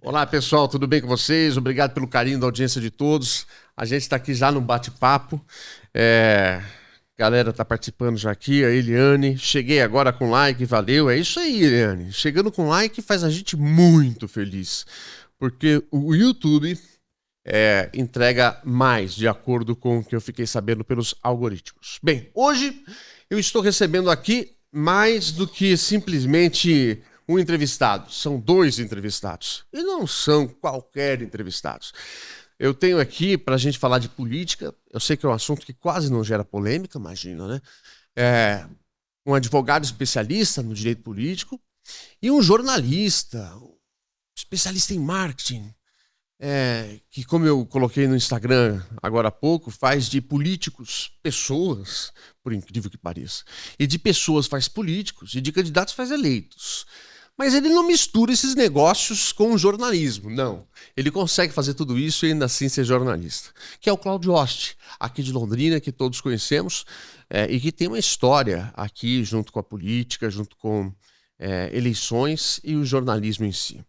Olá, pessoal, tudo bem com vocês? Obrigado pelo carinho da audiência de todos. A gente está aqui já no bate-papo. Galera está participando já aqui, a Eliane. Cheguei agora com like, valeu. É isso aí, Eliane. Chegando com like faz a gente muito feliz, porque o YouTube entrega mais, de acordo com o que eu fiquei sabendo pelos algoritmos. Bem, hoje eu estou recebendo aqui mais do que simplesmente um entrevistado. São dois entrevistados. E não são qualquer entrevistados. Eu tenho aqui, para a gente falar de política, eu sei que é um assunto que quase não gera polêmica, imagina, né? Um advogado especialista no direito político e um jornalista, especialista em marketing, que, como eu coloquei no Instagram agora há pouco, faz de políticos pessoas, por incrível que pareça. E de pessoas faz políticos, e de candidatos faz eleitos. Mas ele não mistura esses negócios com o jornalismo, não. Ele consegue fazer tudo isso e ainda assim ser jornalista. Que é o Cláudio Oste, aqui de Londrina, que todos conhecemos, e que tem uma história aqui junto com a política, junto com eleições e o jornalismo em si.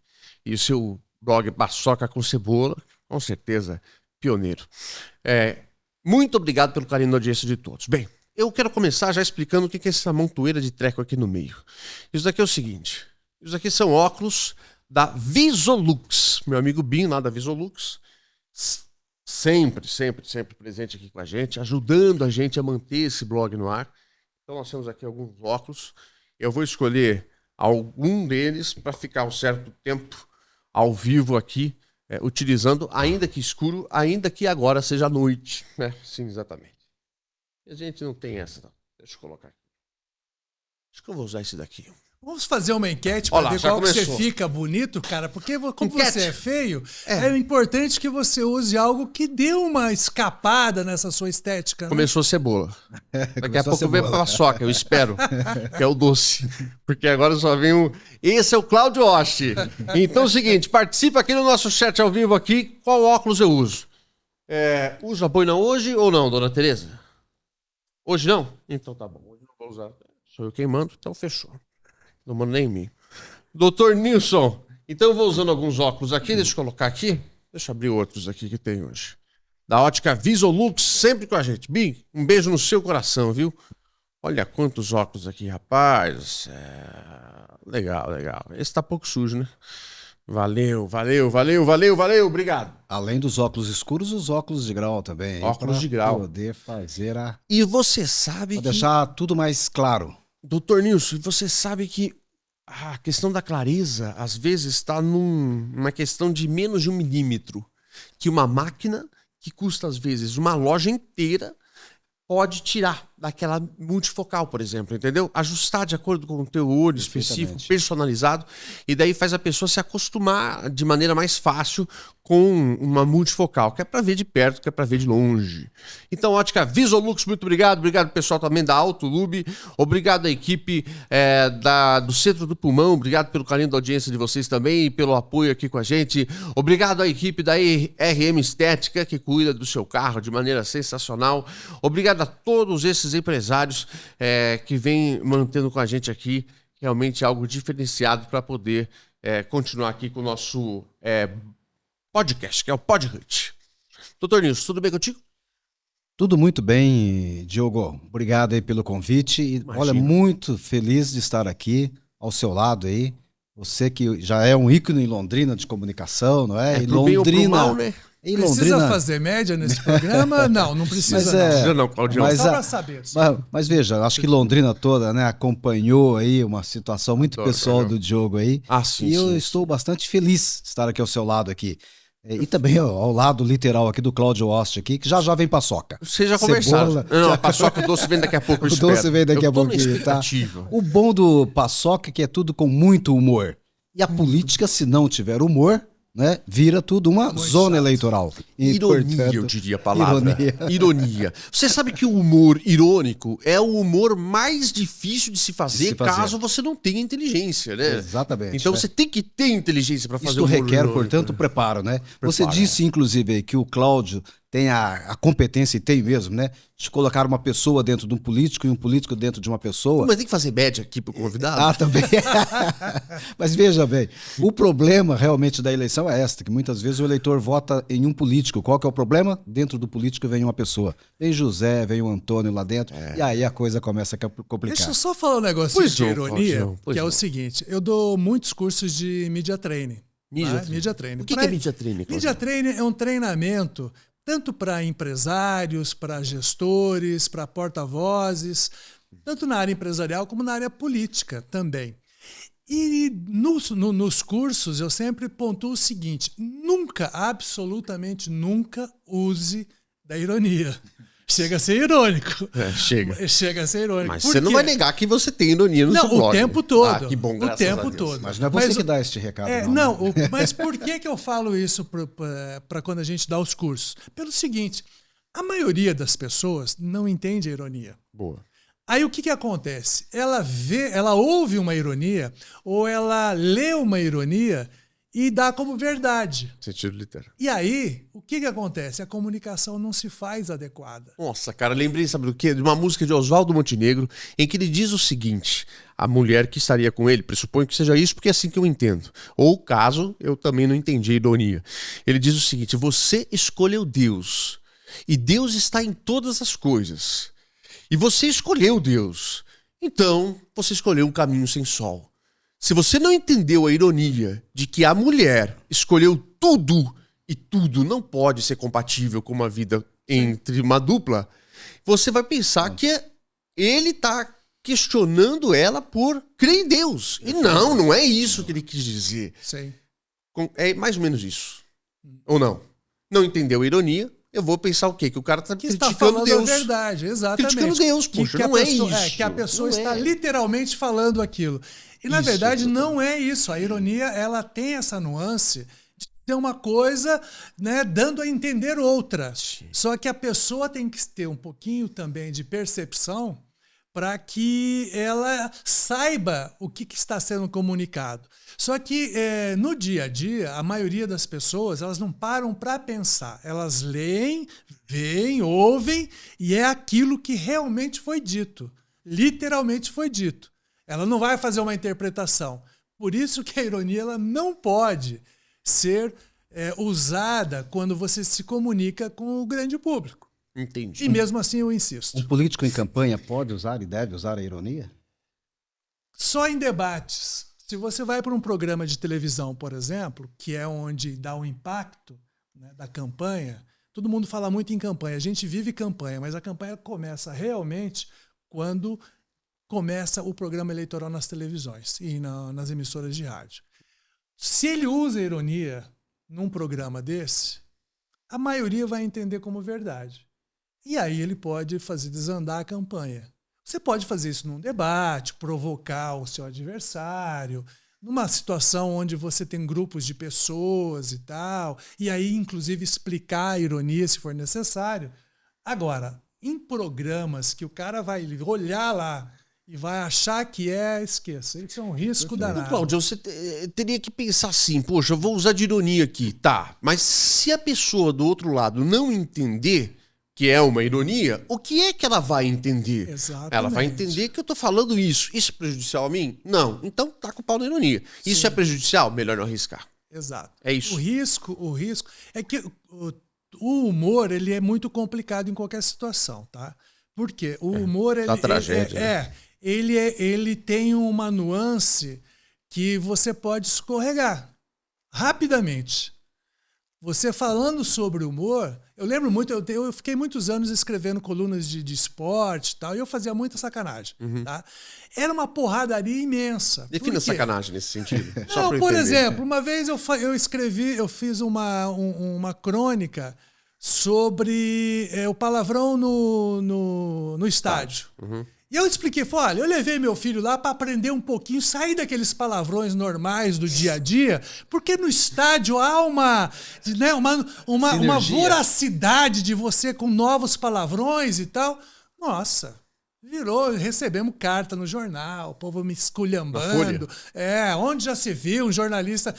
E o seu blog Paçoca com Cebola, com certeza, pioneiro. Muito obrigado pelo carinho da audiência de todos. Bem, eu quero começar já explicando o que é essa montoeira de treco aqui no meio. Isso daqui é o seguinte... Isso aqui são óculos da Visolux. Meu amigo Binho, lá da Visolux, sempre presente aqui com a gente, ajudando a gente a manter esse blog no ar. Então nós temos aqui alguns óculos. Eu vou escolher algum deles para ficar um certo tempo ao vivo aqui, utilizando, ainda que escuro, ainda que agora seja noite. Sim, exatamente. E a gente não tem essa, não. Deixa eu colocar aqui. Acho que eu vou usar esse daqui. Vamos fazer uma enquete para ver qual que você fica bonito, cara. Porque como você é feio, é importante que você use algo que dê uma escapada nessa sua estética. Começou a cebola. Daqui a pouco vem a paçoca, eu espero. Que é o doce. Porque agora só vem o... Esse é o Cláudio Oste. Então é o seguinte, participa aqui no nosso chat ao vivo aqui. Qual óculos eu uso? Usa a boina hoje ou não, dona Tereza? Hoje não? Então tá bom. Hoje não vou usar. Sou eu quem mando, então fechou. Não mando nem em mim. Doutor Nilson, então eu vou usando alguns óculos aqui, deixa eu colocar aqui. Deixa eu abrir outros aqui que tem hoje. Da ótica Visolux, sempre com a gente. Bim, um beijo no seu coração, viu? Olha quantos óculos aqui, rapaz. Legal. Esse tá pouco sujo, né? Valeu, obrigado. Além dos óculos escuros, os óculos de grau também. Óculos de grau. Poder fazer a... E você sabe Pra deixar tudo mais claro. Doutor Nilson, você sabe que a questão da clareza, às vezes, está numa questão de menos de 1 milímetro. Que uma máquina, que custa, às vezes, uma loja inteira, pode tirar daquela multifocal, por exemplo, entendeu? Ajustar de acordo com o teu olho específico, personalizado, e daí faz a pessoa se acostumar de maneira mais fácil com uma multifocal, que é para ver de perto, que é para ver de longe. Então, ótica Visolux, muito obrigado. Obrigado, pessoal, também da Autolube. Obrigado à equipe do Centro do Pulmão. Obrigado pelo carinho da audiência de vocês também e pelo apoio aqui com a gente. Obrigado à equipe da RM Estética, que cuida do seu carro de maneira sensacional. Obrigado a todos esses empresários que vêm mantendo com a gente aqui realmente algo diferenciado para poder continuar aqui com o nosso podcast, que é o PodHut. Doutor Nilson, tudo bem contigo? Tudo muito bem, Diogo. Obrigado aí pelo convite. E, olha, muito feliz de estar aqui ao seu lado aí. Você que já é um ícone em Londrina de comunicação, não é? E Londrina, bem ou pro mal, né? Precisa fazer média nesse programa? Não precisa. Não, Claudio. Só para saber. Mas veja, acho que Londrina toda, né, acompanhou aí uma situação muito pessoal do Diogo aí. Sim, e eu estou bastante feliz de estar aqui ao seu lado aqui. E também ao lado literal aqui do Cláudio Oste aqui, que já vem paçoca. Vocês já conversaram. Não, a paçoca, o doce vem daqui a pouco. O doce vem daqui a pouquinho, tá? O bom do paçoca é que é tudo com muito humor. E a política, se não tiver humor, né, vira tudo uma zona eleitoral. E, ironia, portanto, eu diria a palavra. Ironia. Você sabe que o humor irônico é o humor mais difícil de se fazer caso você não tenha inteligência, né? Exatamente. Então você tem que ter inteligência para fazer isso o humor requer, irônico. Portanto, preparo, né? Você disse, inclusive, aí, que o Cláudio tem a competência, e tem mesmo, né? De colocar uma pessoa dentro de um político e um político dentro de uma pessoa. Mas tem que fazer média aqui pro convidado? Ah, também. Mas veja bem, o problema realmente da eleição é que muitas vezes o eleitor vota em um político. Qual que é o problema? Dentro do político vem uma pessoa. Vem José, vem o Antônio lá dentro, e aí a coisa começa a complicar. Deixa eu só falar um negócio de ironia, que é o seguinte, eu dou muitos cursos de media training. Media training. O que é media training? Media training é um treinamento tanto para empresários, para gestores, para porta-vozes, tanto na área empresarial como na área política também. E nos cursos eu sempre pontuo o seguinte: nunca, absolutamente nunca use da ironia. Chega a ser irônico. Chega a ser irônico. Mas você não vai negar que você tem ironia no seu blog. Não, o tempo todo. Que bom, graças a Deus. O tempo todo. Mas não é você que dá este recado, não. Mas por que eu falo isso para quando a gente dá os cursos? Pelo seguinte, a maioria das pessoas não entende a ironia. Boa. Aí o que acontece? Ela ouve uma ironia ou ela lê uma ironia e dá como verdade. Sentido literal. E aí, o que acontece? A comunicação não se faz adequada. Nossa, cara, lembrei, sabe do quê? De uma música de Oswaldo Montenegro, em que ele diz o seguinte: a mulher que estaria com ele, pressuponho que seja isso, porque é assim que eu entendo. Ou caso eu também não entendi a ironia. Ele diz o seguinte: você escolheu Deus, e Deus está em todas as coisas. E você escolheu Deus, então você escolheu um caminho sem sol. Se você não entendeu a ironia de que a mulher escolheu tudo e tudo não pode ser compatível com uma vida entre uma dupla, você vai pensar que ele está questionando ela por crer em Deus. E não é isso que ele quis dizer. Sim. É mais ou menos isso. Ou não? Não entendeu a ironia? Eu vou pensar o quê? Que o cara está criticando Deus. A verdade, exatamente. Criticando Deus, poxa, não é isso. Que a pessoa está literalmente falando aquilo. E, na verdade, não é isso. A ironia, ela tem essa nuance de ter uma coisa, né, dando a entender outra. Sim. Só que a pessoa tem que ter um pouquinho também de percepção para que ela saiba o que está sendo comunicado. Só que no dia a dia, a maioria das pessoas, elas não param para pensar. Elas leem, veem, ouvem, e é aquilo que realmente foi dito. Literalmente foi dito. Ela não vai fazer uma interpretação. Por isso que a ironia ela não pode ser usada quando você se comunica com o grande público. Entendi. E mesmo assim eu insisto. Um político em campanha pode usar e deve usar a ironia? Só em debates. Se você vai para um programa de televisão, por exemplo, que é onde dá um impacto, né, da campanha, todo mundo fala muito em campanha. A gente vive campanha, mas a campanha começa realmente quando começa o programa eleitoral nas televisões e nas emissoras de rádio. Se ele usa ironia num programa desse, a maioria vai entender como verdade. E aí ele pode fazer desandar a campanha. Você pode fazer isso num debate, provocar o seu adversário, numa situação onde você tem grupos de pessoas e tal, e aí, inclusive, explicar a ironia se for necessário. Agora, em programas que o cara vai olhar lá e vai achar que esqueça. Isso é um risco danado. Cláudio, você teria que pensar assim, poxa, eu vou usar de ironia aqui, tá, mas se a pessoa do outro lado não entender que é uma ironia, o que é que ela vai entender? Exatamente. Ela vai entender que eu tô falando isso. Isso é prejudicial a mim? Não. Então tá com o pau na ironia. Sim. Isso é prejudicial? Melhor não arriscar. Exato. É isso. O risco é que o humor ele é muito complicado em qualquer situação, tá? Porque o humor ele tem uma nuance que você pode escorregar rapidamente. Você falando sobre humor, eu lembro muito, eu fiquei muitos anos escrevendo colunas de esporte e tal, e eu fazia muita sacanagem. Tá? Era uma porradaria imensa. Defina sacanagem nesse sentido. Não, por exemplo, uma vez eu fiz uma crônica sobre o palavrão no estádio. E eu expliquei, falei, olha, eu levei meu filho lá para aprender um pouquinho, sair daqueles palavrões normais do dia a dia, porque no estádio há uma voracidade de você com novos palavrões e tal. Nossa, recebemos carta no jornal, o povo me esculhambando. Onde já se viu um jornalista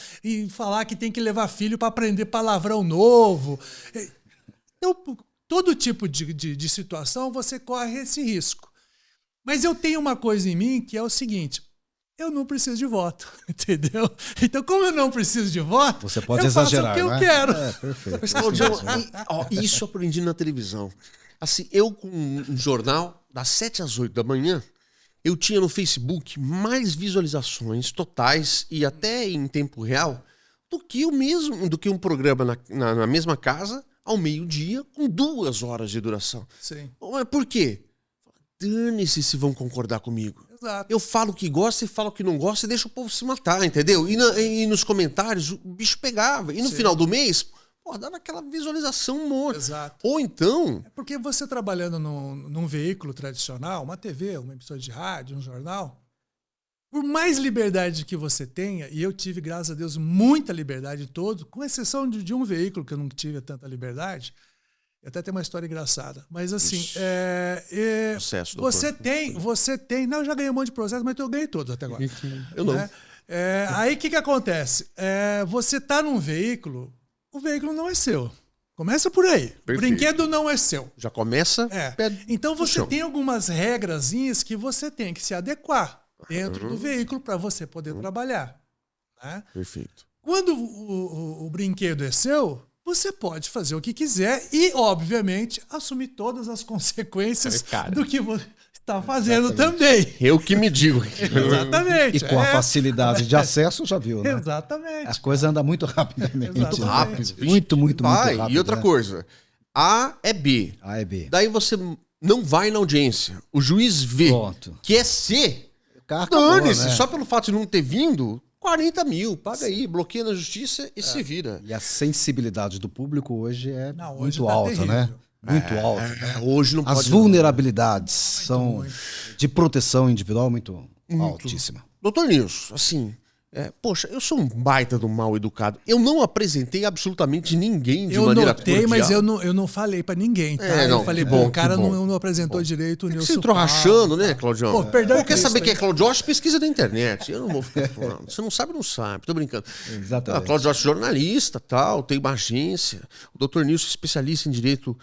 falar que tem que levar filho para aprender palavrão novo. Então, todo tipo de situação você corre esse risco. Mas eu tenho uma coisa em mim que é o seguinte: eu não preciso de voto, entendeu? Então, como eu não preciso de voto, você pode eu exagerar, faço o que eu quero. Perfeito. Mas, Claudião, isso eu aprendi na televisão. Assim, eu com um jornal, das 7 às 8 da manhã, eu tinha no Facebook mais visualizações totais e até em tempo real do que um programa na mesma casa, ao meio-dia, com 2 horas de duração. Sim. Mas por quê? Dane-se se vão concordar comigo. Exato. Eu falo que gosta e falo que não gosta e deixo o povo se matar, entendeu? E nos comentários o bicho pegava. E no final do mês, dava aquela visualização um monte. Exato. Ou então... É porque você trabalhando num veículo tradicional, uma TV, uma emissora de rádio, um jornal, por mais liberdade que você tenha, e eu tive, graças a Deus, muita liberdade todo, com exceção de um veículo que eu não tive tanta liberdade, até tem uma história engraçada. Mas assim, processo, você tem... Não, eu já ganhei um monte de processo, mas eu ganhei todos até agora. Eu não. Né? Aí o que acontece? Você está num veículo, o veículo não é seu. Começa por aí. Perfeito. O brinquedo não é seu. Já começa... Então você tem algumas regrazinhas que você tem que se adequar dentro do veículo para você poder trabalhar. Né? Perfeito. Quando o brinquedo é seu, você pode fazer o que quiser e, obviamente, assumir todas as consequências do que você está fazendo também. Eu que me digo. Exatamente. E com a facilidade de acesso, já viu, né? Exatamente. A coisa anda muito rapidamente. Exatamente. Né? Rápido. Muito rápido. E outra né? coisa, A é B. A é B. Daí você não vai na audiência. O juiz vê que é C. Dane-se, né? só pelo fato de não ter vindo... 40 mil, paga aí, bloqueia na justiça e se vira. E a sensibilidade do público hoje é Hoje muito tá alta, terrível. né? Muito alta. Hoje não As pode... vulnerabilidades são de proteção individual muito altíssima. Doutor Nilson, assim, poxa, eu sou um baita do mal educado. Eu não apresentei absolutamente ninguém de maneira cordial. Eu notei, mas eu não falei pra ninguém, tá? Não, eu falei, bom, o cara que bom. não apresentou direito o Nilson. Você entrou rachando, né, Claudião? Pô, perdão, quer saber quem é Claudio Osh? Pesquisa da internet. Eu não vou ficar falando. Você não sabe, não sabe. Tô brincando. Exatamente. Claudio Osh, jornalista, tal, tem uma agência. O doutor Nilson, especialista em direito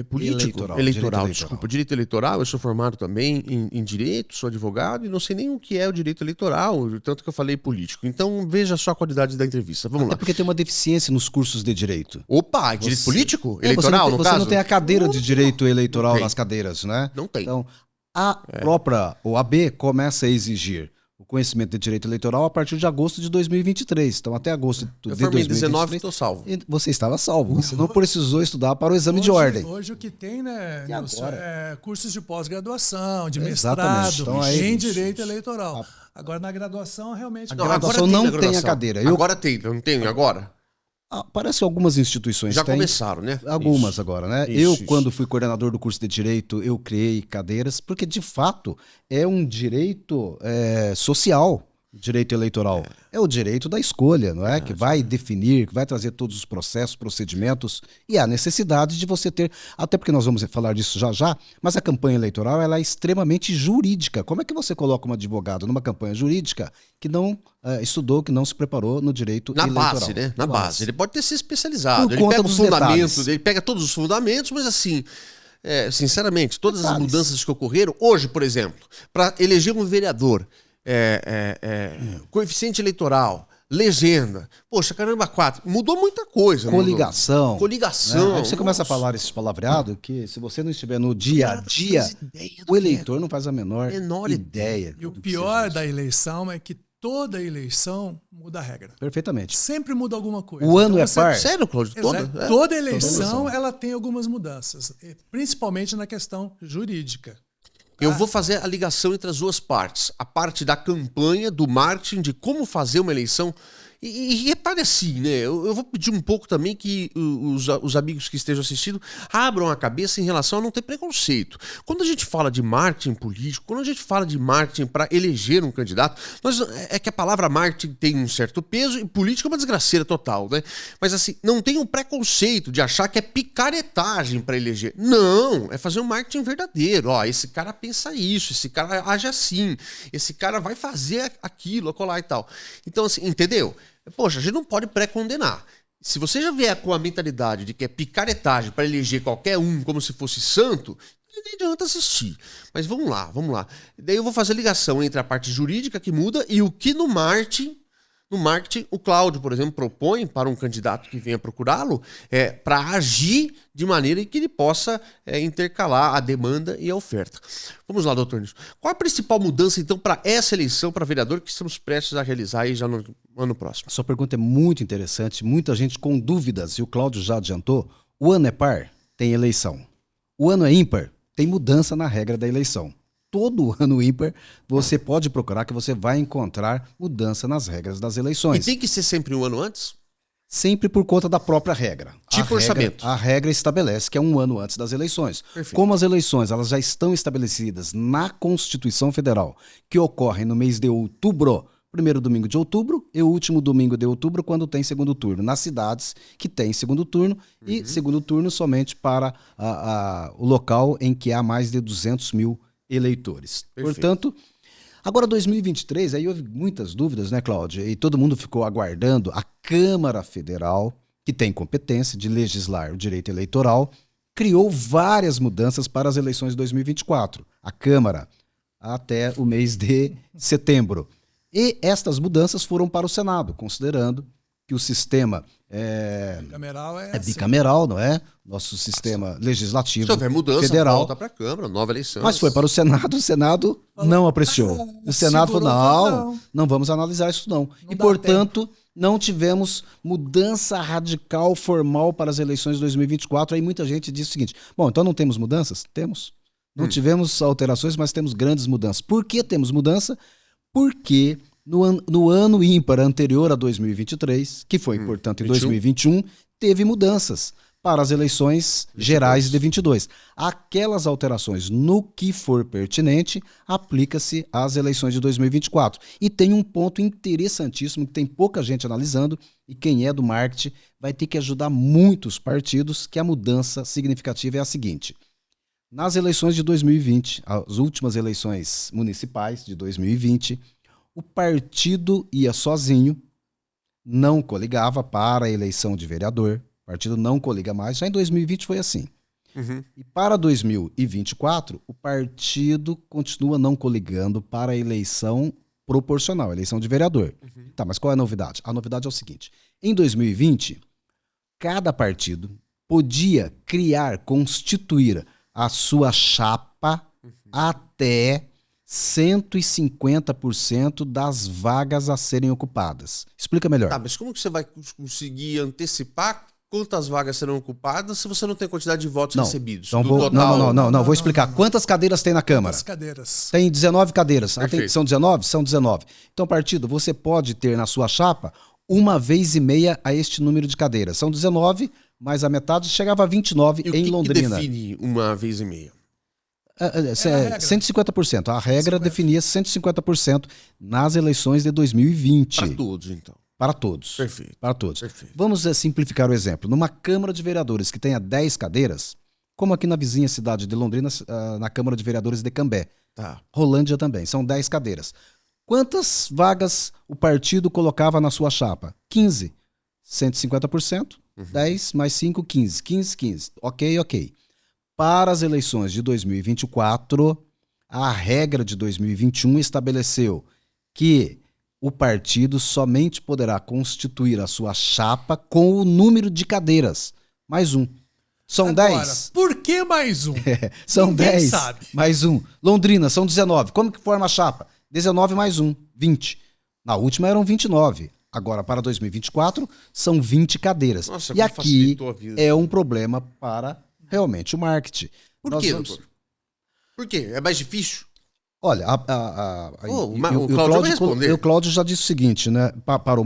político. Eleitoral, desculpa. Direito eleitoral. Eu sou formado também em direito, sou advogado e não sei nem o que é o direito eleitoral, tanto que eu falei político. Então, veja só a qualidade da entrevista. Vamos lá. É porque tem uma deficiência nos cursos de direito. Opa, direito político? Eleitoral, no caso? Você não tem a cadeira de direito eleitoral nas cadeiras, né? Não tem. Então, a própria OAB começa a exigir o conhecimento de direito eleitoral a partir de agosto de 2023. Então, até agosto de 2023... Eu formei em 19 e estou salvo. Você estava salvo. Você não precisou estudar para o exame de ordem. Hoje o que tem, né, Nilson, cursos de pós-graduação, de Exatamente. mestrado Então, em direito eleitoral. Agora, na graduação, realmente... A graduação não tem a cadeira. Agora tem, não tem agora? Parece que algumas instituições já têm. Começaram, né? Algumas agora, né? Quando fui coordenador do curso de Direito, eu criei cadeiras, porque, de fato, é um direito social, direito eleitoral. É o direito da escolha, não é? Que vai definir, que vai trazer todos os processos, procedimentos, e a necessidade de você ter, até porque nós vamos falar disso já, mas a campanha eleitoral ela é extremamente jurídica. Como é que você coloca um advogado numa campanha jurídica que não estudou, que não se preparou no direito eleitoral? Na base, né? Na base. Ele pode ter se especializado. Por Ele conta pega dos os fundamentos, detalhes. ele pega todos os fundamentos, mas assim... sinceramente, todas as mudanças que ocorreram, hoje, por exemplo, para eleger um vereador, coeficiente eleitoral, legenda, poxa, caramba, 4, mudou muita coisa. Coligação. Coligação. Né? Aí você começa a falar esses palavreados que se você não estiver no dia a dia, o eleitor não faz a menor ideia. E o pior da eleição é que toda eleição muda a regra. Perfeitamente. Sempre muda alguma coisa. O ano é par. Sério, Cláudio? Toda eleição ela tem algumas mudanças, principalmente na questão jurídica. Eu vou fazer a ligação entre as duas partes. A parte da campanha, do marketing, de como fazer uma eleição. E repare assim, né? Eu vou pedir um pouco também que os amigos que estejam assistindo abram a cabeça em relação a não ter preconceito. Quando a gente fala de marketing político, quando a gente fala de marketing para eleger um candidato, é que a palavra marketing tem um certo peso e política é uma desgraceira total, né? Mas assim, não tem um preconceito de achar que é picaretagem para eleger. Não, é fazer um marketing verdadeiro. Ó, esse cara pensa isso, esse cara age assim, esse cara vai fazer aquilo, acolá e tal. Então, assim, entendeu? Poxa, a gente não pode pré-condenar. Se você já vier com a mentalidade de que é picaretagem para eleger qualquer um como se fosse santo, nem adianta assistir. Mas vamos lá. Daí eu vou fazer a ligação entre a parte jurídica que muda e o que no marketing, o Cláudio, por exemplo, propõe para um candidato que venha procurá-lo para agir de maneira que ele possa intercalar a demanda e a oferta. Vamos lá, doutor Nilson. Qual a principal mudança, então, para essa eleição para vereador que estamos prestes a realizar aí já no ano próximo? A sua pergunta é muito interessante, muita gente com dúvidas, e o Cláudio já adiantou. O ano é par, tem eleição. O ano é ímpar, tem mudança na regra da eleição. Todo ano ímpar, você pode procurar que você vai encontrar mudança nas regras das eleições. E tem que ser sempre um ano antes? Sempre por conta da própria regra. Tipo orçamento. A regra estabelece que é um ano antes das eleições. Perfeito. Como as eleições elas já estão estabelecidas na Constituição Federal, que ocorrem no mês de outubro, primeiro domingo de outubro e o último domingo de outubro, quando tem segundo turno. Nas cidades que tem segundo turno, e segundo turno somente para o local em que há mais de 200 mil eleitores. Perfeito. Portanto, agora 2023, aí houve muitas dúvidas, né, Cláudia? E todo mundo ficou aguardando a Câmara Federal, que tem competência de legislar o direito eleitoral, criou várias mudanças para as eleições de 2024. A Câmara, até o mês de setembro. E estas mudanças foram para o Senado, considerando que o sistema Bicameral é bicameral, não é? Nosso sistema legislativo Se houver mudança, federal. volta para a Câmara, nova eleição. Mas foi para o Senado não apreciou. O Senado falou, não vamos analisar isso não. E, portanto, não tivemos mudança radical formal para as eleições de 2024. Aí muita gente diz o seguinte, bom, então não temos mudanças? Temos. Não tivemos alterações, mas temos grandes mudanças. Por que temos mudança? Porque no ano ímpar anterior a 2023, que foi, portanto, em 2021, teve mudanças para as eleições gerais de 22. Aquelas alterações, no que for pertinente, aplica-se às eleições de 2024. E tem um ponto interessantíssimo que tem pouca gente analisando, e quem é do marketing vai ter que ajudar muitos partidos, que a mudança significativa é a seguinte. Nas eleições de 2020, as últimas eleições municipais de 2020, o partido ia sozinho, não coligava para a eleição de vereador. O partido não coliga mais. Já em 2020 foi assim. E para 2024, o partido continua não coligando para a eleição proporcional, eleição de vereador. Tá, mas qual é a novidade? A novidade é o seguinte. Em 2020, cada partido podia constituir a sua chapa até 150% das vagas a serem ocupadas. Explica melhor. Tá, mas como que você vai conseguir antecipar quantas vagas serão ocupadas se você não tem quantidade de votos recebidos? Então vou explicar. Quantas cadeiras tem na Câmara? Quantas cadeiras? Tem 19 cadeiras. São 19? São 19. Então, partido, você pode ter na sua chapa 1,5 a este número de cadeiras. São 19, mas a metade chegava a 29 em Londrina. O que define 1,5? 150%. A regra definia 150% nas eleições de 2020. Para todos, então. Para todos. Perfeito. Para todos. Perfeito. Vamos simplificar o exemplo. Numa Câmara de Vereadores que tenha 10 cadeiras, como aqui na vizinha cidade de Londrina, na Câmara de Vereadores de Cambé. Tá. Rolândia também. São 10 cadeiras. Quantas vagas o partido colocava na sua chapa? 15. 150%. 10 mais 5, 15. 15. Ok. Para as eleições de 2024, a regra de 2021 estabeleceu que o partido somente poderá constituir a sua chapa com o número de cadeiras. Mais um. São Agora, 10. Por que mais um? São Ninguém 10. sabe. Mais um. Londrina, são 19. Como que forma a chapa? 19 mais um. 20. Na última eram 29. Agora, para 2024, são 20 cadeiras. Nossa, e aqui facilitou a vida. é um problema para realmente o marketing. Por quê, doutor? Por quê? É mais difícil? Olha, o Cláudio vai responder. O Cláudio já disse o seguinte, né? Para o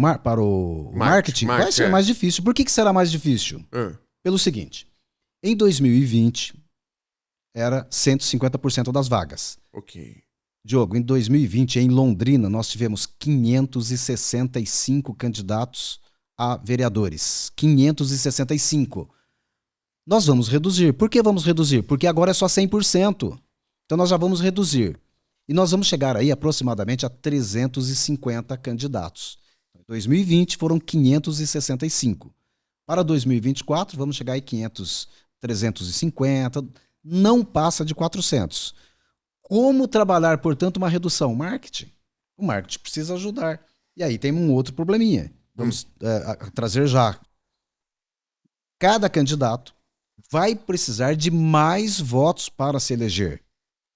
marketing vai ser mais difícil. Por que será mais difícil? Pelo seguinte, em 2020 era 150% das vagas. Ok. Diogo, em 2020, em Londrina, nós tivemos 565 candidatos a vereadores. 565. Nós vamos reduzir. Por que vamos reduzir? Porque agora é só 100%. Então nós já vamos reduzir. E nós vamos chegar aí aproximadamente a 350 candidatos. Em 2020 foram 565. Para 2024, vamos chegar em 500, 350, não passa de 400. Como trabalhar, portanto, uma redução? Marketing. O marketing precisa ajudar. E aí tem um outro probleminha. Vamos trazer já. Cada candidato vai precisar de mais votos para se eleger.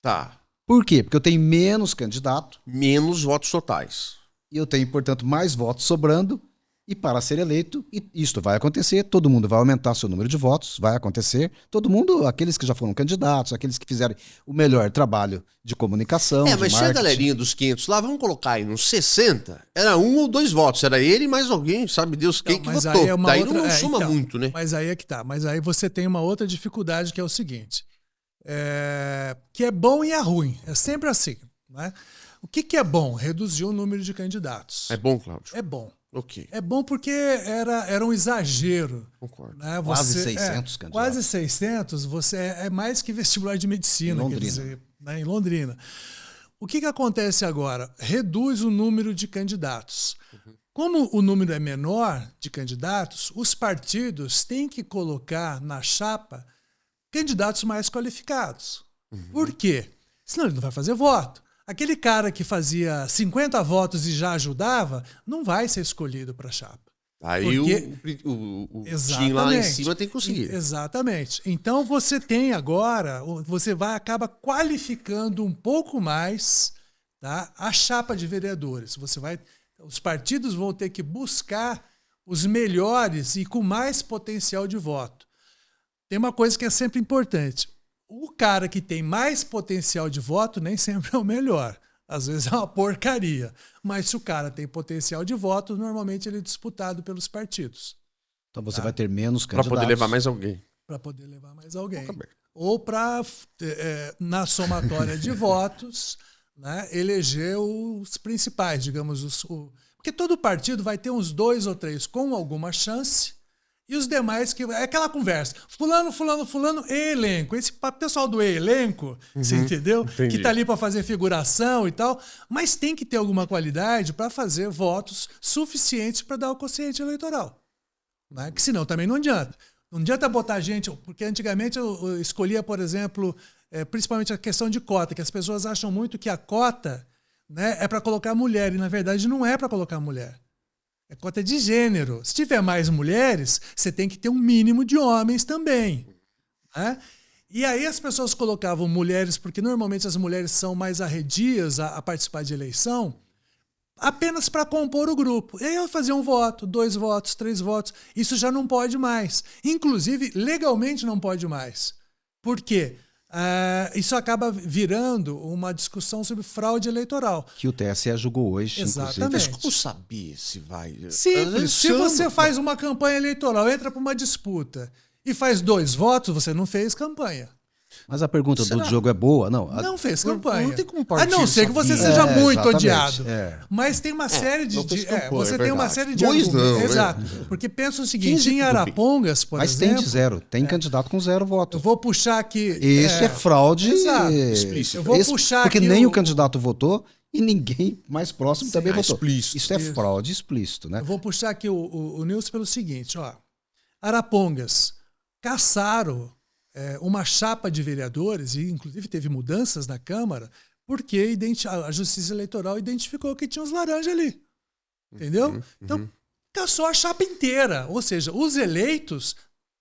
Tá. Por quê? Porque eu tenho menos candidato. Menos votos totais. E eu tenho, portanto, mais votos sobrando. E para ser eleito, e isto vai acontecer, todo mundo vai aumentar seu número de votos, vai acontecer. Todo mundo, aqueles que já foram candidatos, aqueles que fizeram o melhor trabalho de comunicação, de mas se a galerinha dos 500 lá, vamos colocar aí uns 60, era 1 ou 2 votos, era ele e mais alguém, sabe Deus quem que votou. Daí outra... não soma muito, né? Mas aí é que tá, mas aí você tem uma outra dificuldade que é o seguinte, que é bom e é ruim, é sempre assim, né? O que é bom? Reduzir o número de candidatos. É bom, Cláudio? É bom. Okay. É bom porque era um exagero. Concordo. Né? Quase 600 candidatos. Quase 600, você é mais que vestibular de medicina, quer dizer, né? Em Londrina. O que acontece agora? Reduz o número de candidatos. Uhum. Como o número é menor de candidatos, os partidos têm que colocar na chapa candidatos mais qualificados. Uhum. Por quê? Senão ele não vai fazer voto. Aquele cara que fazia 50 votos e já ajudava, não vai ser escolhido para a chapa. Aí o time lá em cima tem que conseguir. Exatamente. Então você tem agora, você acaba qualificando um pouco mais, tá, a chapa de vereadores. Os partidos vão ter que buscar os melhores e com mais potencial de voto. Tem uma coisa que é sempre importante. O cara que tem mais potencial de voto nem sempre é o melhor. Às vezes é uma porcaria. Mas se o cara tem potencial de voto, normalmente ele é disputado pelos partidos. Então você vai ter menos candidatos. Para poder levar mais alguém. Para poder levar mais alguém. Ou para, na somatória de votos, né, eleger os principais, digamos. Porque todo partido vai ter uns 2 ou 3 com alguma chance. E os demais, que é aquela conversa. Fulano, elenco. Esse pessoal do elenco, você entendeu? Entendi. Que tá ali para fazer figuração e tal. Mas tem que ter alguma qualidade para fazer votos suficientes para dar o quociente eleitoral. Né? Que senão também não adianta. Não adianta botar gente... Porque antigamente eu escolhia, por exemplo, principalmente a questão de cota, que as pessoas acham muito que a cota, né, é para colocar mulher. E, na verdade, não é para colocar mulher. É cota de gênero. Se tiver mais mulheres, você tem que ter um mínimo de homens também. Né? E aí as pessoas colocavam mulheres, porque normalmente as mulheres são mais arredias a participar de eleição, apenas para compor o grupo. E aí eu fazia 1 voto, 2 votos, 3 votos. Isso já não pode mais. Inclusive, legalmente não pode mais. Por quê? Isso acaba virando uma discussão sobre fraude eleitoral. Que o TSE julgou hoje, exatamente. inclusive. Mas como saber se vai... Simples. Se você faz uma campanha eleitoral, entra para uma disputa e faz 2 votos, você não fez campanha. Mas a pergunta do Diogo é boa. Não fez campanha. Não tem como a não ser que você seja muito odiado. Mas tem uma série de... você tem uma série de... Exato. Porque pensa o seguinte, em Arapongas, por exemplo... Mas tem de 0. Tem candidato com 0 votos. Eu vou puxar aqui... Isso é fraude explícito. Eu vou puxar porque aqui... nem o candidato votou e ninguém mais próximo também votou. Explícito. Isso é fraude explícito, né? Eu vou puxar aqui o Nilson pelo seguinte, ó. Arapongas caçaram... uma chapa de vereadores, e inclusive teve mudanças na Câmara, porque a Justiça Eleitoral identificou que tinha uns laranjas ali. Entendeu? Então, caçou a chapa inteira. Ou seja, os eleitos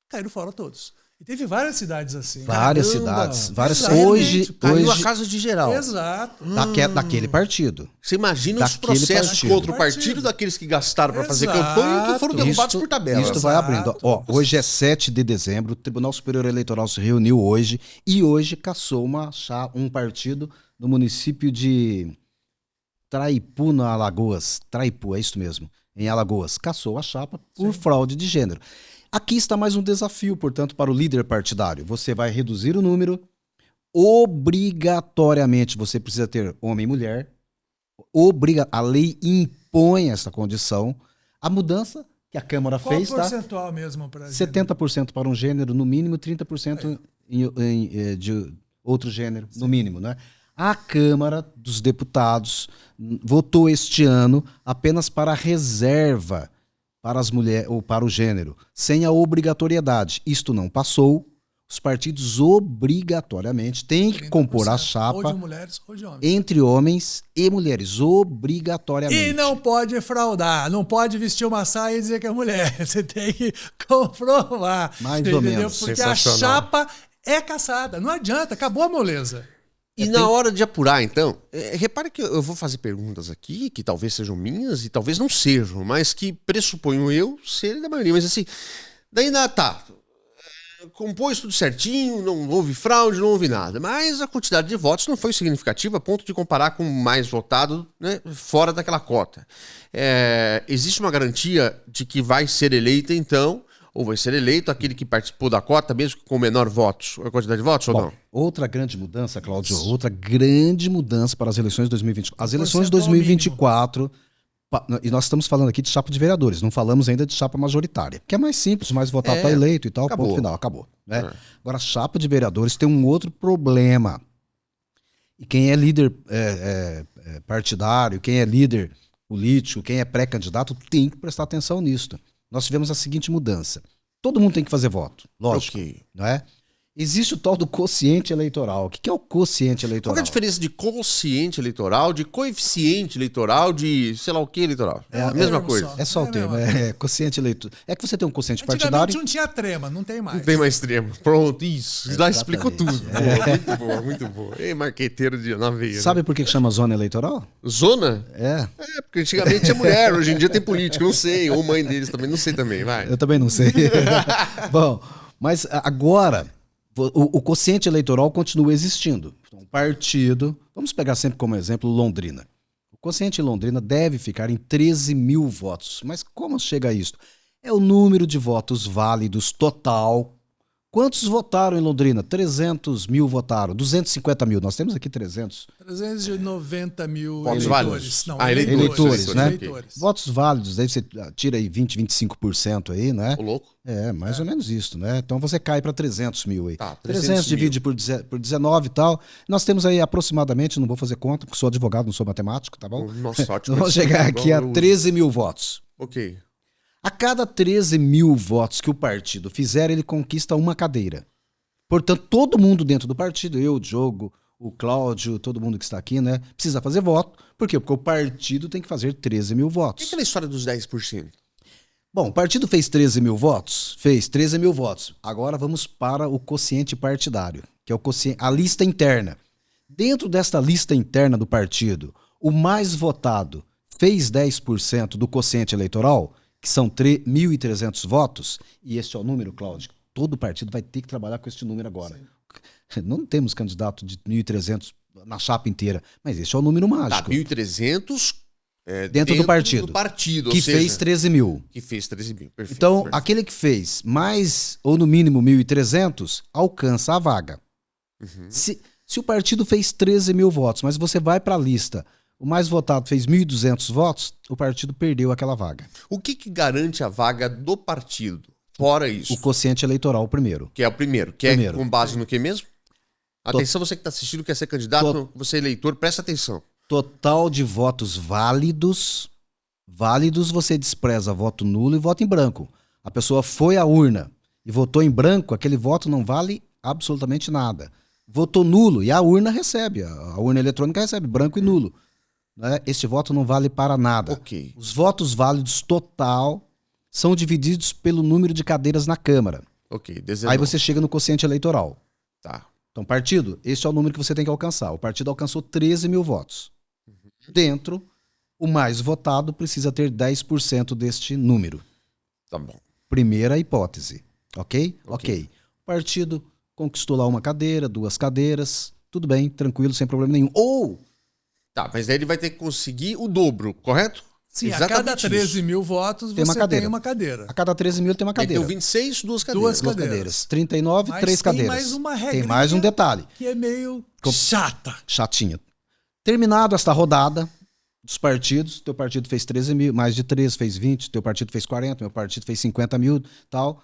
caíram fora todos. E teve várias cidades assim. Várias cidades. Hoje caiu a casa de geral. Exato. Daquele partido. Você imagina os processos contra o partido daqueles que gastaram para fazer campanha e que foram derrubados por tabela. Isso vai abrindo. Hoje é 7 de dezembro, o Tribunal Superior Eleitoral se reuniu hoje e hoje cassou um partido no município de Traipu, na Alagoas. Traipu, é isso mesmo. Em Alagoas. Cassou a chapa por fraude de gênero. Aqui está mais um desafio, portanto, para o líder partidário. Você vai reduzir o número. Obrigatoriamente, você precisa ter homem e mulher. A lei impõe essa condição. A mudança que a Câmara fez... Qual percentual mesmo para 70% para um gênero, no mínimo, 30% de outro gênero, no mínimo, né? A Câmara dos Deputados votou este ano apenas para a reserva para as mulheres ou para o gênero, sem a obrigatoriedade. Isto não passou. Os partidos obrigatoriamente têm que compor a chapa ou de mulheres ou de homens. entre homens e mulheres, obrigatoriamente. E não pode fraudar, não pode vestir uma saia e dizer que é mulher. Você tem que comprovar. Mais ou menos. Porque a chapa é caçada. Não adianta, acabou a moleza. E na hora de apurar, então, repare que eu vou fazer perguntas aqui que talvez sejam minhas e talvez não sejam, mas que pressuponho eu serem da maioria. Mas assim, daí ainda tá. Compôs tudo certinho, não houve fraude, não houve nada. Mas a quantidade de votos não foi significativa a ponto de comparar com o mais votado, né, fora daquela cota. Existe uma garantia de que vai ser eleita, então, ou vai ser eleito aquele que participou da cota, mesmo com menor votos, a quantidade de votos, ou não? Outra grande mudança, Cláudio, outra grande mudança para as eleições de 2024. As eleições de 2024... E nós estamos falando aqui de chapa de vereadores, não falamos ainda de chapa majoritária, que é mais simples, mais votado está eleito e tal, acabou. Ponto final, acabou. Né? Agora, a chapa de vereadores tem um outro problema. E quem é líder partidário, quem é líder político, quem é pré-candidato, tem que prestar atenção nisso. Nós tivemos a seguinte mudança. Todo mundo tem que fazer voto, lógico. Não é? Existe o tal do quociente eleitoral. O que é o quociente eleitoral? Qual é a diferença de quociente eleitoral, de coeficiente eleitoral, de sei lá o que eleitoral? É a mesma coisa. É só o termo. Quociente eleitoral. É que você tem um quociente partidário. Antigamente não tinha trema, não tem mais. Não tem mais trema. Pronto, isso. Já explicou tudo. Muito boa, muito boa. Ei, marqueteiro na veia. Sabe por que chama zona eleitoral? Zona? É, porque antigamente tinha mulher, hoje em dia tem político, não sei. Ou mãe deles também, não sei também, vai. Eu também não sei. Bom, mas agora... O quociente eleitoral continua existindo. Então, partido, vamos pegar sempre como exemplo Londrina. O quociente em Londrina deve ficar em 13 mil votos. Mas como chega a isso? É o número de votos válidos total. Quantos votaram em Londrina? 300 mil votaram. 250 mil. Nós temos aqui 300. 390 mil votos eleitores. Não, eleitores, né? Eleitores. Votos válidos, aí você tira aí 20, 25% aí, né? O louco. Mais ou menos isso, né? Então você cai para 300 mil aí. Tá, 300 divide por 19 e tal. Nós temos aí aproximadamente, não vou fazer conta, porque sou advogado, não sou matemático, tá bom? Nossa, ótimo. Vamos chegar aqui a 13 mil votos. Ok. A cada 13 mil votos que o partido fizer, ele conquista uma cadeira. Portanto, todo mundo dentro do partido, eu, o Diogo, o Cláudio, todo mundo que está aqui, né, precisa fazer voto. Por quê? Porque o partido tem que fazer 13 mil votos. E aquela história dos 10%? Bom, o partido fez 13 mil votos? Fez 13 mil votos. Agora vamos para o quociente partidário, que é o quociente, a lista interna. Dentro desta lista interna do partido, o mais votado fez 10% do quociente eleitoral, que são 1.300 votos, e este é o número, Cláudio. Todo partido vai ter que trabalhar com este número agora. Sim. Não temos candidato de 1.300 na chapa inteira, mas este é o número mágico. Tá, 1.300 dentro do partido. Que fez 13 mil. Que fez 13 mil, perfeito. Então, perfeito. aquele que fez mais, ou no mínimo 1.300, alcança a vaga. Uhum. Se o partido fez 13 mil votos, mas você vai para a lista, o mais votado fez 1.200 votos, o partido perdeu aquela vaga. O que garante a vaga do partido? Fora isso. O quociente eleitoral primeiro. Que é o primeiro. Que é com base no que mesmo? Atenção, você que está assistindo, quer ser candidato, você é eleitor, presta atenção. Total de votos válidos. Válidos, você despreza voto nulo e voto em branco. A pessoa foi à urna e votou em branco, aquele voto não vale absolutamente nada. Votou nulo e a urna recebe. A urna eletrônica recebe branco e nulo. Este voto não vale para nada. Okay. Os votos válidos total são divididos pelo número de cadeiras na Câmara. Ok, 19. Aí você chega no quociente eleitoral. Tá. Então, partido, este é o número que você tem que alcançar. O partido alcançou 13 mil votos. Dentro, o mais votado precisa ter 10% deste número. Tá bom. Primeira hipótese. Ok? Ok. O partido conquistou lá uma cadeira, 2 cadeiras. Tudo bem, tranquilo, sem problema nenhum. Ou... Tá, mas aí ele vai ter que conseguir o dobro, correto? Sim, exatamente a cada 13 mil votos tem você tem uma cadeira. A cada 13 mil tem uma cadeira. Então 26, 2 cadeiras. 2 cadeiras. 39, mas 3 cadeiras. Tem mais uma regra. Tem mais um detalhe. Que é meio chata. Chatinha. Terminado esta rodada dos partidos, teu partido fez 13 mil, mais de 13 fez 20, teu partido fez 40, meu partido fez 50 mil, tal.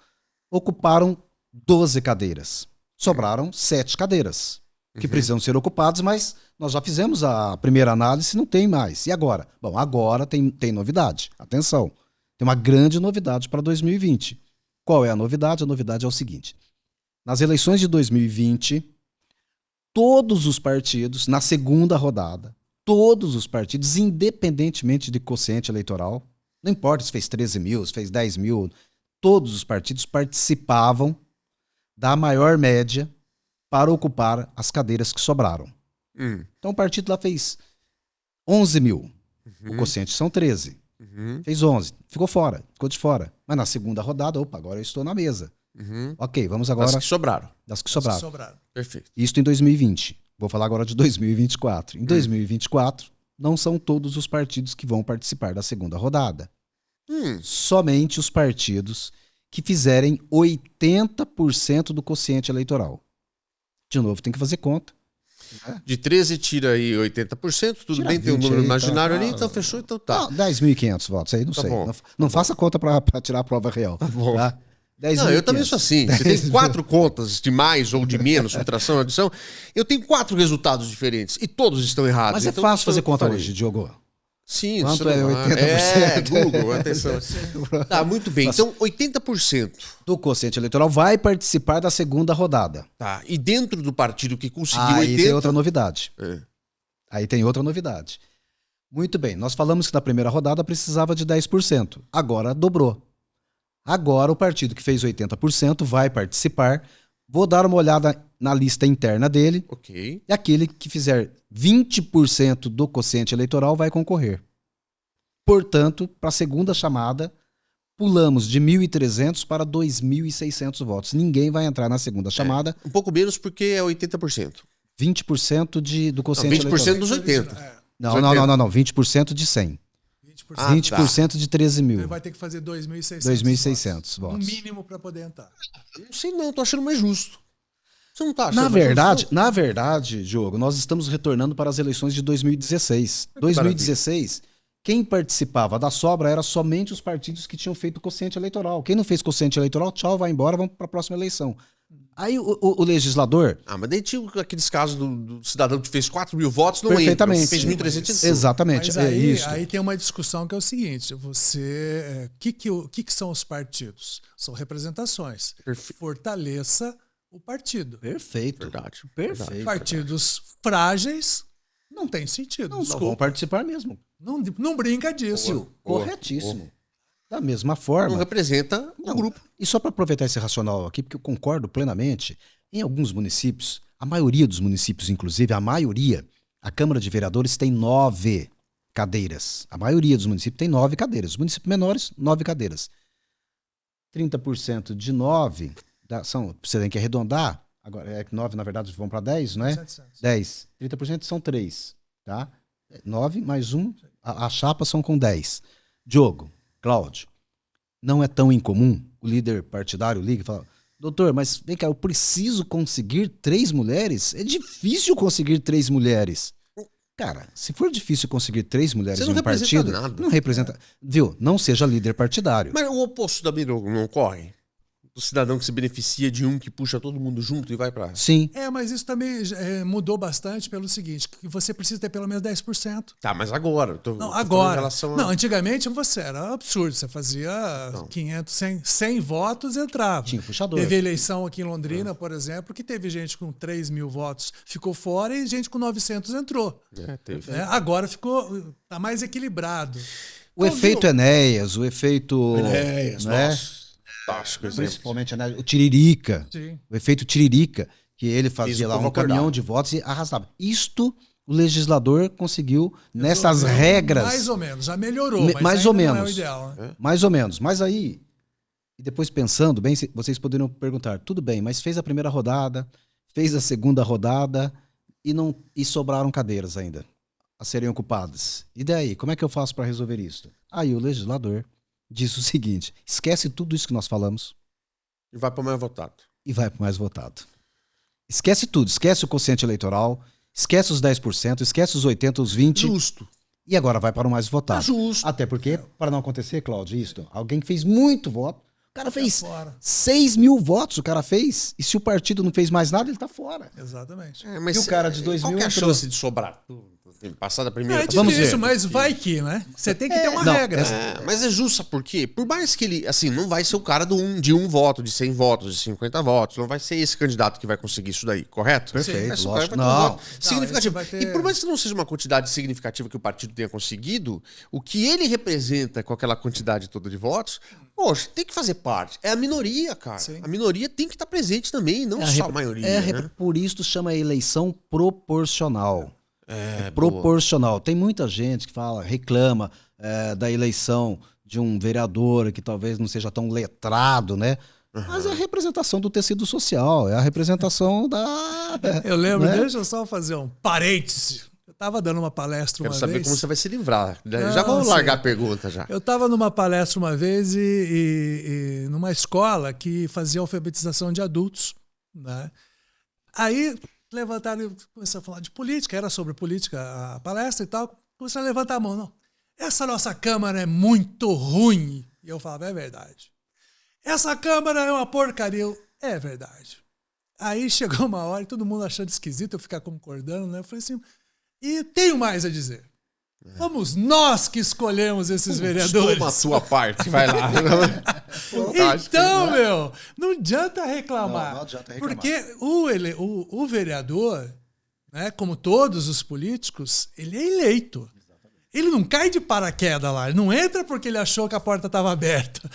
Ocuparam 12 cadeiras. Sobraram 7 cadeiras. Que precisam ser ocupados, mas nós já fizemos a primeira análise, não tem mais. E agora? Bom, agora tem novidade. Atenção. Tem uma grande novidade para 2020. Qual é a novidade? A novidade é o seguinte. Nas eleições de 2020, todos os partidos, na segunda rodada, todos os partidos, independentemente de quociente eleitoral, não importa se fez 13 mil, se fez 10 mil, todos os partidos participavam da maior média para ocupar as cadeiras que sobraram. Então o partido lá fez 11 mil. O quociente são 13. Fez 11. Ficou fora. Ficou de fora. Mas na segunda rodada, opa, agora eu estou na mesa. Ok, vamos agora... Das que sobraram. Das que sobraram. Perfeito. Isto em 2020. Vou falar agora de 2024. Em 2024, não são todos os partidos que vão participar da segunda rodada. Somente os partidos que fizerem 80% do quociente eleitoral. De novo, tem que fazer conta. De 13 tira aí 80%, tudo Tira bem, tem um 20 número aí, imaginário tá. ali, então fechou, então tá. 10.500 votos, aí não sei. bom. Não faça conta para tirar a prova real. bom. Tá? Não, eu também sou assim. Você tem 4 contas de mais ou de menos, subtração, adição. Eu tenho 4 resultados diferentes e todos estão errados. Mas é então, fácil fazer eu conta falei. hoje, Diogo. Sim, Quanto é celular. 80%? É, Google, atenção. Tá, muito bem. Então, 80%. Do quociente eleitoral vai participar da segunda rodada. Tá. E dentro do partido que conseguiu Aí 80... tem outra novidade. É. Aí tem outra novidade. Muito bem, nós falamos que na primeira rodada precisava de 10%. Agora dobrou. Agora o partido que fez 80% vai participar. Vou dar uma olhada na lista interna dele. Ok. E aquele que fizer 20% do quociente eleitoral vai concorrer. Portanto, para a segunda chamada, pulamos de 1.300 para 2.600 votos. Ninguém vai entrar na segunda chamada. Um pouco menos porque é 80%. 20% do Não, quociente 20% eleitoral. dos 80%. É, Não, 20% de 100. 20%. Ah, 20% de 13 Ele mil. vai ter que fazer 2.600 2.600 votos. votos. No mínimo para poder entrar. Não sei não, tô achando mais justo. Você não tá achando Na mais verdade, justo? na verdade, Diogo, nós estamos retornando para as eleições de 2016. 2016, quem participava da sobra era somente os partidos que tinham feito quociente eleitoral. Quem não fez quociente eleitoral, tchau, vai embora, vamos para a próxima eleição. Aí o legislador... Ah, mas daí tinha aqueles casos do cidadão que fez 4 mil votos, não Perfeitamente. entra. Fez 1.300 entrou. Exatamente, Mas é aí, isso. aí tem uma discussão que é o seguinte: você, o que são os partidos? São representações. Perfeito. Fortaleça o partido. Perfeito. Verdade. Perfeito. Partidos frágeis não tem sentido. Não vão Desculpa. participar mesmo. Não brinca disso. Corretíssimo. Da mesma Não forma. representa o Não, grupo. E só para aproveitar esse racional aqui, porque eu concordo plenamente, em alguns municípios, a maioria dos municípios, inclusive, a Câmara de Vereadores tem 9 cadeiras. A maioria dos municípios tem 9 cadeiras. Os municípios menores, 9 cadeiras. 30% de 9, você tem que arredondar. Agora, é que 9, na verdade, vão para 10, não é? 700. 10. 30% são 3, tá? 9 mais 1, a chapa são com 10. Diogo, Cláudio, não é tão incomum o líder partidário liga e fala: doutor, mas vem cá, eu preciso conseguir 3 mulheres? É difícil conseguir 3 mulheres. Cara, se for difícil conseguir 3 mulheres Você em não um representa partido, nada. não representa. Viu? Não seja líder partidário. Mas o oposto também não ocorre? Do cidadão que se beneficia de um que puxa todo mundo junto e vai pra... Sim. Mas isso também mudou bastante pelo seguinte: que você precisa ter pelo menos 10%. Tá, mas agora. Não, tô falando em agora. relação a... Não, antigamente você era absurdo. Você fazia 500, 100 votos, entrava. Tinha puxador. Teve eleição aqui em Londrina, por exemplo, que teve gente com 3 mil votos ficou fora e gente com 900 entrou. teve. Né? Agora tá mais equilibrado. O Então, efeito Enéas, o efeito. Enéas, né? nossa. Fantástico exemplo. Principalmente Enéas, o Tiririca. Sim. O efeito Tiririca, que ele Fez fazia o lá povo um caminhão acordar. de votos e arrastava. Isto o legislador conseguiu nessas regras. Mais ou menos, já melhorou, mas mais ainda ou não é o menos. ideal. Né? Mais ou menos. Mas aí, e depois pensando bem, vocês poderiam perguntar: tudo bem, mas fez a primeira rodada, fez a segunda rodada e sobraram cadeiras ainda a serem ocupadas. E daí, como é que eu faço para resolver isso? Aí o legislador disse o seguinte: esquece tudo isso que nós falamos E vai para mais votado. e vai para o mais votado. Esquece tudo, esquece o quociente eleitoral, esquece os 10%, esquece os 80%, os 20%. Justo. E agora vai para o mais votado. Justo. Até porque, para não acontecer, Cláudio, isso, alguém que fez muito voto, o cara fez Fora. 6 mil votos, o cara fez, e se o partido não fez mais nada, ele tá fora. Exatamente. Mas E o cara de 2 qual mil que é a entrou. chance de sobrar tudo? Passar da primeira. É difícil, mas vai que, né? Você tem que ter uma regra. Mas é justo, porque por mais que ele, assim, não vai ser o cara de um voto, de 100 votos, de 50 votos, não vai ser esse candidato que vai conseguir isso daí, correto? Perfeito, Sim, lógico. não. Significativo. Ter... E por mais que não seja uma quantidade significativa que o partido tenha conseguido, o que ele representa com aquela quantidade toda de votos, poxa, tem que fazer parte. É a minoria, cara. Sim. A minoria tem que estar presente também, não só a maioria. Né? Por isso chama eleição proporcional. Proporcional. Tem muita gente que reclama da eleição de um vereador que talvez não seja tão letrado, né? Mas é a representação do tecido social, é a representação da... Eu lembro, né? Deixa eu só fazer um parêntese. Eu estava dando uma palestra uma vez... Quero saber como você vai se livrar. Já vou largar a pergunta já. Eu estava numa palestra uma vez e numa escola que fazia alfabetização de adultos, né? Aí levantaram e começaram a falar de política, era sobre política a palestra e tal. Começaram a levantar a mão. Não, essa nossa Câmara é muito ruim. E eu falava, é verdade. Essa Câmara é uma porcaria. É verdade. Aí chegou uma hora e todo mundo achando esquisito eu ficar concordando, né? Eu falei assim, e tenho mais a dizer. Fomos nós que escolhemos esses vereadores. Toma a sua parte, vai lá. Então, meu, não adianta reclamar. Não adianta reclamar. Porque o vereador, né, como todos os políticos, ele é eleito. Ele não cai de paraquedas lá, ele não entra porque ele achou que a porta estava aberta.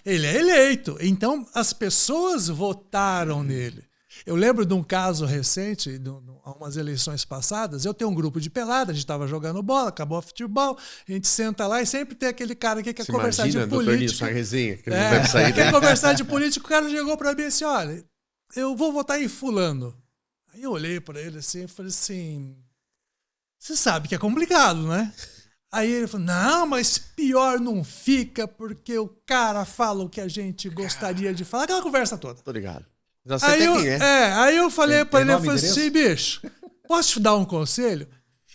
Ele é eleito. Então, as pessoas votaram nele. Eu lembro de um caso recente, há umas eleições passadas, eu tenho um grupo de pelada, a gente estava jogando bola, acabou o futebol, a gente senta lá e sempre tem aquele cara que quer conversar de política. Resenha, que não deve sair, quer conversar de política, o cara chegou para mim assim, olha, eu vou votar em fulano. Aí eu olhei para ele assim e falei assim, você sabe que é complicado, né? Aí ele falou, não, mas pior não fica, porque o cara fala o que a gente gostaria de falar, aquela conversa toda. Tô ligado. Aí eu falei pra ele, eu falei assim, bicho, posso te dar um conselho?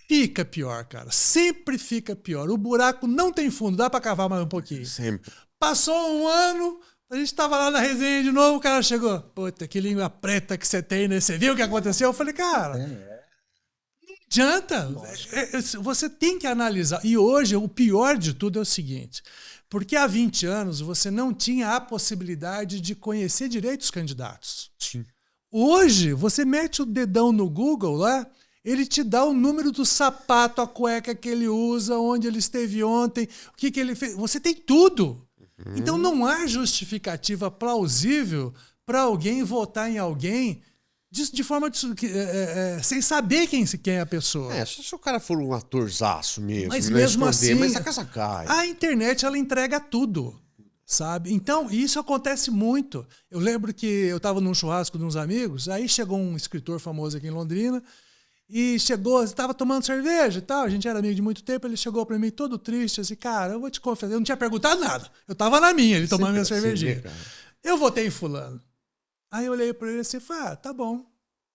Fica pior, cara. Sempre fica pior. O buraco não tem fundo, dá pra cavar mais um pouquinho. Sempre. Passou um ano, a gente tava lá na resenha de novo, o cara chegou, puta, que língua preta que você tem, né? Você viu o que aconteceu? Eu falei, cara, não adianta. Você tem que analisar. E hoje, o pior de tudo é o seguinte... Porque há 20 anos você não tinha a possibilidade de conhecer direito os candidatos. Sim. Hoje, você mete o dedão no Google lá, ele te dá o número do sapato, a cueca que ele usa, onde ele esteve ontem, o que ele fez. Você tem tudo. Então não há justificativa plausível para alguém votar em alguém de forma sem saber quem é a pessoa. Se o cara for um atorzaço mesmo. Mas mesmo assim, mas a casa cai. A internet, ela entrega tudo, sabe? Então, isso acontece muito. Eu lembro que eu estava num churrasco de uns amigos, aí chegou um escritor famoso aqui em Londrina, e estava tomando cerveja e tal, a gente era amigo de muito tempo, ele chegou para mim todo triste, assim, cara, eu vou te confessar, eu não tinha perguntado nada. Eu estava na minha, ele tomando minha cervejinha. Eu votei em fulano. Aí eu olhei para ele assim e falei, tá bom,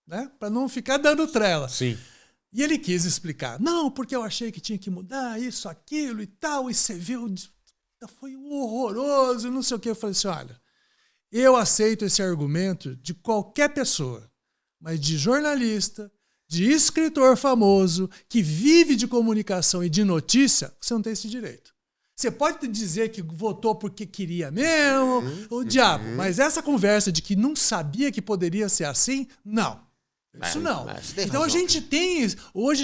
né? Para não ficar dando trela. Sim. E ele quis explicar. Não, porque eu achei que tinha que mudar isso, aquilo e tal, e você viu, foi horroroso, não sei o que. Eu falei assim, olha, eu aceito esse argumento de qualquer pessoa, mas de jornalista, de escritor famoso, que vive de comunicação e de notícia, você não tem esse direito. Você pode dizer que votou porque queria mesmo, o diabo. Mas essa conversa de que não sabia que poderia ser assim, não. Isso não. Então hoje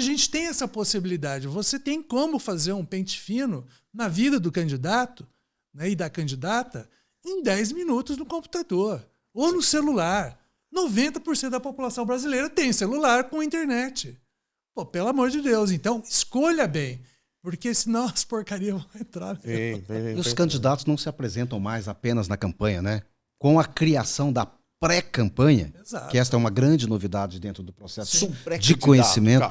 a gente tem essa possibilidade. Você tem como fazer um pente fino na vida do candidato, né, e da candidata em 10 minutos no computador ou no celular. 90% da população brasileira tem celular com internet. Pô, pelo amor de Deus. Então, escolha bem. Porque senão as porcarias vão entrar. E os candidatos não se apresentam mais apenas na campanha, né? Com a criação da pré-campanha, que esta é uma grande novidade dentro do processo de conhecimento.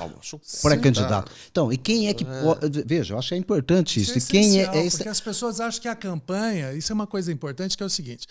Pré-candidato. Então, e quem é que pode... Veja, eu acho que é importante isso. Isso é essencial, porque as pessoas acham que a campanha... Isso é uma coisa importante, que é o seguinte.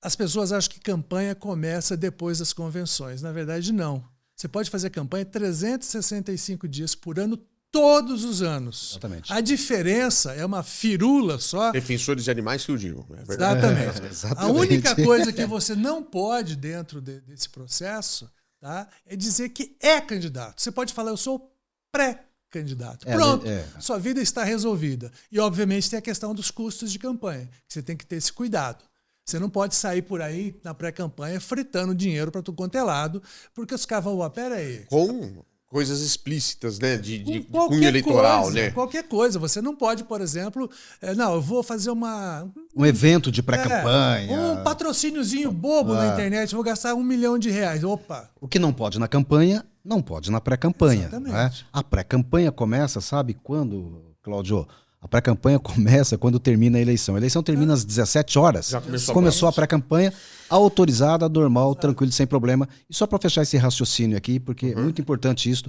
As pessoas acham que campanha começa depois das convenções. Na verdade, não. Você pode fazer campanha 365 dias por ano, todos os anos. Exatamente. A diferença é uma firula só. Defensores de animais que eu digo. É exatamente. A única coisa que você não pode dentro desse processo, tá, é dizer que é candidato. Você pode falar, eu sou pré-candidato. Pronto, sua vida está resolvida. E, obviamente, tem a questão dos custos de campanha. Você tem que ter esse cuidado. Você não pode sair por aí na pré-campanha fritando dinheiro para tudo quanto é lado, porque os caras vão, pera aí. Com coisas explícitas, né? De cunho eleitoral, né? Qualquer coisa. Você não pode, por exemplo, eu vou fazer um evento de pré-campanha. Um patrocíniozinho bobo na internet, vou gastar R$1 milhão. Opa! O que não pode na campanha, não pode na pré-campanha. Né? A pré-campanha começa, sabe quando, Cláudio? A pré-campanha começa quando termina a eleição. A eleição termina às 17 horas. Já começou a pré-campanha autorizada, normal, tranquilo, sem problema. E só para fechar esse raciocínio aqui, porque é muito importante isso,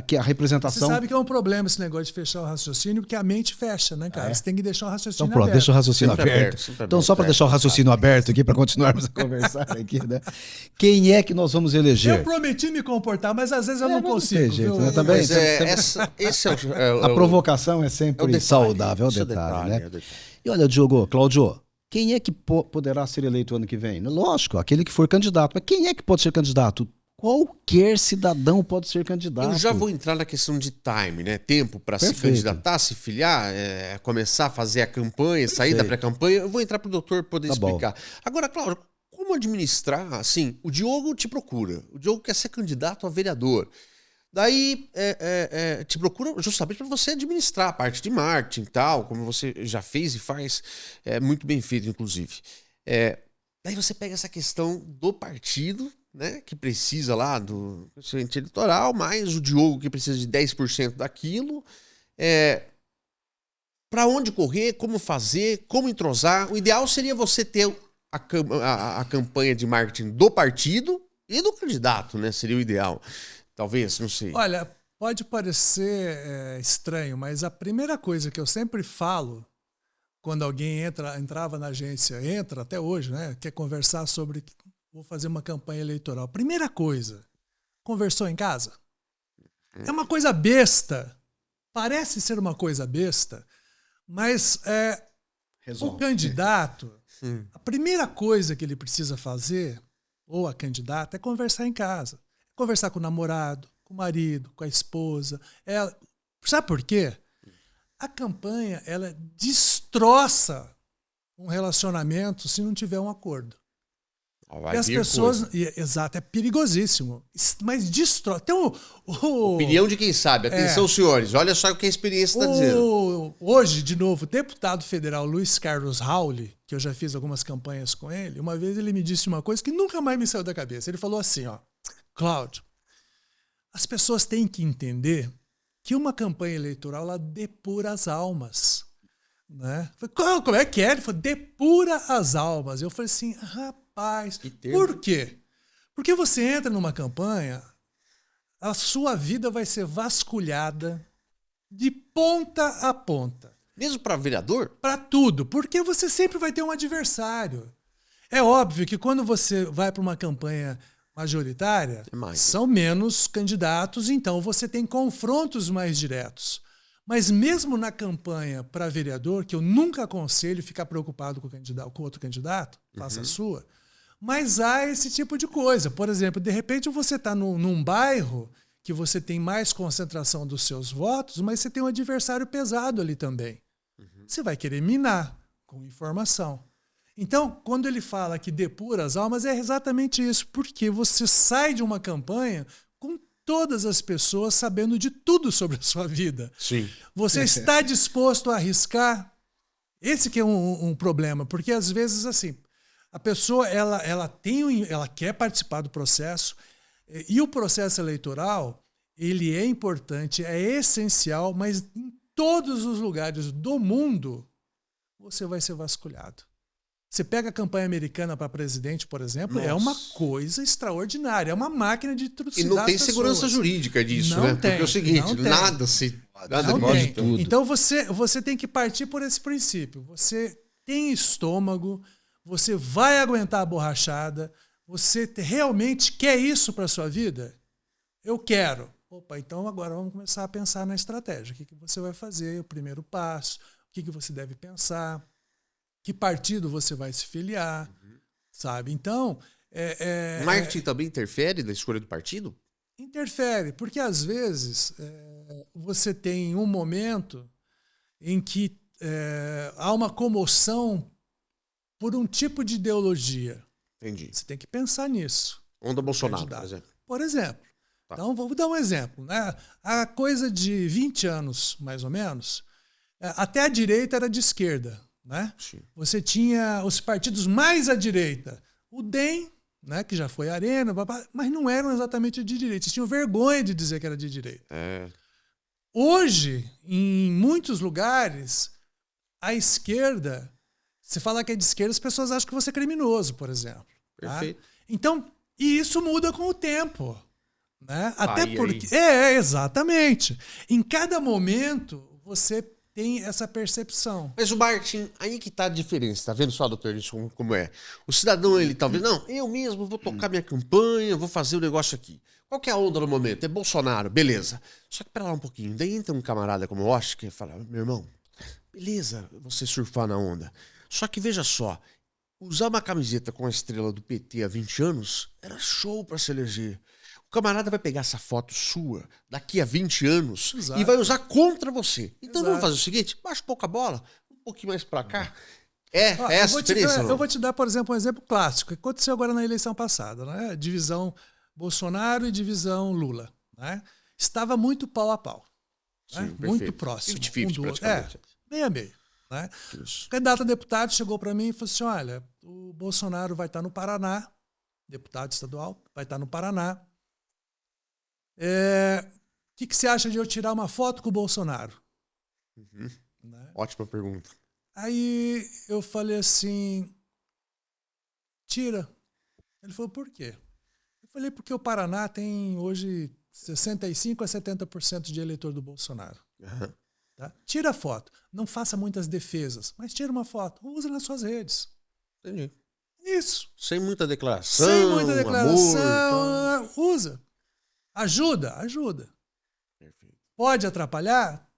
que a representação... Você sabe que é um problema esse negócio de fechar o raciocínio, porque a mente fecha, né, cara? Você tem que deixar o raciocínio aberto. Deixa o raciocínio aberto. Então, só para deixar o raciocínio aberto aqui, para continuarmos a conversar aqui, né? Quem é que nós vamos eleger? Eu prometi me comportar, mas às vezes eu não consigo. Tem jeito, né? Também, a provocação é sempre saudável, é o detalhe, né? E olha, Cláudio, quem é que poderá ser eleito ano que vem? Lógico, aquele que for candidato. Mas quem é que pode ser candidato? Qualquer cidadão pode ser candidato. Eu já vou entrar na questão de time, né? Tempo para se candidatar, se filiar, começar a fazer a campanha, sair da pré-campanha. Eu vou entrar para o doutor poder explicar. Bom. Agora, Cláudio, como administrar? Assim, o Diogo te procura. O Diogo quer ser candidato a vereador. Daí te procura justamente para você administrar a parte de marketing e tal, como você já fez e faz, muito bem feito, inclusive. Daí você pega essa questão do partido, né, que precisa lá do presidente eleitoral, mais o Diogo que precisa de 10% daquilo. Para onde correr, como fazer, como entrosar. O ideal seria você ter a campanha de marketing do partido e do candidato, né? Seria o ideal. Talvez, não sei. Olha, pode parecer estranho, mas a primeira coisa que eu sempre falo quando alguém entrava na agência, entra até hoje, né? Quer conversar sobre, vou fazer uma campanha eleitoral. Primeira coisa, conversou em casa? É uma coisa besta. Parece ser uma coisa besta, mas o candidato, a primeira coisa que ele precisa fazer, ou a candidata, é conversar em casa. Conversar com o namorado, com o marido, com a esposa. Sabe por quê? A campanha, ela destroça um relacionamento se não tiver um acordo. E as pessoas... Exato, é perigosíssimo. Mas destrói. Então, opinião de quem sabe. Atenção, senhores. Olha só o que a experiência está dizendo. Hoje, de novo, o deputado federal Luiz Carlos Rauli, que eu já fiz algumas campanhas com ele, uma vez ele me disse uma coisa que nunca mais me saiu da cabeça. Ele falou assim, Cláudio, as pessoas têm que entender que uma campanha eleitoral ela depura as almas. Né? Falei, como é que é? Ele falou, depura as almas. Eu falei assim, rapaz, por quê? Porque você entra numa campanha, a sua vida vai ser vasculhada de ponta a ponta. Mesmo para vereador? Para tudo, porque você sempre vai ter um adversário. É óbvio que quando você vai para uma campanha majoritária, são menos candidatos, então você tem confrontos mais diretos. Mas mesmo na campanha para vereador, que eu nunca aconselho ficar preocupado com outro candidato, faça a sua, mas há esse tipo de coisa. Por exemplo, de repente você está num bairro que você tem mais concentração dos seus votos, mas você tem um adversário pesado ali também. Você vai querer minar com informação. Então, quando ele fala que depura as almas, é exatamente isso, porque você sai de uma campanha com todas as pessoas sabendo de tudo sobre a sua vida. Sim. Você está disposto a arriscar? Esse que é um problema, porque às vezes assim, a pessoa ela quer participar do processo e o processo eleitoral ele é importante, é essencial, mas em todos os lugares do mundo você vai ser vasculhado. Você pega a campanha americana para presidente, por exemplo, é uma coisa extraordinária. É uma máquina de trucidar. E não tem segurança jurídica disso, né? Porque é o seguinte, nada pode tudo. Então você tem que partir por esse princípio. Você tem estômago, você vai aguentar a borrachada, você realmente quer isso para a sua vida? Eu quero. Opa, então agora vamos começar a pensar na estratégia. O que você vai fazer, o primeiro passo, o que você deve pensar. Que partido você vai se filiar, sabe? Então... marketing também interfere na escolha do partido? Interfere, porque às vezes você tem um momento em que há uma comoção por um tipo de ideologia. Entendi. Você tem que pensar nisso. Onda Bolsonaro, por exemplo. Por exemplo. Tá. Então, vou dar um exemplo. Né? Há coisa de 20 anos, mais ou menos, até a direita era de esquerda. Né? Você tinha os partidos mais à direita. O DEM, né, que já foi Arena, mas não eram exatamente de direita. Eles tinham vergonha de dizer que era de direita. Hoje, em muitos lugares, a esquerda, se falar que é de esquerda, as pessoas acham que você é criminoso, por exemplo. Perfeito. Tá? Então, e isso muda com o tempo. Né? Até porque. Exatamente. Em cada momento, você tem essa percepção. Mas o Martin, aí que tá a diferença, tá vendo só, doutor, isso como é? O cidadão, ele talvez, não, eu mesmo vou tocar minha campanha, vou fazer o negócio aqui. Qual que é a onda no momento? É Bolsonaro, beleza. Só que pera lá um pouquinho, daí entra um camarada como o Osh, que fala, meu irmão, beleza você surfar na onda. Só que veja só, usar uma camiseta com a estrela do PT há 20 anos era show pra se eleger. O camarada vai pegar essa foto sua daqui a 20 anos e vai usar contra você. Então vamos fazer o seguinte, baixa um pouco a bola, um pouquinho mais pra cá. Essa diferença. Eu vou te dar, por exemplo, um exemplo clássico. Que aconteceu agora na eleição passada. Né? Divisão Bolsonaro e divisão Lula. Né? Estava muito pau a pau. Né? Sim, muito próximo. 50-50 praticamente. Meio a meio. Né? O candidato a deputado chegou para mim e falou assim, olha, o Bolsonaro vai estar no Paraná, deputado estadual, vai estar no Paraná. O que você acha de eu tirar uma foto com o Bolsonaro? Né? Ótima pergunta. Aí eu falei assim, tira. Ele falou, por quê? Eu falei, porque o Paraná tem hoje 65% a 70% de eleitor do Bolsonaro. Tá? Tira a foto. Não faça muitas defesas, mas tira uma foto. Usa nas suas redes. Entendi. Isso. Sem muita declaração. Sem muita declaração. Amor, usa. Ajuda. Perfeito. Pode atrapalhar?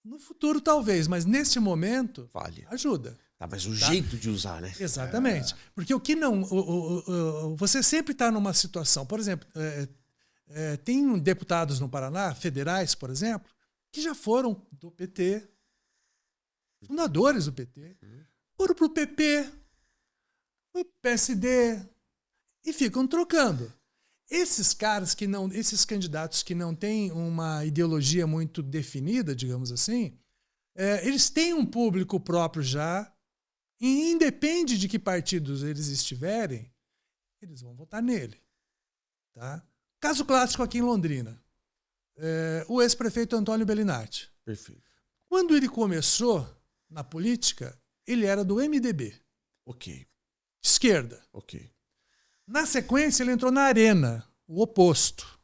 No futuro, talvez, mas neste momento, vale. Ajuda. Tá, mas o jeito de usar, né? Exatamente. Porque o que não. Você sempre está numa situação. Por exemplo, tem deputados no Paraná, federais, por exemplo, que já foram do PT, fundadores do PT, foram para o PP, o PSD, e ficam trocando. Esses caras que não, esses candidatos que não têm uma ideologia muito definida, digamos assim, eles têm um público próprio já, e independe de que partidos eles estiverem, eles vão votar nele. Tá? Caso clássico aqui em Londrina, o ex-prefeito Antônio Bellinati. Perfeito. Quando ele começou na política, ele era do MDB. Ok. Esquerda. Ok. Na sequência, ele entrou na Arena, o oposto.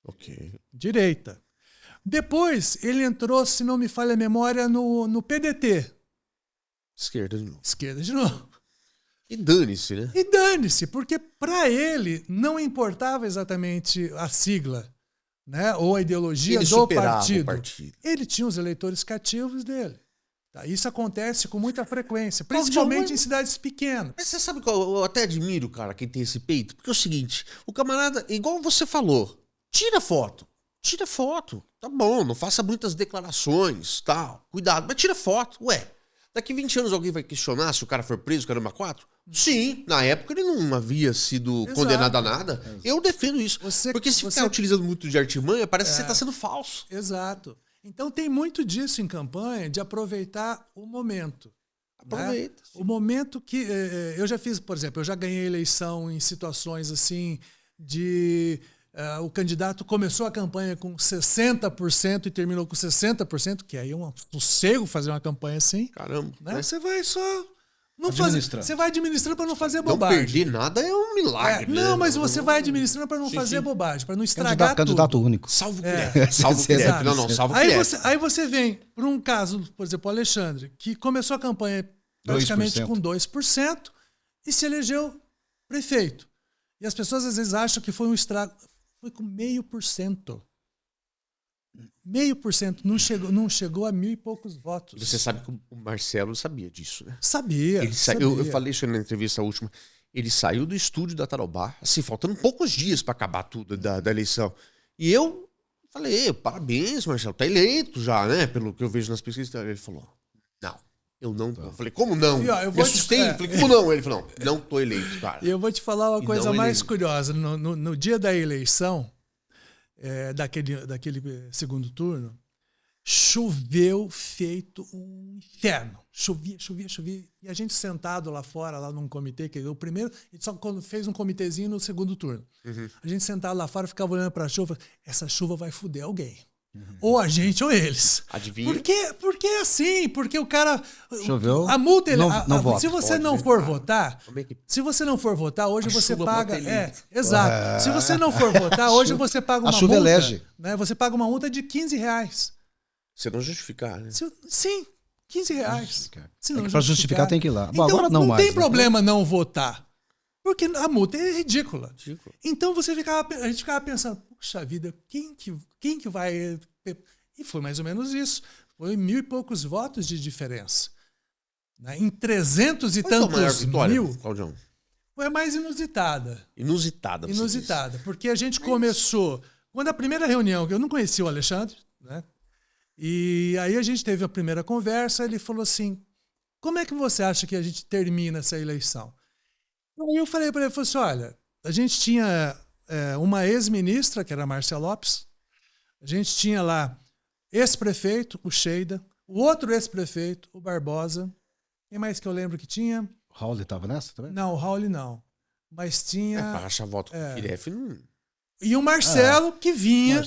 Ok. Direita. Depois, ele entrou, se não me falha a memória, no PDT. Esquerda de novo. Esquerda de novo. E dane-se, né? E dane-se, porque para ele não importava exatamente a sigla, né, ou a ideologia ele do partido. O partido. Ele tinha os eleitores cativos dele. Tá? Isso acontece com muita frequência, principalmente em cidades pequenas. Mas você sabe que eu até admiro, cara, quem tem esse peito? Porque é o seguinte, o camarada, igual você falou, tira foto. Tira foto. Tá bom, não faça muitas declarações, tal. Cuidado, mas tira foto. Ué, daqui 20 anos alguém vai questionar se o cara for preso, caramba, 4? Sim, na época ele não havia sido condenado a nada. Eu defendo isso. Porque se ficar utilizando muito de artimanha, parece que você está sendo falso. Exato. Então tem muito disso em campanha, de aproveitar o momento. Aproveita. Né? O momento que... eu já fiz, por exemplo, eu já ganhei eleição em situações assim de... o candidato começou a campanha com 60% e terminou com 60%, que aí é um sossego fazer uma campanha assim. Caramba. Né? Você vai só... Você vai administrando para não fazer bobagem. Não perder nada é um milagre. Não, mas você vai administrando para não fazer bobagem, para não estragar tudo. Candidato único. Salvo o Salvo o CREF. Não, salvo o CREF. Aí você vem para um caso, por exemplo, o Alexandre, que começou a campanha praticamente 2%. Com 2% e se elegeu prefeito. E as pessoas às vezes acham que foi um estrago. Foi com 0,5%. 0,5%. Não chegou a 1.000 e poucos votos. Você sabe que o Marcelo sabia disso, né? Sabia. Eu falei isso na entrevista última. Ele saiu do estúdio da Tarobá, assim, faltando poucos dias para acabar tudo da eleição. E eu Falei, parabéns, Marcelo, tá eleito já, né? Pelo que eu vejo nas pesquisas. Ele falou, não, eu não tô. Eu falei, como não? Eu Me assustei. Falei, como não? Ele falou, não tô eleito, cara. E eu vou te falar uma coisa mais curiosa. No dia da eleição, daquele segundo turno, choveu feito um inferno. Chovia. E a gente sentado lá fora, lá num comitê, que o primeiro, a gente só fez um comitêzinho no segundo turno. Uhum. A gente sentado lá fora, ficava olhando para a chuva, essa chuva vai foder alguém. Ou a gente ou eles. Adivinha? Porque é assim, porque o cara... Choveu, a multa, não vota. se você não for votar, hoje você paga... Exato. Se você não for votar, hoje você paga uma multa. A chuva elege. Né? Você paga uma multa de R$15. Você não justificar, né? Sim, R$15. Para justificar tem que ir lá. Então, agora não tem problema não votar. Porque a multa é ridícula. Então a gente ficava pensando, puxa vida, quem que vai... E foi mais ou menos isso. Foi 1.000 e poucos votos de diferença. Em 300 e tantos mil... Claudião? Foi a mais inusitada. Inusitada. Porque a gente começou... Quando a primeira reunião, que eu não conhecia o Alexandre, né? E aí a gente teve a primeira conversa, ele falou assim, como é que você acha que a gente termina essa eleição? Aí eu falei para ele, assim, olha, a gente tinha uma ex-ministra, que era a Márcia Lopes, a gente tinha lá ex-prefeito, o Sheida, o outro ex-prefeito, o Barbosa, quem mais que eu lembro que tinha? Raul estava nessa também? Não, o Raul não, mas tinha... para achar voto com o Kiref, não... E o Marcelo, que vinha...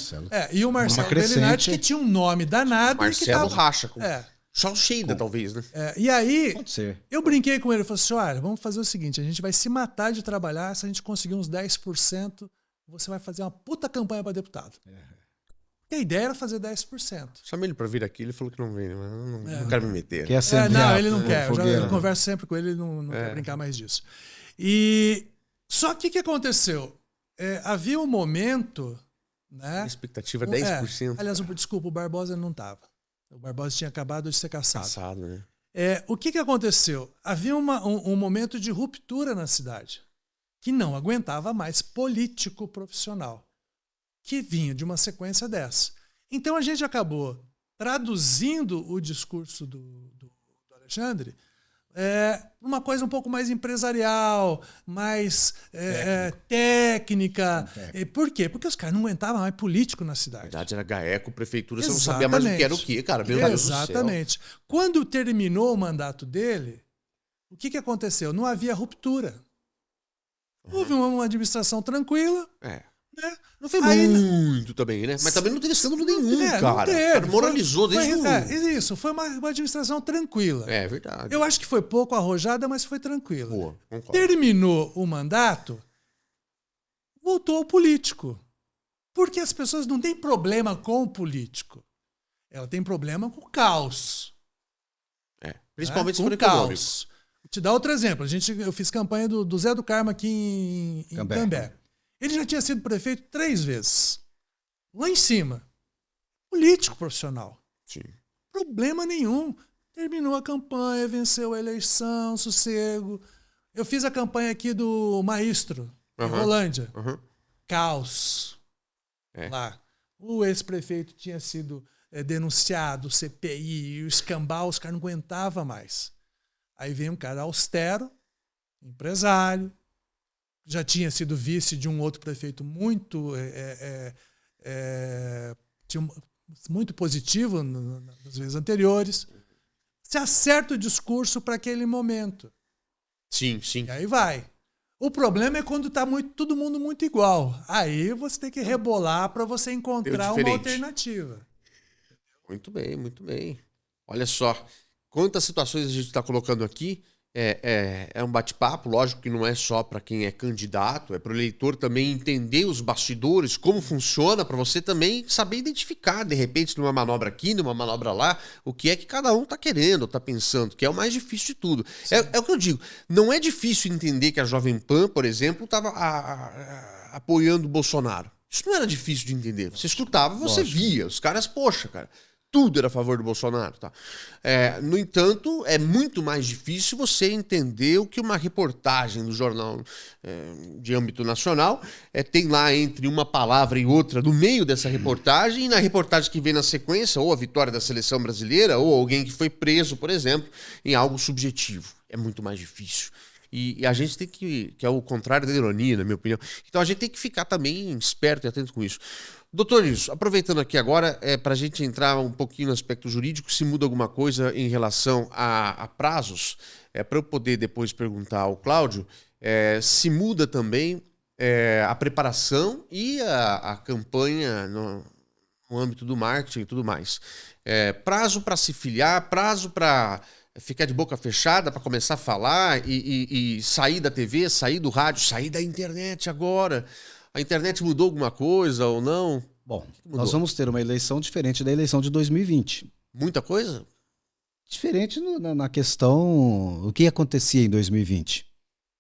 e o Marcelo Bellinati, que tinha um nome danado. Marcelo que racha com... Só o Sheida, talvez, né? E aí, pode ser. Eu brinquei com ele. Eu falei assim, olha, vamos fazer o seguinte, a gente vai se matar de trabalhar, se a gente conseguir uns 10%, você vai fazer uma puta campanha para deputado. E a ideia era fazer 10%. Chamei ele para vir aqui, ele falou que não vem, mas não quero me meter. Quer acender ele não quer. Eu converso sempre com ele, ele não quer brincar mais disso. Só que o que aconteceu? Havia um momento... Né? A expectativa 10%. Aliás, desculpa, o Barbosa não estava. O Barbosa tinha acabado de ser cassado. Cassado, né? O que aconteceu? Havia um momento de ruptura na cidade, que não aguentava mais político profissional, que vinha de uma sequência dessa. Então a gente acabou traduzindo o discurso do Alexandre uma coisa um pouco mais empresarial, mais técnica. Por quê? Porque os caras não aguentavam mais político na cidade. Na verdade, era GAECO, prefeitura, você não sabia mais o que era o quê, cara. Meu Deus do céu. Exatamente. Quando terminou o mandato dele, o que aconteceu? Não havia ruptura. Houve uma administração tranquila. Né? Não foi muito também, né? Mas também não teve escândalo nenhum, cara. O cara moralizou desde o... Isso, foi uma administração tranquila. É verdade. Eu acho que foi pouco arrojada, mas foi tranquila. Boa, concordo. Terminou o mandato, voltou ao político. Porque as pessoas não têm problema com o político. Ela tem problema com o caos. Principalmente com se for o econômico. caos. Vou te dar outro exemplo. Eu fiz campanha do Zé do Carmo aqui em Cambé. Ele já tinha sido prefeito 3 vezes. Lá em cima. Político profissional. Sim. Problema nenhum. Terminou a campanha, venceu a eleição, sossego. Eu fiz a campanha aqui do Maestro, em Rolândia. Caos. Lá. O ex-prefeito tinha sido denunciado, CPI, o escambau, os caras não aguentavam mais. Aí vem um cara austero, empresário, já tinha sido vice de um outro prefeito muito positivo nas vezes anteriores. Se acerta o discurso para aquele momento. Sim. E aí vai. O problema é quando está todo mundo muito igual. Aí você tem que rebolar para você encontrar uma alternativa. Muito bem, muito bem. Olha só, quantas situações a gente está colocando aqui. É um bate-papo, lógico que não é só para quem é candidato, é para o eleitor também entender os bastidores, como funciona, para você também saber identificar, de repente, numa manobra aqui, numa manobra lá, o que é que cada um está querendo, está pensando, que é o mais difícil de tudo. É o que eu digo, não é difícil entender que a Jovem Pan, por exemplo, estava apoiando o Bolsonaro. Isso não era difícil de entender. Você escutava, você via. Os caras, poxa, cara, tudo era a favor do Bolsonaro. Tá? No entanto, é muito mais difícil você entender o que uma reportagem do jornal de âmbito nacional tem lá entre uma palavra e outra no meio dessa reportagem, e na reportagem que vem na sequência, ou a vitória da seleção brasileira, ou alguém que foi preso, por exemplo, em algo subjetivo. É muito mais difícil. E a gente tem que é o contrário da ironia, na minha opinião. Então a gente tem que ficar também esperto e atento com isso. Doutor Nilson, aproveitando aqui agora, para a gente entrar um pouquinho no aspecto jurídico, se muda alguma coisa em relação a prazos, para eu poder depois perguntar ao Cláudio, se muda também a preparação e a campanha no âmbito do marketing e tudo mais. Prazo para se filiar, prazo para ficar de boca fechada, para começar a falar e sair da TV, sair do rádio, sair da internet agora. A internet mudou alguma coisa ou não? Bom, nós vamos ter uma eleição diferente da eleição de 2020. Muita coisa? Diferente na questão... O que acontecia em 2020?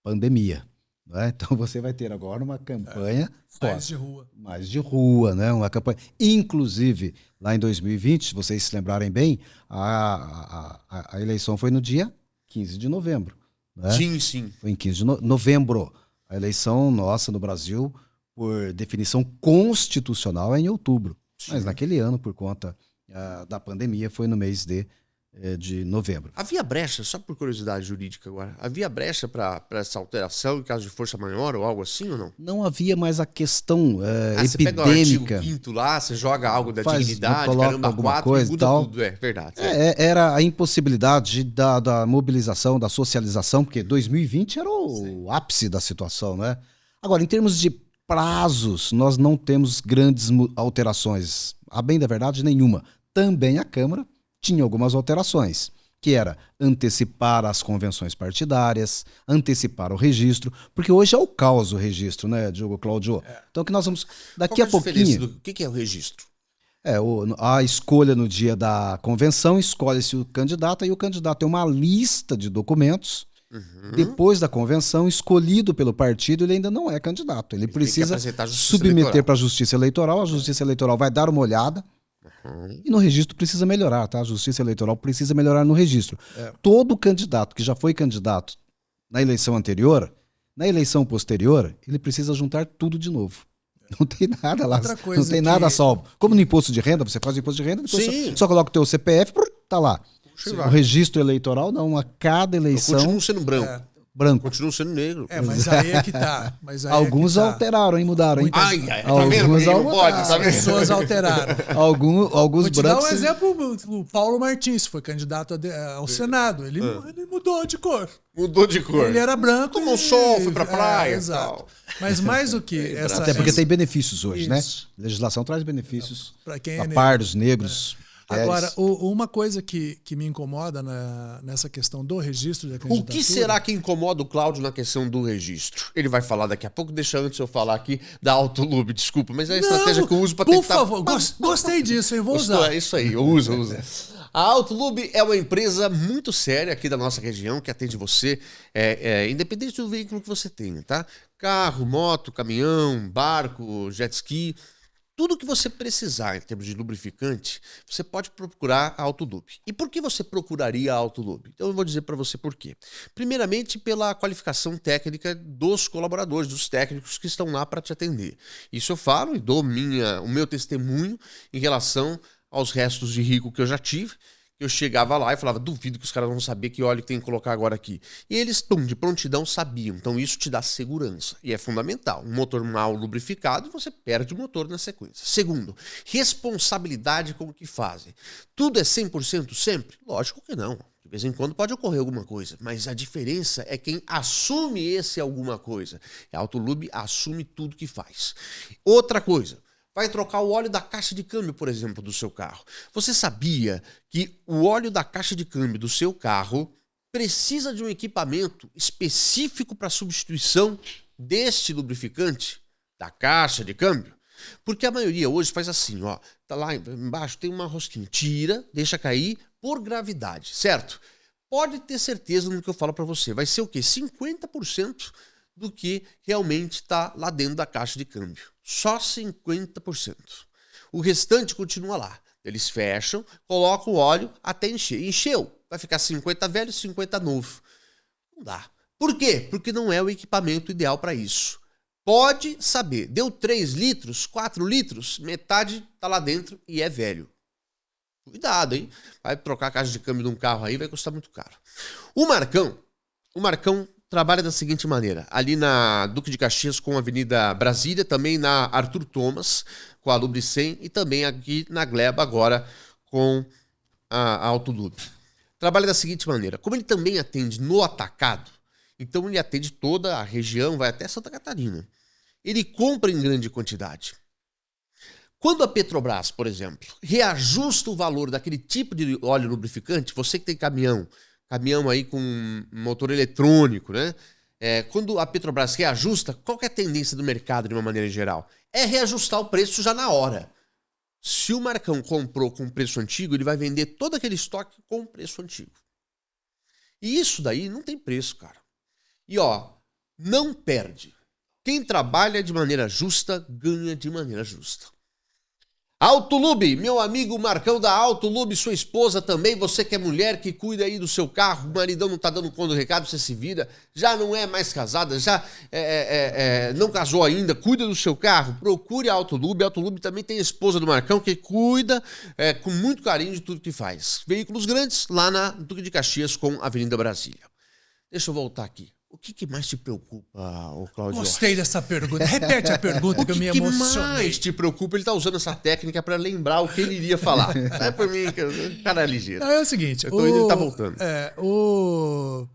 Pandemia. Né? Então você vai ter agora uma campanha... Mais de rua. Mais de rua, né? Uma campanha... Inclusive, lá em 2020, se vocês se lembrarem bem, a eleição foi no dia 15 de novembro. Né? Sim. Foi em 15 de novembro. A eleição nossa no Brasil, por definição constitucional, é em outubro. Sim. Mas naquele ano, por conta da pandemia, foi no mês de novembro. Havia brecha, só por curiosidade jurídica agora, havia brecha para essa alteração em caso de força maior ou algo assim ou não? Não havia mais a questão epidêmica. Você pega o artigo 5º lá, você joga algo da dignidade, caramba, alguma 4, coisa muda e tal. Tudo, verdade. Era a impossibilidade da mobilização, da socialização, porque 2020 era o ápice da situação, né? Agora, em termos de prazos, nós não temos grandes alterações. A bem da verdade, nenhuma. Também a Câmara tinha algumas alterações, que era antecipar as convenções partidárias, antecipar o registro, porque hoje é o caos o registro, né, Diogo, Cláudio? Então que nós vamos, daqui a pouquinho... O que é o registro? A escolha no dia da convenção, escolhe-se o candidato, e o candidato tem uma lista de documentos. Depois da convenção, escolhido pelo partido, ele ainda não é candidato. Ele precisa submeter para a Justiça Eleitoral. A Justiça Eleitoral vai dar uma olhada. E no registro precisa melhorar, tá? A Justiça Eleitoral precisa melhorar no registro. Todo candidato que já foi candidato na eleição anterior, na eleição posterior, ele precisa juntar tudo de novo. Não tem nada lá, não tem nada salvo. Como no imposto de renda, você faz o imposto de renda, depois só coloca o teu CPF, tá lá. O registro eleitoral, não, a cada eleição... Eu continuo sendo branco. Continuo sendo negro. Mas aí é que tá. Alguns alteraram e mudaram, hein? Tá vendo? As pessoas alteraram. Alguns Vou te brancos... dar um exemplo, o Paulo Martins foi candidato ao Senado. Ele mudou de cor. Mudou de cor. Ele era branco. Tomou sol, foi pra praia. Exato. Mas mais do que essa... Até porque tem benefícios hoje, né? A legislação traz benefícios para quem para pardos, negros... Agora, uma coisa que me incomoda nessa questão do registro da candidatura... O que será que incomoda o Cláudio na questão do registro? Ele vai falar daqui a pouco, deixa antes eu falar aqui da Autolube, desculpa, mas é a estratégia que eu uso para tentar... Por favor, gostei disso, hein? Vou usar. É isso aí, usa. A Autolube é uma empresa muito séria aqui da nossa região, que atende você, independente do veículo que você tenha, tá? Carro, moto, caminhão, barco, jet ski... Tudo que você precisar em termos de lubrificante, você pode procurar a Autolube. E por que você procuraria a Autolube? Então eu vou dizer para você por quê. Primeiramente, pela qualificação técnica dos colaboradores, dos técnicos que estão lá para te atender. Isso eu falo e dou o meu testemunho em relação aos restos de rico que eu já tive. Eu chegava lá e falava, duvido que os caras vão saber que óleo tem que colocar agora aqui. E eles, de prontidão, sabiam. Então isso te dá segurança. E é fundamental. Um motor mal lubrificado, você perde o motor na sequência. Segundo, responsabilidade com o que fazem. Tudo é 100% sempre? Lógico que não. De vez em quando pode ocorrer alguma coisa. Mas a diferença é quem assume esse alguma coisa. A Autolube assume tudo que faz. Outra coisa. Vai trocar o óleo da caixa de câmbio, por exemplo, do seu carro. Você sabia que o óleo da caixa de câmbio do seu carro precisa de um equipamento específico para substituição deste lubrificante da caixa de câmbio? Porque a maioria hoje faz assim, ó, tá lá embaixo, tem uma rosquinha, tira, deixa cair por gravidade, certo? Pode ter certeza no que eu falo para você, vai ser o quê? 50% do que realmente está lá dentro da caixa de câmbio. Só 50%. O restante continua lá. Eles fecham, colocam o óleo até encher. Encheu, vai ficar 50 velho, 50 novo. Não dá. Por quê? Porque não é o equipamento ideal para isso. Pode saber, deu 3 litros, 4 litros, metade tá lá dentro e é velho. Cuidado, hein? Vai trocar a caixa de câmbio de um carro aí, vai custar muito caro. O Marcão trabalha da seguinte maneira, ali na Duque de Caxias com a Avenida Brasília, também na Arthur Thomas com a Lubricem e também aqui na Gleba agora com a Autolube. Trabalha da seguinte maneira, como ele também atende no atacado, então ele atende toda a região, vai até Santa Catarina. Ele compra em grande quantidade. Quando a Petrobras, por exemplo, reajusta o valor daquele tipo de óleo lubrificante, você que tem caminhão aí com motor eletrônico, né? Quando a Petrobras reajusta, qual que é a tendência do mercado de uma maneira geral? É reajustar o preço já na hora. Se o Marcão comprou com preço antigo, ele vai vender todo aquele estoque com preço antigo. E isso daí não tem preço, cara. E ó, não perde. Quem trabalha de maneira justa, ganha de maneira justa. Autolube, meu amigo Marcão da Autolube, sua esposa também, você que é mulher, que cuida aí do seu carro, o maridão não tá dando conta do recado, você se vira, já não é mais casada, já não casou ainda, cuida do seu carro, procure a Autolube. A Autolube também tem a esposa do Marcão, que cuida com muito carinho de tudo que faz. Veículos grandes, lá na Duque de Caxias com a Avenida Brasília. Deixa eu voltar aqui. O que mais te preocupa, Cláudio? Gostei dessa pergunta. Repete a pergunta que eu me emocionei. O que mais te preocupa? Ele está usando essa técnica para lembrar o que ele iria falar. Não é por mim, que o cara é ligeiro. Não, é o seguinte. Ele está voltando. O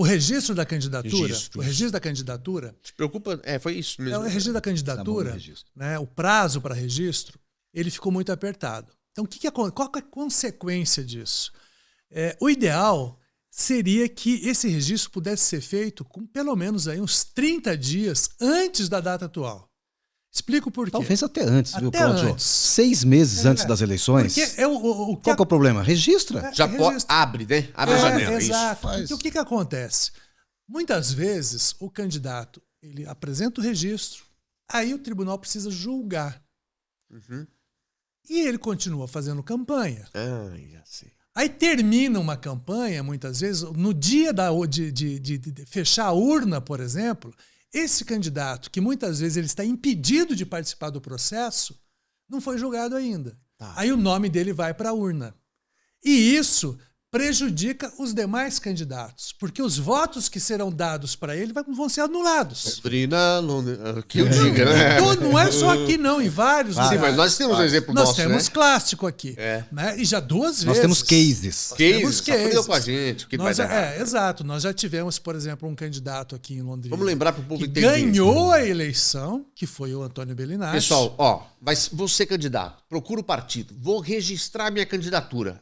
registro da candidatura. Registro. O registro da candidatura. Te preocupa? Foi isso mesmo. O registro da candidatura, né, o prazo para registro, ele ficou muito apertado. Então, qual é a consequência disso? O ideal seria que esse registro pudesse ser feito com pelo menos aí uns 30 dias antes da data atual. Explico por quê. Talvez até antes, viu, Até Cláudio? antes. 6 meses antes das eleições. Qual que é o problema? Registra. Já abre, né? Abre a janela. Exato. Isso. Porque o que acontece? Muitas vezes o candidato ele apresenta o registro, aí o tribunal precisa julgar. Uhum. E ele continua fazendo campanha. Já sei. Aí termina uma campanha, muitas vezes, no dia de fechar a urna, por exemplo, esse candidato, que muitas vezes ele está impedido de participar do processo, não foi julgado ainda. Tá. Aí o nome dele vai para a urna. E isso prejudica os demais candidatos, porque os votos que serão dados para ele vão ser anulados. Doutrina, que eu diga, né? Não é só aqui, não, em vários Sim, lugares. mas nós temos um exemplo Nós nosso, temos né? clássico aqui. Né? E já 2 vezes. Nós temos cases. Temos Cases. cases. Com a gente, que vai dar. Exato. Nós já tivemos, por exemplo, um candidato aqui em Londrina. Vamos lembrar para o povo que entender. ganhou a eleição, que foi o Antônio Bellinati. Pessoal, vou ser candidato, procura o partido, vou registrar minha candidatura.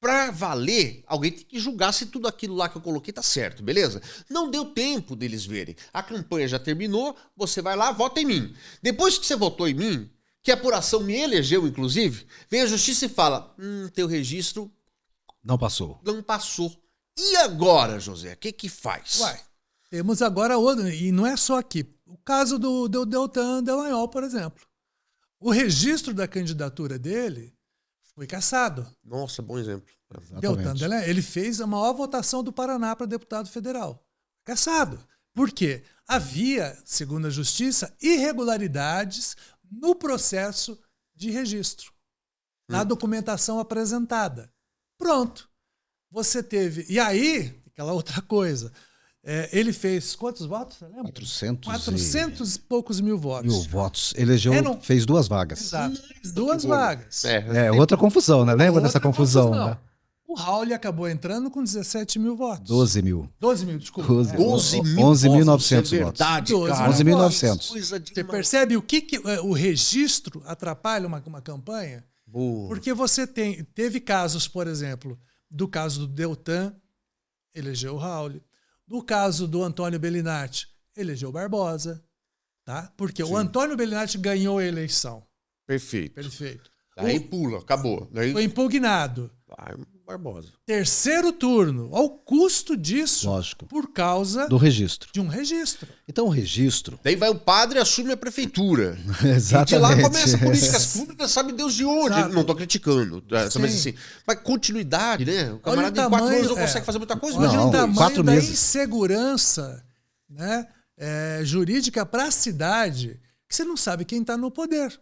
Pra valer, alguém tem que julgar se tudo aquilo lá que eu coloquei tá certo, beleza? Não deu tempo deles verem. A campanha já terminou, você vai lá, vota em mim. Depois que você votou em mim, que a apuração me elegeu, inclusive, vem a justiça e fala, teu registro Não passou. não passou. E agora, José, o que faz? Temos agora outro, e não é só aqui. O caso do Deltan Dallagnol, por exemplo. O registro da candidatura dele foi cassado. Nossa, bom exemplo. Deltan Dallagnol, ele fez a maior votação do Paraná para deputado federal. Cassado. Por quê? Havia, segundo a Justiça, irregularidades no processo de registro, na documentação apresentada. Pronto. Você teve... E aí, aquela outra coisa... ele fez quantos votos, você lembra? 400 e poucos mil votos. Mil votos. Elegeu, fez 2 vagas. Exato. 2 vagas. Outra confusão, né? Lembra dessa confusão, né? O Raul acabou entrando com 17 mil votos. 12 mil. 12 mil, desculpa. 11.900 votos. 11.900. Você percebe o que o registro atrapalha uma campanha? Porque você teve casos, por exemplo, do caso do Deltan, elegeu o Raul. No caso do Antônio Bellinati, elegeu Barbosa, tá? Porque o Antônio Bellinati ganhou a eleição. Perfeito. Perfeito. Daí pula, acabou. Daí... Foi impugnado. Barbosa. Terceiro turno. Olha o custo disso. Lógico. Por causa Do registro. de um registro. Então o registro... Daí vai o padre e assume a prefeitura. Exatamente. E de lá começa políticas públicas, sabe Deus de onde. Sabe. Não tô criticando. Mas Sim. assim, mas continuidade, né? O Olha o camarada em 4 tamanho, anos não consegue fazer muita coisa. Olha Não, o tamanho 4 da meses. insegurança, né, jurídica para a cidade, que você não sabe quem está no poder.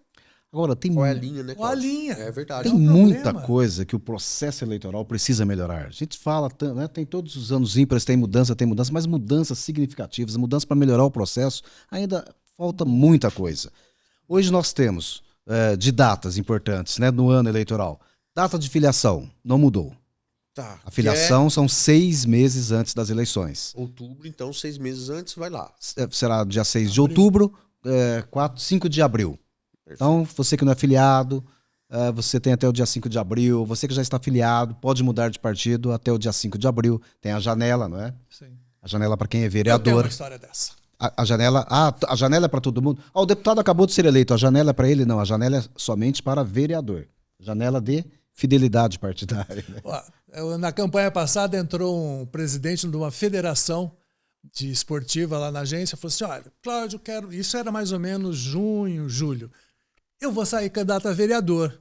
Agora, tem, Qual é a linha, né, Qual a Cláudio? linha? É verdade. tem um muita problema. coisa que o processo eleitoral precisa melhorar. A gente fala, né, tem todos os anos ímpares, tem mudança, mas mudanças significativas, mudanças para melhorar o processo, ainda falta muita coisa. Hoje nós temos de datas importantes, né, no ano eleitoral. Data de filiação, não mudou. Tá. A filiação são 6 meses antes das eleições. Outubro, então 6 meses antes, vai lá. Será dia 6 de outubro, 5 de abril. Então, você que não é filiado, você tem até o dia 5 de abril. Você que já está filiado, pode mudar de partido até o dia 5 de abril. Tem a janela, não é? Sim. A janela para quem é Eu tenho vereador. uma história dessa. A janela é para todo mundo. O deputado acabou de ser eleito. A janela é para ele? Não. A janela é somente para vereador. Janela de fidelidade partidária. Né? Ó, na campanha passada entrou um presidente de uma federação de esportiva lá na agência e falou assim, olha, Cláudio, isso era mais ou menos junho, julho. Eu vou sair candidato a vereador.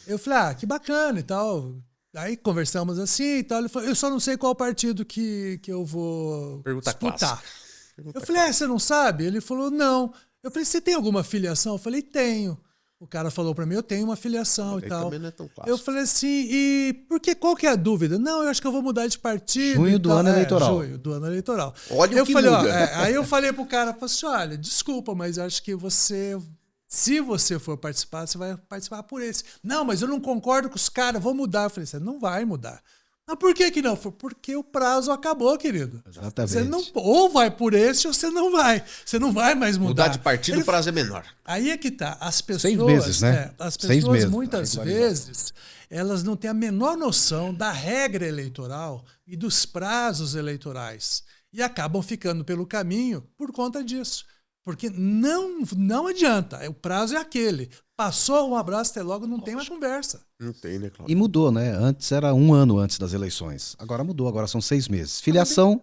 Eu falei, que bacana e tal. Aí conversamos assim e tal. Ele falou, eu só não sei qual partido que eu vou disputar. Eu falei, você não sabe? Ele falou, não. Eu falei, você tem alguma filiação? Eu falei, tenho. O cara falou pra mim, eu tenho uma filiação e tal. Não é tão clássico. Eu falei assim, e qual que é a dúvida? Não, eu acho que eu vou mudar de partido. Junho do ano eleitoral. Junho do ano eleitoral. Olha o que falei, muda. aí eu falei pro cara, falei assim, olha, desculpa, mas eu acho que se você for participar, você vai participar por esse. Não, mas eu não concordo com os caras, vou mudar. Eu falei, você não vai mudar. Mas por que não? Porque o prazo acabou, querido. Exatamente. Você não, ou vai por esse ou você não vai. Você não vai mais mudar. Mudar de partido, o prazo é menor. Aí é que tá. As pessoas, 6 meses, né? As 6 pessoas meses. muitas vezes, elas não têm a menor noção da regra eleitoral e dos prazos eleitorais. E acabam ficando pelo caminho por conta disso. Porque não adianta. O prazo é aquele. Passou, um abraço, até logo, não tem mais conversa. Não tem, né, Cláudio? E mudou, né? Antes era 1 ano antes das eleições. Agora mudou, agora são 6 meses. Filiação...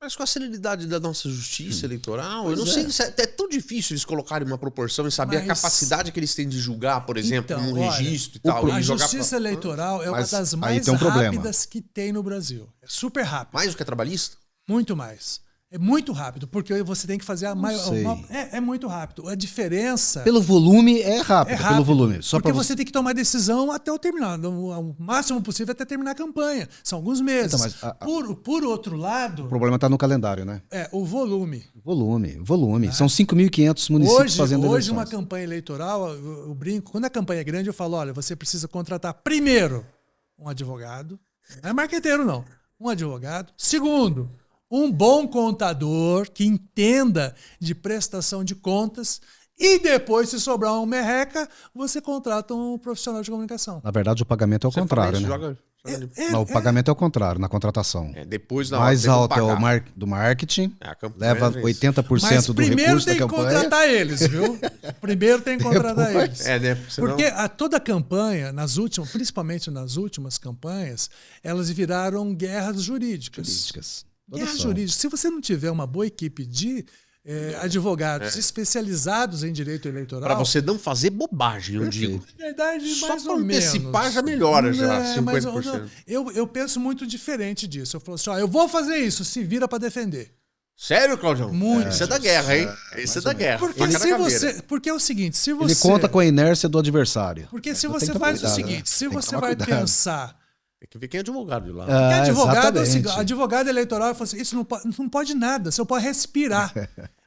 Mas com a celeridade da nossa justiça eleitoral, Pois eu não sei se é tão difícil eles colocarem uma proporção e saber a capacidade que eles têm de julgar, por exemplo, Então, um olha, registro e tal. A e jogar justiça eleitoral é uma Mas das aí mais tem um problema. rápidas que tem no Brasil. É super rápido. Mais do que a trabalhista? Muito mais. É muito rápido, porque você tem que fazer a maior. sei. É muito rápido. A diferença. Pelo volume é rápido, pelo volume. Só porque pra você tem que tomar decisão até o terminar, o máximo possível até terminar a campanha. São alguns meses. Então, mas Por outro lado, O problema está no calendário, né? o volume. Volume. São 5.500 municípios fazendo Hoje eleições. uma campanha eleitoral, eu brinco, quando a campanha é grande, eu falo, olha, você precisa contratar primeiro um advogado, não é marqueteiro não, um advogado. Segundo, um bom contador que entenda de prestação de contas e depois, se sobrar uma merreca, você contrata um profissional de comunicação. Na verdade, o pagamento é o contrário, né? Não, o pagamento é o contrário na contratação. Depois, na Mais hora, alto é o pagar. do marketing, A campanha, leva é isso. 80% Mas do primeiro recurso da tem que campanha. contratar eles, viu? Primeiro tem que contratar eles. Né? Senão... Porque toda campanha, principalmente nas últimas campanhas, elas viraram guerras jurídicas. Guerra jurídica. Se você não tiver uma boa equipe de advogados especializados em direito eleitoral... Para você não fazer bobagem, eu digo. Na verdade, Só mais para ou menos. antecipar já melhora, já, 50%. Mas eu penso muito diferente disso. Eu falo assim, eu vou fazer isso, se vira para defender. Sério, Claudião? Muito. Isso é da guerra, hein? Isso é da guerra. Porque é o seguinte, se você... Ele conta com a inércia do adversário. Porque se Tem você que faz cuidar, o seguinte, né? se Tem que você tomar vai cuidado. pensar... Tem que ver quem é advogado de lá. Porque advogado é o seguinte, exatamente. advogado eleitoral fala assim, isso não pode nada, você pode respirar.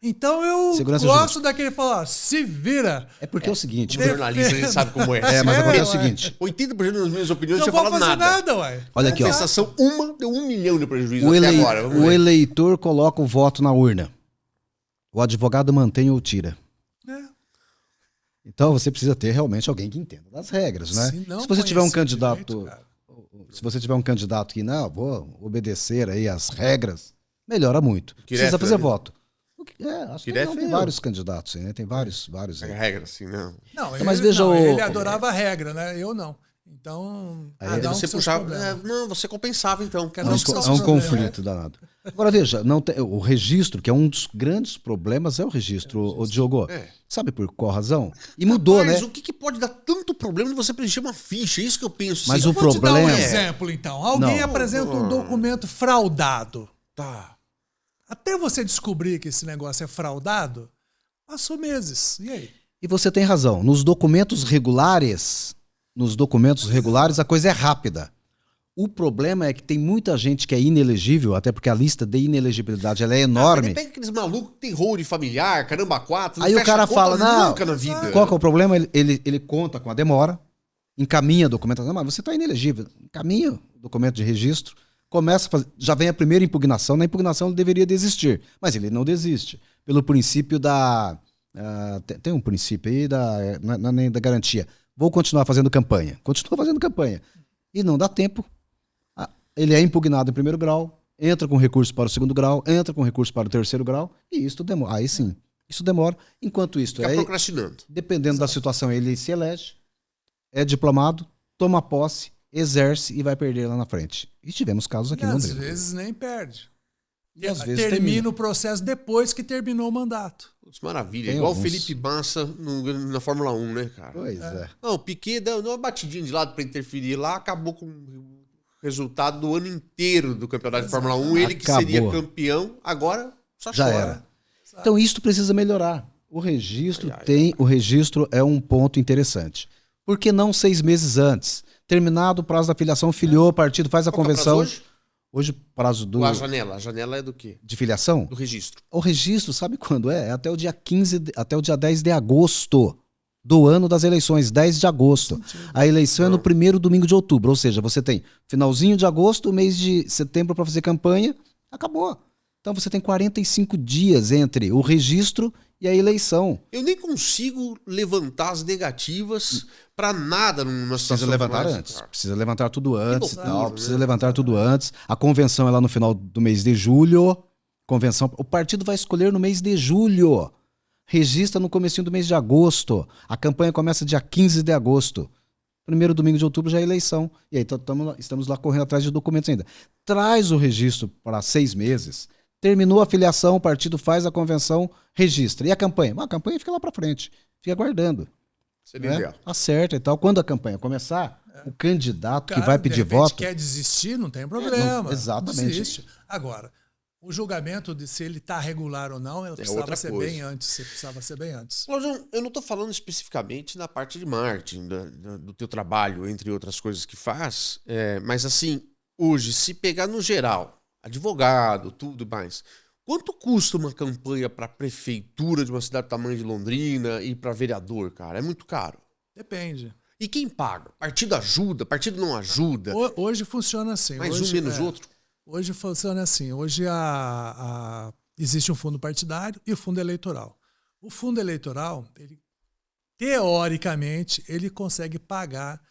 Então eu Segurança gosto daquele falar, se vira. É porque é o seguinte... O jornalista, a gente sabe como é. mas agora é o ué. seguinte... 80% das minhas opiniões Não você vou fala fazer nada. nada, ué. Olha aqui, ó. Compensação, deu 1 milhão de prejuízo O, até agora. Vamos o ver. eleitor coloca o voto na urna. O advogado mantém ou tira. É. Então você precisa ter realmente alguém que entenda das regras, né? Se você tiver um candidato... Se você tiver um candidato que, não, vou obedecer aí as regras, melhora muito. Precisa fazer voto. Acho que tem vários candidatos aí, né? Tem vários É aí. regra, assim, não. Não, Mas veja ele adorava a regra, né? Eu não. Então, Aí cada um você com seus puxava. problemas. Não, você compensava então. Cada É um um, com seus é um problemas. conflito danado. Agora veja, não tem, o registro, que é um dos grandes problemas, é o registro, o Diogo. É. Sabe por qual razão? E mudou, Rapaz, né? o que pode dar tanto problema de você preencher uma ficha? É isso que eu penso. Mas assim. o Vou te dar um problema- exemplo, então. Alguém Não. apresenta um documento fraudado. Tá. Até você descobrir que esse negócio é fraudado, passou meses. E aí? E você tem razão. Nos documentos regulares, a coisa é rápida. O problema é que tem muita gente que é inelegível, até porque a lista de inelegibilidade ela é enorme. Pega aqueles malucos que tem rolo familiar, caramba, quatro. não Aí o fecha cara a conta fala, não, nunca na vida. Qual que é o problema? Ele conta com a demora, encaminha a documentação, mas você está inelegível. Encaminha o documento de registro, começa a fazer, já vem a primeira impugnação. Na impugnação ele deveria desistir, mas ele não desiste. Pelo princípio da... tem um princípio aí não é nem da garantia. Vou continuar fazendo campanha. Continua fazendo campanha. E não dá tempo. Ele é impugnado em primeiro grau, entra com recurso para o segundo grau, entra com recurso para o terceiro grau, e isso demora. Aí sim, isso demora. Enquanto isso, Fica procrastinando. dependendo da situação, ele se elege, é diplomado, toma posse, exerce e vai perder lá na frente. E tivemos casos aqui E no às Londrina. vezes nem perde. E às vezes termina o processo depois que terminou o mandato. Putz, maravilha. Tem Igual alguns. o Felipe Massa na Fórmula 1, né, cara? Pois é. Não, o Piquet deu uma batidinha de lado pra interferir lá, acabou com o resultado do ano inteiro do campeonato de Fórmula 1. Ele que Acabou. seria campeão, agora só Já chora. era. Então isto precisa melhorar. O registro Ai. o registro é um ponto interessante. Por que não 6 meses antes? Terminado o prazo da filiação, filiou o partido, faz a Qual que é o prazo convenção. hoje? Hoje, prazo A janela. A janela é do quê? de filiação? Do registro. O registro, sabe quando é? É até o dia 15, até o dia 10 de agosto do ano das eleições, 10 de agosto. A eleição é no primeiro domingo de outubro, ou seja, você tem finalzinho de agosto, mês de setembro para fazer campanha, acabou. Então você tem 45 dias entre o registro e a eleição. Eu nem consigo levantar as negativas pra nada numa situação Precisa levantar como essa, antes. cara. Precisa levantar tudo antes e loucura, tal. né? Precisa levantar tudo antes. A convenção é lá no final do mês de julho. Convenção. O partido vai escolher no mês de julho. Registra no comecinho do mês de agosto. A campanha começa dia 15 de agosto. Primeiro domingo de outubro já é eleição. E aí estamos lá correndo atrás de documentos ainda. Traz o registro para 6 meses. Terminou a filiação, o partido faz a convenção, registra. E a campanha? A campanha fica lá para frente. Fica aguardando. Seria Né? ideal. Acerta e tal. Quando a campanha começar, o candidato que Cara, vai de pedir repente, voto... quer desistir, não tem problema. Não, exatamente. Desiste. Agora, o julgamento de se ele está regular ou não, ele precisava outra ser coisa. bem antes. Você precisava ser bem antes. Cláudio, eu não estou falando especificamente da parte de marketing, do teu trabalho, entre outras coisas que faz, mas assim, hoje, se pegar no geral, advogado, tudo mais, quanto custa uma campanha para prefeitura de uma cidade do tamanho de Londrina e para vereador, cara? É muito caro. Depende. E quem paga? Partido ajuda? Partido não ajuda? Hoje funciona assim. Mais hoje, um, menos outro? Hoje funciona assim. Hoje existe um fundo partidário e o fundo eleitoral. O fundo eleitoral, teoricamente, ele consegue pagar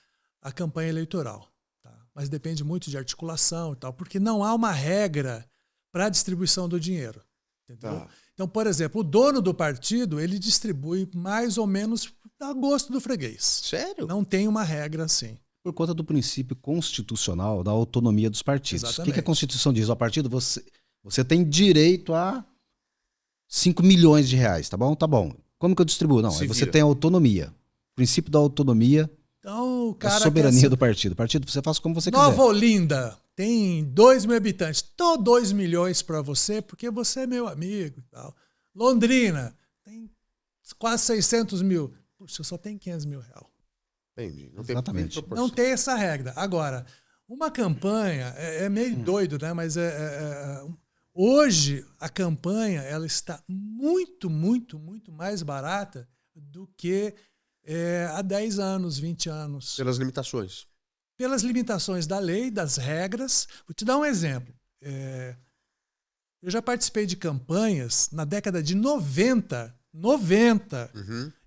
a campanha eleitoral. Tá? Mas depende muito de articulação e tal, porque não há uma regra para a distribuição do dinheiro. Entendeu? Tá. Então, por exemplo, o dono do partido, ele distribui mais ou menos a gosto do freguês. Sério? Não tem uma regra assim. Por conta do princípio constitucional da autonomia dos partidos. Exatamente. O que a Constituição diz? O partido, você tem direito a 5 milhões de reais, tá bom? Tá bom. Como que eu distribuo? Não, Se aí você vira. tem autonomia. O princípio da autonomia Então, o é cara a soberania quer do partido. O partido, você faz como você Nova quiser. Olinda tem 2 mil habitantes. Tô 2 milhões para você porque você é meu amigo e tal. Londrina tem quase 600 mil. Puxa, só tem 500 mil reais. Entendi. Não Exatamente. tem Não tem essa regra. Agora, uma campanha é meio doido, né? Mas hoje a campanha ela está muito, muito, muito mais barata do que há 10 anos, 20 anos. Pelas limitações. Pelas limitações da lei, das regras. Vou te dar um exemplo. Eu já participei de campanhas na década de 90,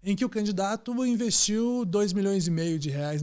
em que o candidato investiu 2 milhões e meio de reais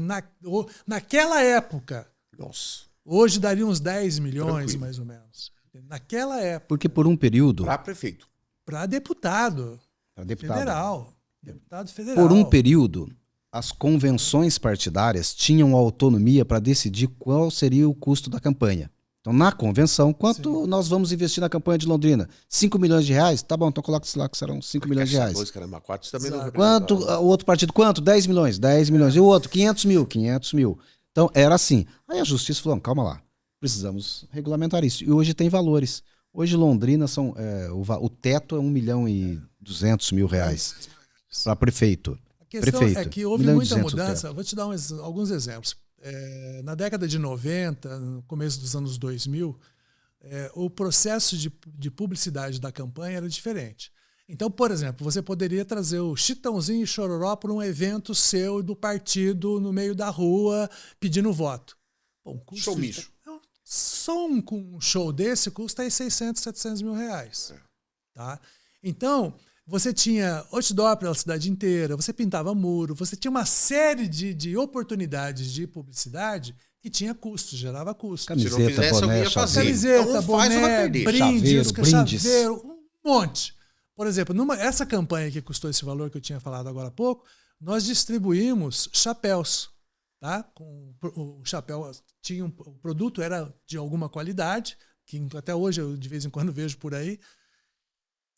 naquela época. Nossa. Hoje daria uns 10 milhões, Tranquilo. mais ou menos. Naquela época. Porque por um período, Para prefeito. Para deputado deputado, federal. Deputado federal. por um período, as convenções partidárias tinham autonomia para decidir qual seria o custo da campanha. Então, na convenção, quanto nós vamos investir na campanha de Londrina? 5 milhões de reais? Tá bom, então coloca isso lá que serão 5 milhões de reais. Caramba, 4 também não quanto, o outro partido, quanto? 10 milhões? 10 milhões. E o outro, 500 mil? 500 mil. Então, era assim. Aí a justiça falou, calma lá, precisamos regulamentar isso. E hoje tem valores. Hoje Londrina, o teto é 1.200.000 reais para prefeito. A questão é que houve muita mudança. Vou te dar alguns exemplos. Na década de 90, no começo dos anos 2000, o processo de publicidade da campanha era diferente. Então, por exemplo, você poderia trazer o Chitãozinho e Chororó para um evento seu do partido no meio da rua pedindo voto. Bom, showmício. Só um show desse custa aí 600, 700 mil reais. Tá? Então, você tinha outdoor pela cidade inteira, você pintava muro, você tinha uma série de oportunidades de publicidade que tinha custo, gerava custo. Camiseta, boné, camiseta, então, boné, brinde, chaveiro, um monte. Por exemplo, essa campanha que custou esse valor que eu tinha falado agora há pouco, nós distribuímos chapéus. Tá? O chapéu o produto era de alguma qualidade, que até hoje eu de vez em quando vejo por aí,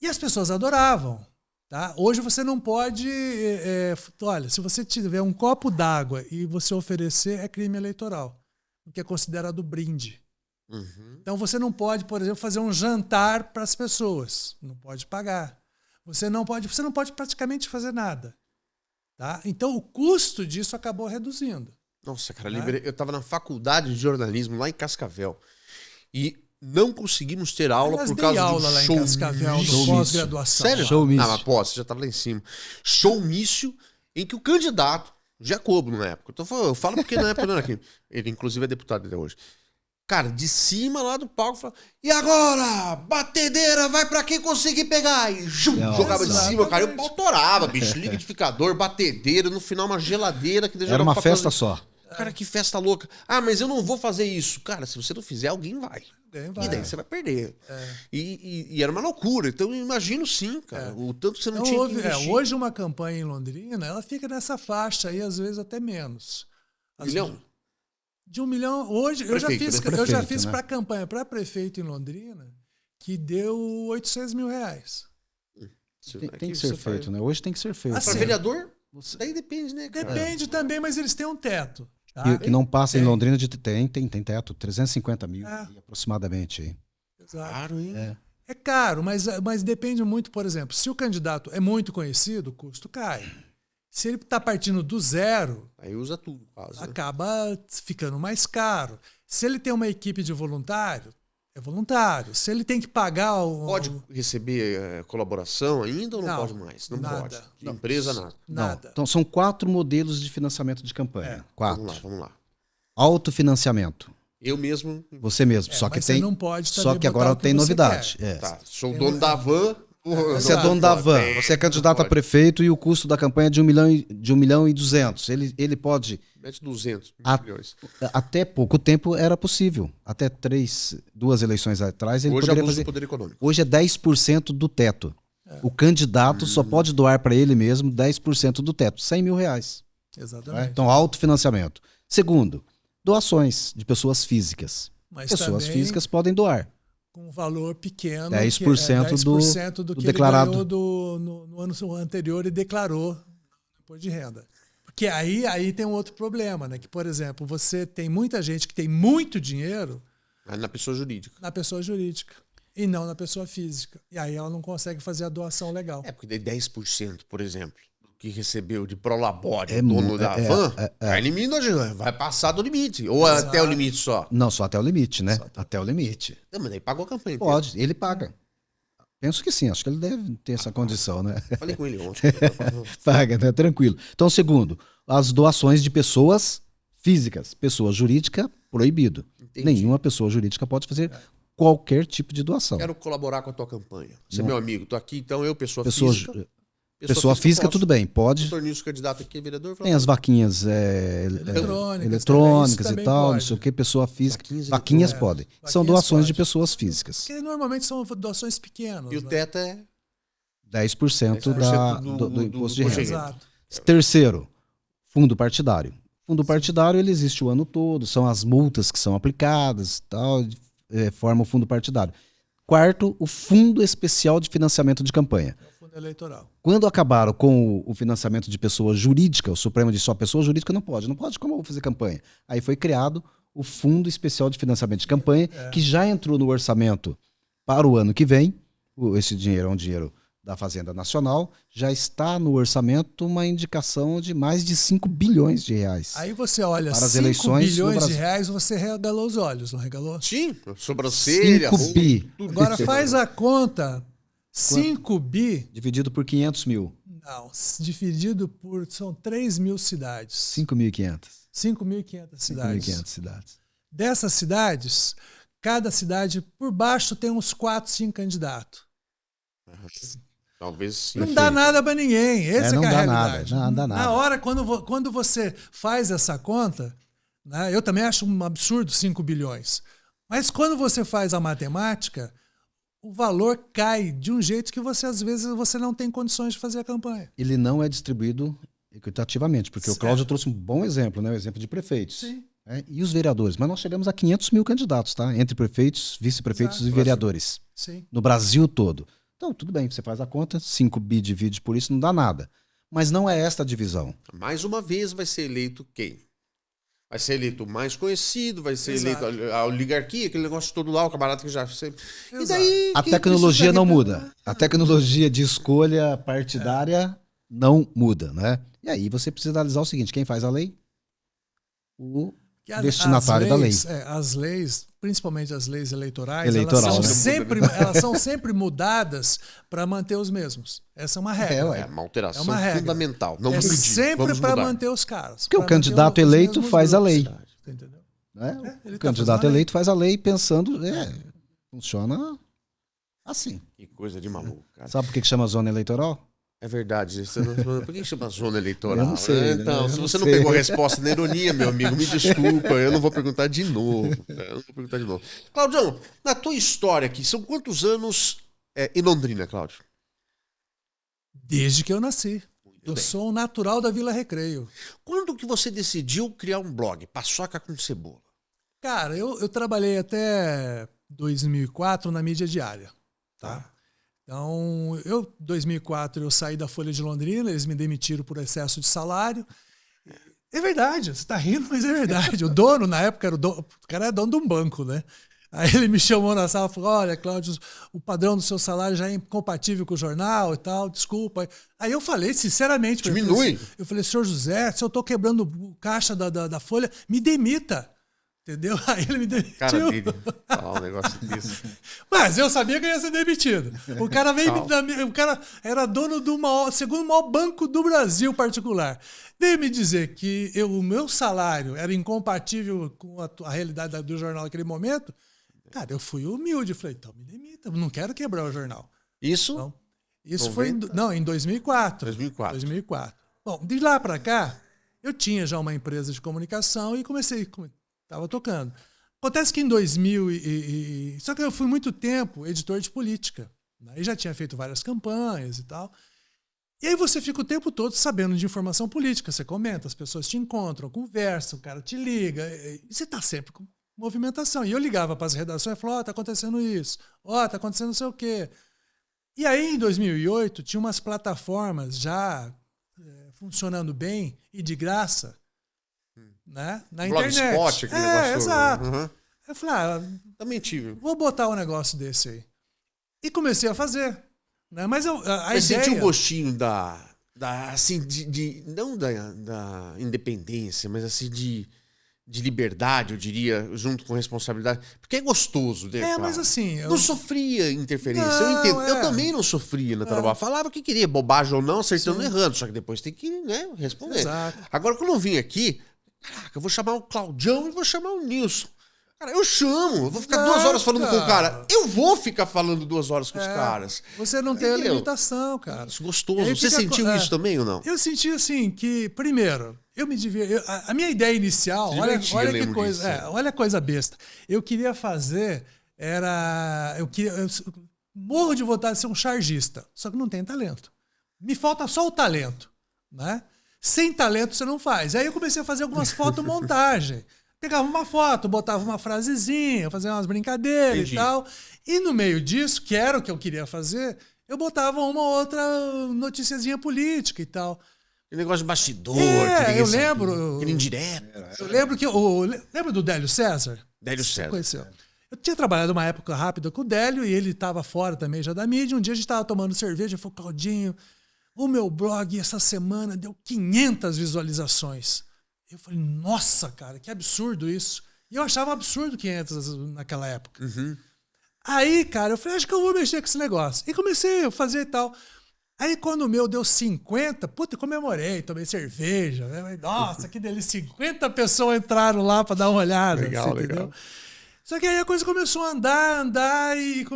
e as pessoas adoravam. Tá? Hoje você não pode... olha, se você tiver um copo d'água e você oferecer, é crime eleitoral, o que é considerado brinde. Uhum. Então você não pode, por exemplo, fazer um jantar para as pessoas. Não pode pagar. Você não pode praticamente fazer nada. Tá? Então o custo disso acabou reduzindo. Nossa, cara, eu estava na faculdade de jornalismo lá em Cascavel e não conseguimos ter aula por causa aula do lá show. Em Cascavel, no pós-graduação. Sério? Showmício. Não, mas você já estava lá em cima. Showmício em que o candidato, Jacobo na época, eu falo porque na época não era aqui, ele inclusive é deputado até hoje. Cara, de cima lá do palco, fala, e agora? Batedeira, vai pra quem conseguir pegar. E jogava de cima, cara. E o pau torava, bicho. Liquidificador, batedeira, no final uma geladeira. Que era uma festa só. Cara, que festa louca. Ah, mas eu não vou fazer isso. Cara, se você não fizer, alguém vai. E daí você vai perder. E era uma loucura. Então eu imagino sim, cara. O tanto que você não tinha que investir. Hoje uma campanha em Londrina, ela fica nessa faixa aí, às vezes até menos. Milhão? De 1 milhão. Hoje Prefeito, eu já fiz para campanha para prefeito em Londrina que deu 800 mil reais. Tem que ser feito, né? Hoje tem que ser feito. Para vereador? Daí depende, né, cara? Depende também, mas eles têm um teto. Tá? Que não passa em Londrina tem teto, 350 mil aproximadamente. Aí. Exato. Caro, hein? É caro, mas depende muito, por exemplo, se o candidato é muito conhecido, o custo cai. Se ele está partindo do zero, aí usa tudo, quase, né? Acaba ficando mais caro. Se ele tem uma equipe de voluntário, é voluntário. Se ele tem que pagar... Pode receber colaboração ainda ou não pode mais? Não nada. pode. De empresa, nada. Nada. Então, são 4 modelos de financiamento de campanha. 4. Vamos lá. Autofinanciamento. Eu mesmo. Você mesmo. Só que tem. Você não pode só que agora tem novidade. Tá. Sou o dono da van. Você é dono da van, você é candidato a prefeito e o custo da campanha é de 1 milhão e 200. Ele pode... Mete 200 milhões. Até pouco tempo era possível. Até 2 eleições atrás ele hoje poderia fazer... Poder econômico. Hoje é 10% do teto. O candidato só pode doar para ele mesmo 10% do teto, 100 mil reais. Exatamente. Então, autofinanciamento. Segundo, doações de pessoas físicas. Mas pessoas físicas podem doar. Com um valor pequeno, 10% do que declarado. Ele ganhou no ano anterior e declarou no imposto de renda. Porque aí tem um outro problema, né? Que, por exemplo, você tem muita gente que tem muito dinheiro na pessoa jurídica. Na pessoa jurídica e não na pessoa física. E aí ela não consegue fazer a doação legal. Porque daí 10%, por exemplo, que recebeu de Prolabore, dono da van, vai passar do limite. Ou até o limite só? Não, só até o limite, né? Até o limite. Não, mas daí pagou a campanha. Pode, ele paga. Penso que sim, acho que ele deve ter essa condição, né? Falei com ele ontem. Paga, né? Tranquilo. Então, segundo, as doações de pessoas físicas. Pessoa jurídica, proibido. Entendi. Nenhuma pessoa jurídica pode fazer qualquer tipo de doação. Quero colaborar com a tua campanha. Você é meu amigo, tô aqui, então eu, pessoa física... Pessoa física, tudo bem, pode. Torneio candidato aqui, vereador. Tem as vaquinhas eletrônicas e tal, pode. Não sei o que, pessoa física. Vaquinhas podem. São doações de pessoas físicas. Porque normalmente são doações pequenas. E o teto é 10% do imposto de renda. Exato. Terceiro, Fundo partidário. Fundo partidário, ele existe o ano todo, são as multas que são aplicadas, tal, forma o fundo partidário. Quarto, o Fundo Especial de Financiamento de Campanha. É o fundo eleitoral. Quando acabaram com o financiamento de pessoa jurídica, o Supremo disse só pessoa jurídica não pode, como eu vou fazer campanha? Aí foi criado o Fundo Especial de Financiamento de Campanha, que já entrou no orçamento para o ano que vem. Esse dinheiro é um dinheiro da Fazenda Nacional, já está no orçamento uma indicação de mais de 5 bilhões de reais. Aí você olha, para as 5 eleições bilhões de reais, você regalou os olhos, não regalou? Sim, sobrancelha. 5 bi. Agora faz a conta, 5 bi... Dividido por 500 mil. Não, dividido por... São 3 mil cidades. 5.500. 5.500 cidades. 5.500 cidades. Dessas cidades, cada cidade, por baixo, tem uns 4, 5 candidatos. Talvez sim. Não dá nada para ninguém. Essa é a realidade. Não dá nada. Na hora, quando você faz essa conta, né, eu também acho um absurdo 5 bilhões. Mas quando você faz a matemática, o valor cai de um jeito que você, às vezes, você não tem condições de fazer a campanha. Ele não é distribuído equitativamente, porque o Cláudio trouxe um bom exemplo, né? O exemplo de prefeitos. Sim. E os vereadores. Mas nós chegamos a 500 mil candidatos, tá? Entre prefeitos, vice-prefeitos e vereadores. Sim. No Brasil todo. Então, tudo bem, você faz a conta, 5 bi divide por isso, não dá nada. Mas não é esta a divisão. Mais uma vez vai ser eleito quem? Vai ser eleito o mais conhecido, vai ser eleito a oligarquia, aquele negócio todo lá, o camarada que já... E daí, a tecnologia não muda. A tecnologia de escolha partidária não muda, né? E aí você precisa analisar o seguinte, quem faz a lei? O destinatário da lei. As leis, principalmente as leis eleitorais, elas são sempre mudadas para manter os mesmos. Essa é uma regra. É uma alteração fundamental. Não sempre para manter os caras. Porque o candidato eleito faz a lei. Você entendeu? O candidato eleito faz a lei pensando... funciona assim. Que coisa de maluco, cara. Sabe por que chama zona eleitoral? É verdade. Por que chama zona eleitoral? Eu não sei, então, se você não pegou a resposta na ironia, meu amigo, me desculpa, eu não vou perguntar de novo. Claudião, na tua história aqui, são quantos anos em Londrina, Cláudio? Desde que eu nasci. Eu sou um natural da Vila Recreio. Quando que você decidiu criar um blog, Paçoca com Cebola? Cara, eu trabalhei até 2004 na mídia diária, tá? Então, em 2004 eu saí da Folha de Londrina, eles me demitiram por excesso de salário. É verdade, você está rindo, mas é verdade. O dono, na época, o cara era dono de um banco, né? Aí ele me chamou na sala e falou, olha, Cláudio, o padrão do seu salário já é incompatível com o jornal e tal, desculpa. Aí eu falei, sinceramente... Diminui. Eu falei, senhor José, se eu estou quebrando o caixa da Folha, me demita. Entendeu? Aí ele me demitiu. Cara dele, falar um negócio desse. Mas eu sabia que eu ia ser demitido. O cara veio, o cara era dono do segundo maior banco do Brasil particular. Veio me dizer que o meu salário era incompatível com a realidade do jornal naquele momento. Cara, eu fui humilde. Falei, então me demita, não quero quebrar o jornal. Isso? Então, isso 90? Foi em 2004. 2004. Bom, de lá para cá, eu tinha já uma empresa de comunicação e comecei... Estava tocando. Acontece que em 2000... Só que eu fui muito tempo editor de política. Né? E já tinha feito várias campanhas e tal. E aí você fica o tempo todo sabendo de informação política. Você comenta, as pessoas te encontram, conversam, o cara te liga. E você está sempre com movimentação. E eu ligava para as redações e falava, está acontecendo isso. Está acontecendo não sei o quê. E aí, em 2008, tinha umas plataformas já funcionando bem e de graça, né? Na internet. Blogspot, aquele negócio. Exato. Uhum. Eu falei, também tive. Vou botar um negócio desse aí. E comecei a fazer. Né? Mas a ideia... senti um gostinho assim, não da independência, mas assim de liberdade, eu diria, junto com responsabilidade. Porque é gostoso, né, cara? Mas assim... Não sofria interferência, eu entendo. Eu também não sofria na trabalho. Falava o que queria, bobagem ou não, acertando ou errando. Só que depois tem que, né, responder. Exato. Agora, quando eu vim aqui, caraca, eu vou chamar o Claudião e vou chamar o Nilson. Cara, eu chamo, eu vou ficar 2 horas falando com o cara. Eu vou ficar falando 2 horas com os caras. Você não tem a limitação, cara. Isso gostoso. Você sentiu isso também ou não? Eu senti assim que, primeiro, eu me diverti. A minha ideia inicial, olha que coisa, olha a coisa besta. Eu queria fazer, eu morro de vontade de ser um chargista, só que não tenho talento. Me falta só o talento, né? Sem talento você não faz. Aí eu comecei a fazer algumas fotomontagens. Pegava uma foto, botava uma frasezinha, fazia umas brincadeiras. Entendi. E tal. E no meio disso, que era o que eu queria fazer, eu botava uma outra noticiazinha política e tal. O negócio de bastidor. Eu lembro. Aquele indireto. Eu lembro que... lembra do Délio César? Délio César. Conheceu. Eu tinha trabalhado uma época rápida com o Délio e ele estava fora também já da mídia. Um dia a gente estava tomando cerveja e falou, Claudinho, o meu blog essa semana deu 500 visualizações. Eu falei, nossa, cara, que absurdo isso. E eu achava absurdo 500 naquela época. Uhum. Aí, cara, eu falei, acho que eu vou mexer com esse negócio. E comecei a fazer e tal. Aí, quando o meu deu 50, puta, eu comemorei, tomei cerveja. Né? Nossa, que delícia. 50 pessoas entraram lá para dar uma olhada. Legal, assim, legal. Entendeu? Só que aí a coisa começou a andar e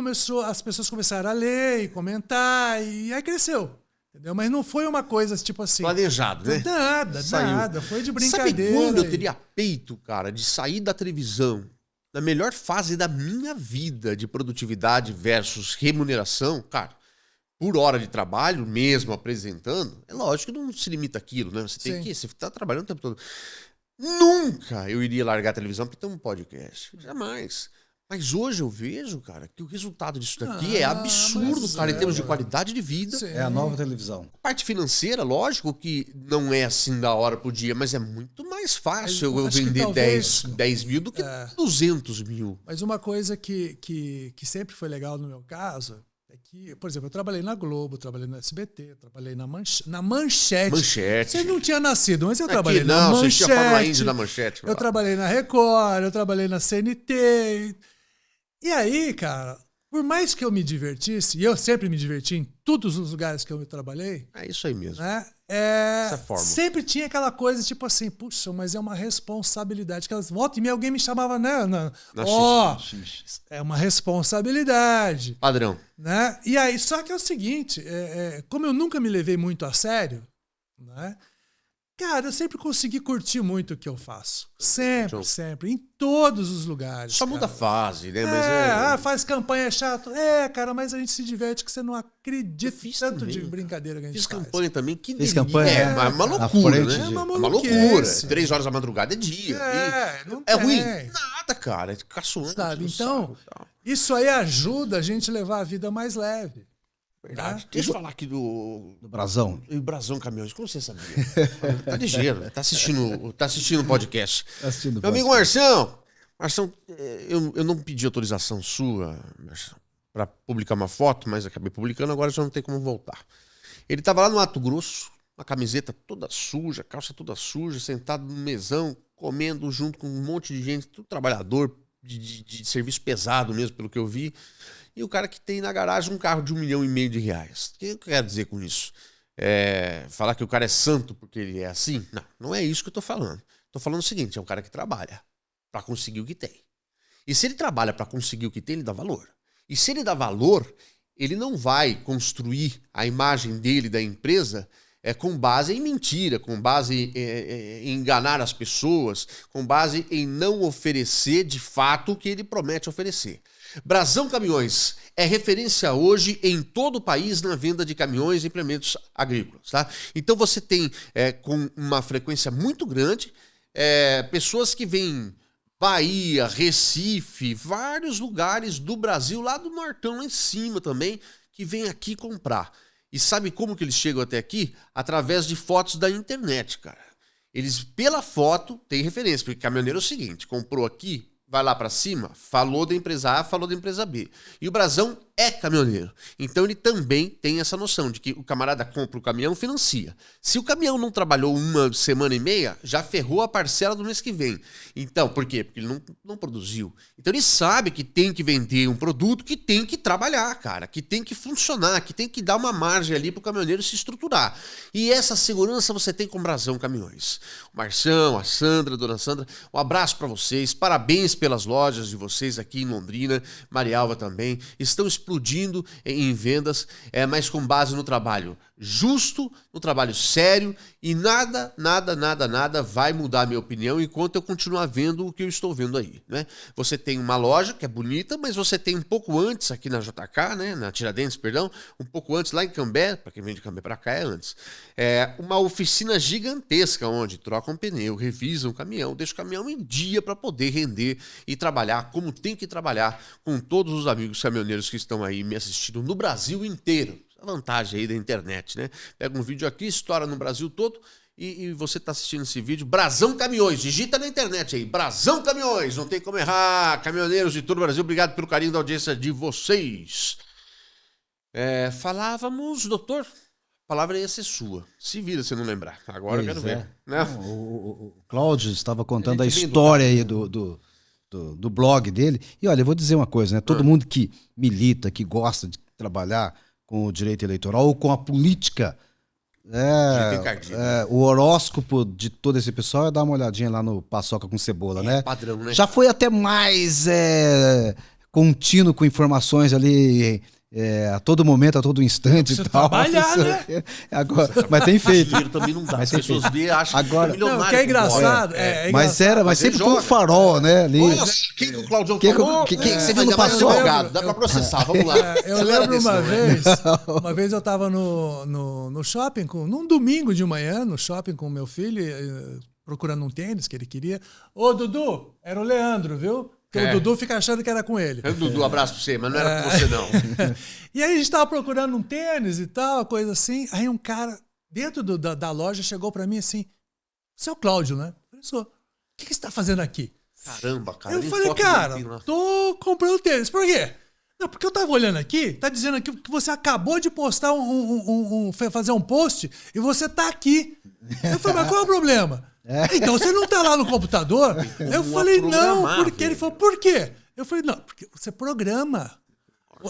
as pessoas começaram a ler e comentar, e aí cresceu. Entendeu? Mas não foi uma coisa tipo assim. Planejado, né? Nada. Foi de brincadeira. Sabe quando eu teria peito, cara, de sair da televisão na melhor fase da minha vida de produtividade versus remuneração, cara, por hora de trabalho, mesmo apresentando, é lógico que não se limita àquilo, né? Você tem você tá trabalhando o tempo todo. Nunca eu iria largar a televisão para ter um podcast. Jamais. Mas hoje eu vejo, cara, que o resultado disso daqui é absurdo, cara, em termos de qualidade de vida. Sim. É a nova televisão. A parte financeira, lógico que não é assim da hora pro dia, mas é muito mais fácil eu vender talvez, 10 mil do que 200 mil. Mas uma coisa que sempre foi legal no meu caso é que, por exemplo, eu trabalhei na Globo, trabalhei no SBT, trabalhei na Manchete. Você não tinha nascido, mas eu trabalhei na Manchete. Você tinha Fórmula Indy na Manchete. Eu trabalhei na Record, eu trabalhei na CNT. E aí, cara, por mais que eu me divertisse, e eu sempre me diverti em todos os lugares que eu trabalhei. É isso aí mesmo. Né? Dessa forma. Sempre tinha aquela coisa, tipo assim, puxa, mas é uma responsabilidade. Que elas volta e meia alguém me chamava, né? É uma responsabilidade. Padrão. Né? E aí, só que é o seguinte, como eu nunca me levei muito a sério, né? Cara, eu sempre consegui curtir muito o que eu faço. Sempre. Em todos os lugares. Só muda a fase, né? Mas faz campanha chato. Cara, mas a gente se diverte que você não acredita tanto de brincadeira que a gente faz. Fiz campanha também. Fiz campanha. É uma loucura, né? É uma loucura. 3 horas da madrugada é dia. Não é ruim? Nada, cara. É caçoando. Sabe? Então, isso aí ajuda a gente a levar a vida mais leve. Verdade. Deixa eu falar aqui do Brasão. O Brasão Caminhões. Como você sabia? Tá ligeiro. Tá assistindo o podcast. Meu amigo Marção, eu não pedi autorização sua, Marção, para publicar uma foto, mas acabei publicando, agora já não tem como voltar. Ele tava lá no Mato Grosso, uma camiseta toda suja, calça toda suja, sentado no mesão, comendo junto com um monte de gente, tudo trabalhador de serviço pesado mesmo, pelo que eu vi. E o cara que tem na garagem um carro de R$1,5 milhão. O que eu quero dizer com isso? Falar que o cara é santo porque ele é assim? Não é isso que eu tô falando. Tô falando o seguinte, é um cara que trabalha para conseguir o que tem. E se ele trabalha para conseguir o que tem, ele dá valor. E se ele dá valor, ele não vai construir a imagem dele, da empresa, com base em mentira, com base em enganar as pessoas, com base em não oferecer de fato o que ele promete oferecer. Brasão Caminhões é referência hoje em todo o país na venda de caminhões e implementos agrícolas. Tá? Então você tem, com uma frequência muito grande, pessoas que vêm Bahia, Recife, vários lugares do Brasil, lá do Nortão, lá em cima também, que vêm aqui comprar. E sabe como que eles chegam até aqui? Através de fotos da internet, cara. Eles, pela foto, têm referência, porque caminhoneiro é o seguinte, comprou aqui, vai lá para cima, falou da empresa A, falou da empresa B. E o Brasão é caminhoneiro. Então ele também tem essa noção de que o camarada compra o caminhão, financia. Se o caminhão não trabalhou 1 semana e meia, já ferrou a parcela do mês que vem. Então, por quê? Porque ele não produziu. Então ele sabe que tem que vender um produto que tem que trabalhar, cara, que tem que funcionar, que tem que dar uma margem ali pro caminhoneiro se estruturar. E essa segurança você tem com o Brasão Caminhões. O Marção, a Sandra, a dona Sandra, um abraço para vocês, parabéns pelas lojas de vocês aqui em Londrina, Marialva também, estão explodindo em vendas, mas com base no trabalho justo, no trabalho sério, e nada vai mudar a minha opinião enquanto eu continuar vendo o que eu estou vendo aí, né? Você tem uma loja que é bonita, mas você tem um pouco antes aqui na JK, né? Na Tiradentes, perdão, um pouco antes lá em Cambé, para quem vem de Cambé para cá é antes, uma oficina gigantesca onde trocam pneu, revisam o caminhão, deixam o caminhão em dia para poder render e trabalhar como tem que trabalhar com todos os amigos caminhoneiros que estão aí me assistindo no Brasil inteiro. A vantagem aí da internet, né? Pega um vídeo aqui, estoura no Brasil todo e você está assistindo esse vídeo. Brasão Caminhões, digita na internet aí, Brasão Caminhões, não tem como errar. Caminhoneiros de todo o Brasil, obrigado pelo carinho da audiência de vocês. Falávamos, doutor, a palavra ia ser sua. Se vira se não lembrar. Agora eu quero ver. Né? O Cláudio estava contando a história aí do blog dele. E olha, eu vou dizer uma coisa, né? Todo mundo que milita, que gosta de trabalhar com o direito eleitoral ou com a política, o horóscopo de todo esse pessoal é dar uma olhadinha lá no Paçoca com Cebola, né? Padrão, né? Já foi até mais contínuo com informações ali a todo momento, a todo instante e tal. Trabalhar, né? Agora, mas tem feito. Dinheiro também não dá. As pessoas acham agora, que é milionário. Não, que é engraçado. Mas sempre foi um farol, né? Ali. Nossa, quem que o Claudião falou? Você vai passou? Dá pra processar, vamos lá. Eu lembro uma vez eu estava no shopping, num domingo de manhã, no shopping com o meu filho, procurando um tênis que ele queria. Ô, Dudu, era o Leandro, viu? Porque o Dudu fica achando que era com ele. Dudu, abraço pra você, mas não era com você, não. E aí a gente tava procurando um tênis e tal, coisa assim. Aí um cara dentro da loja chegou pra mim assim, seu Cláudio, né? Eu falei, o que você tá fazendo aqui? Caramba, cara. Eu falei, cara, tô comprando tênis. Por quê? Não, porque eu tava olhando aqui, tá dizendo aqui que você acabou de postar fazer um post e você tá aqui. Eu falei, mas qual é o problema? Então você não tá lá no computador? Eu falei, não, porque ele falou, por quê? Eu falei, não, porque você programa.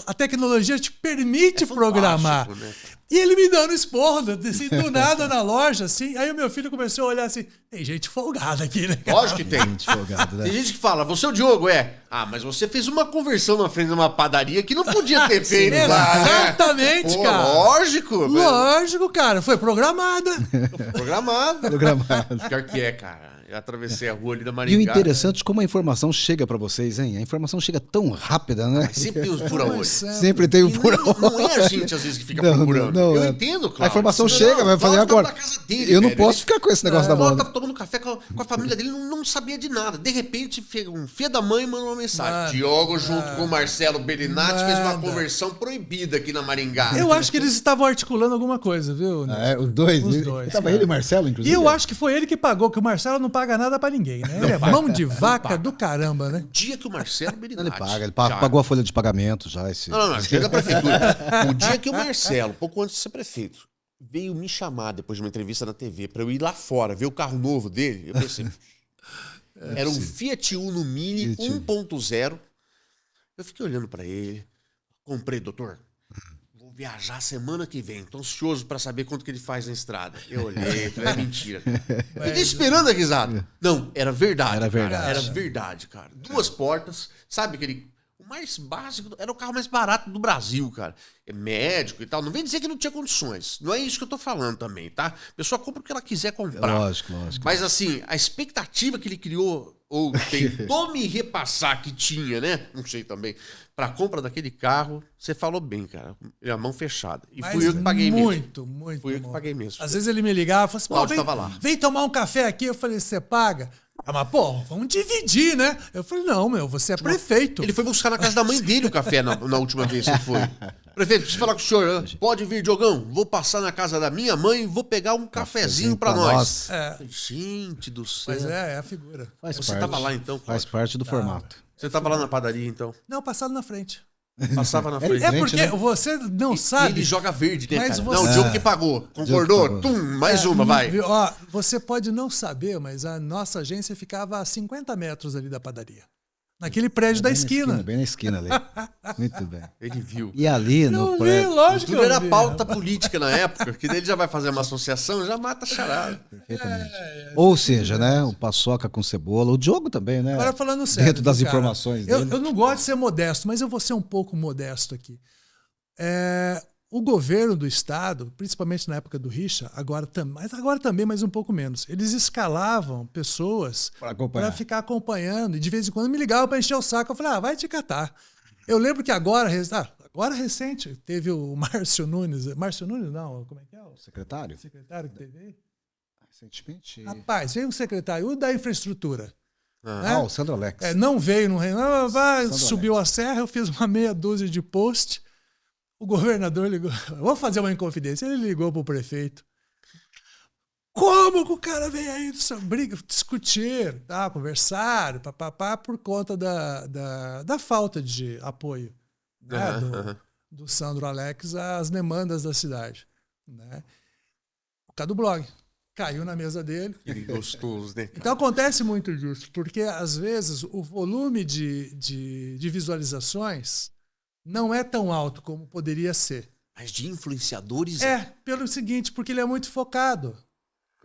A tecnologia te permite programar. Né? E ele me dando esporro, assim, do nada na loja, assim. Aí o meu filho começou a olhar assim, tem gente folgada aqui, né? Cara? Lógico que tem. Gente folgada, né? Tem gente que fala, você é o Diogo, mas você fez uma conversão na frente de uma padaria que não podia ter feito lá, né? Exatamente, cara. Lógico. Lógico, cara. Foi programada. Programada. Pior que cara. Eu atravessei a rua ali da Maringá. E o interessante é como a informação chega pra vocês, hein? A informação chega tão rápida, né? Mas sempre tem os fura-olho. Sempre tem o fura-olho. Não é a gente, às vezes, que fica procurando. Eu entendo, claro. A informação chega, vai fazer agora. Eu não posso ficar com esse negócio da mão. Ele tava tomando café com a família dele, não sabia de nada. De repente, um filho da mãe mandou uma mensagem. Diogo, junto com o Marcelo Bellinati, fez uma conversão proibida aqui na Maringá. Eu acho que eles estavam articulando alguma coisa, viu? Os dois? Tava ele e o Marcelo, inclusive. E eu acho que foi ele que pagou, que o Marcelo não paga nada pra ninguém, né? Ele é mão de vaca do caramba, né? O dia que o Marcelo Bellinati... Ele pagou a folha de pagamento já. Não, chega da prefeitura. O dia que o Marcelo, pouco antes de ser prefeito, veio me chamar depois de uma entrevista na TV pra eu ir lá fora, ver o carro novo dele, eu pensei... Era um Fiat Uno Mini 1.0. Eu fiquei olhando pra ele. Comprei, doutor. Vou viajar semana que vem. Tô ansioso pra saber quanto que ele faz na estrada. Eu olhei, falei, é mentira. Fiquei esperando a risada. Não, era verdade. Era verdade, cara. 2 portas, sabe aquele... O mais básico, era o carro mais barato do Brasil, cara. É médico e tal. Não vem dizer que não tinha condições. Não é isso que eu tô falando também, tá? A pessoa compra o que ela quiser comprar. Lógico. Mas assim, a expectativa que ele criou, ou tentou me repassar que tinha, né? Não sei também. Pra compra daquele carro, você falou bem, cara. A mão fechada. E fui eu que paguei mesmo. Muito. Fui eu que paguei mesmo. Às vezes ele me ligava e falava assim, tava lá. Vem tomar um café aqui. Eu falei, você paga? Mas, vamos dividir, né? Eu falei, não, você é prefeito. Ele foi buscar na casa da mãe dele o café na última vez que foi. Prefeito, preciso falar com o senhor. Pode vir, Diogão. Vou passar na casa da minha mãe e vou pegar um cafezinho pra nós. Gente do céu. Mas é a figura. Você tava lá então, Cláudio? Faz parte do formato. Você tava lá na padaria então? Não, passado na frente. Passava na frente. É porque você não sabe. Ele joga verde, né, mas cara? Você... Não, o Diogo que pagou. Concordou? Mais uma, vai. Você pode não saber, mas a nossa agência ficava a 50 metros ali da padaria. Naquele prédio da esquina. Bem na esquina ali. Muito bem. Ele viu. E ali no prédio... Lógico Tudo era pauta política na época, que daí ele já vai fazer uma associação, já mata a charada. Perfeitamente. Ou seja, né, o paçoca com cebola, o Diogo também, né? Agora falando sério. Dentro das cara, informações dele. Eu não gosto de ser modesto, mas eu vou ser um pouco modesto aqui. O governo do estado, principalmente na época do Richa, agora também, mas um pouco menos, eles escalavam pessoas para ficar acompanhando e de vez em quando me ligavam para encher o saco. Eu falei, vai te catar. Eu lembro que agora recente, teve o Márcio Nunes não, como é que é? O secretário? O secretário que teve aí? Recentemente. Rapaz, veio o secretário, o da infraestrutura. O Sandro Alex. Não veio, subiu a serra, eu fiz uma meia dúzia de post. O governador ligou. Vou fazer uma inconfidência. Ele ligou para o prefeito. Como que o cara veio aí discutir, conversar, por conta da falta de apoio, né, do Sandro Alex às demandas da cidade, né? Por causa do blog. Caiu na mesa dele. Que gostoso, né? Então acontece muito disso, porque às vezes o volume de visualizações não é tão alto como poderia ser. Mas de influenciadores... Pelo seguinte, porque ele é muito focado.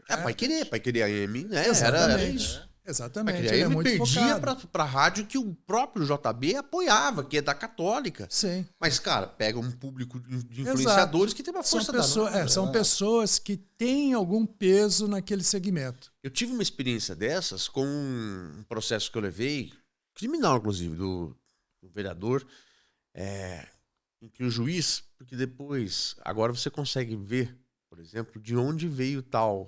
Pai querer a M, né? Exatamente. Era isso. Exatamente. Ele é muito perdia para a rádio que o próprio JB apoiava, que é da Católica. Sim. Mas, cara, pega um público de influenciadores que tem uma força danada. São pessoas que têm algum peso naquele segmento. Eu tive uma experiência dessas com um processo que eu levei, criminal, inclusive, do vereador, em que o juiz, porque depois, agora você consegue ver, por exemplo, de onde veio tal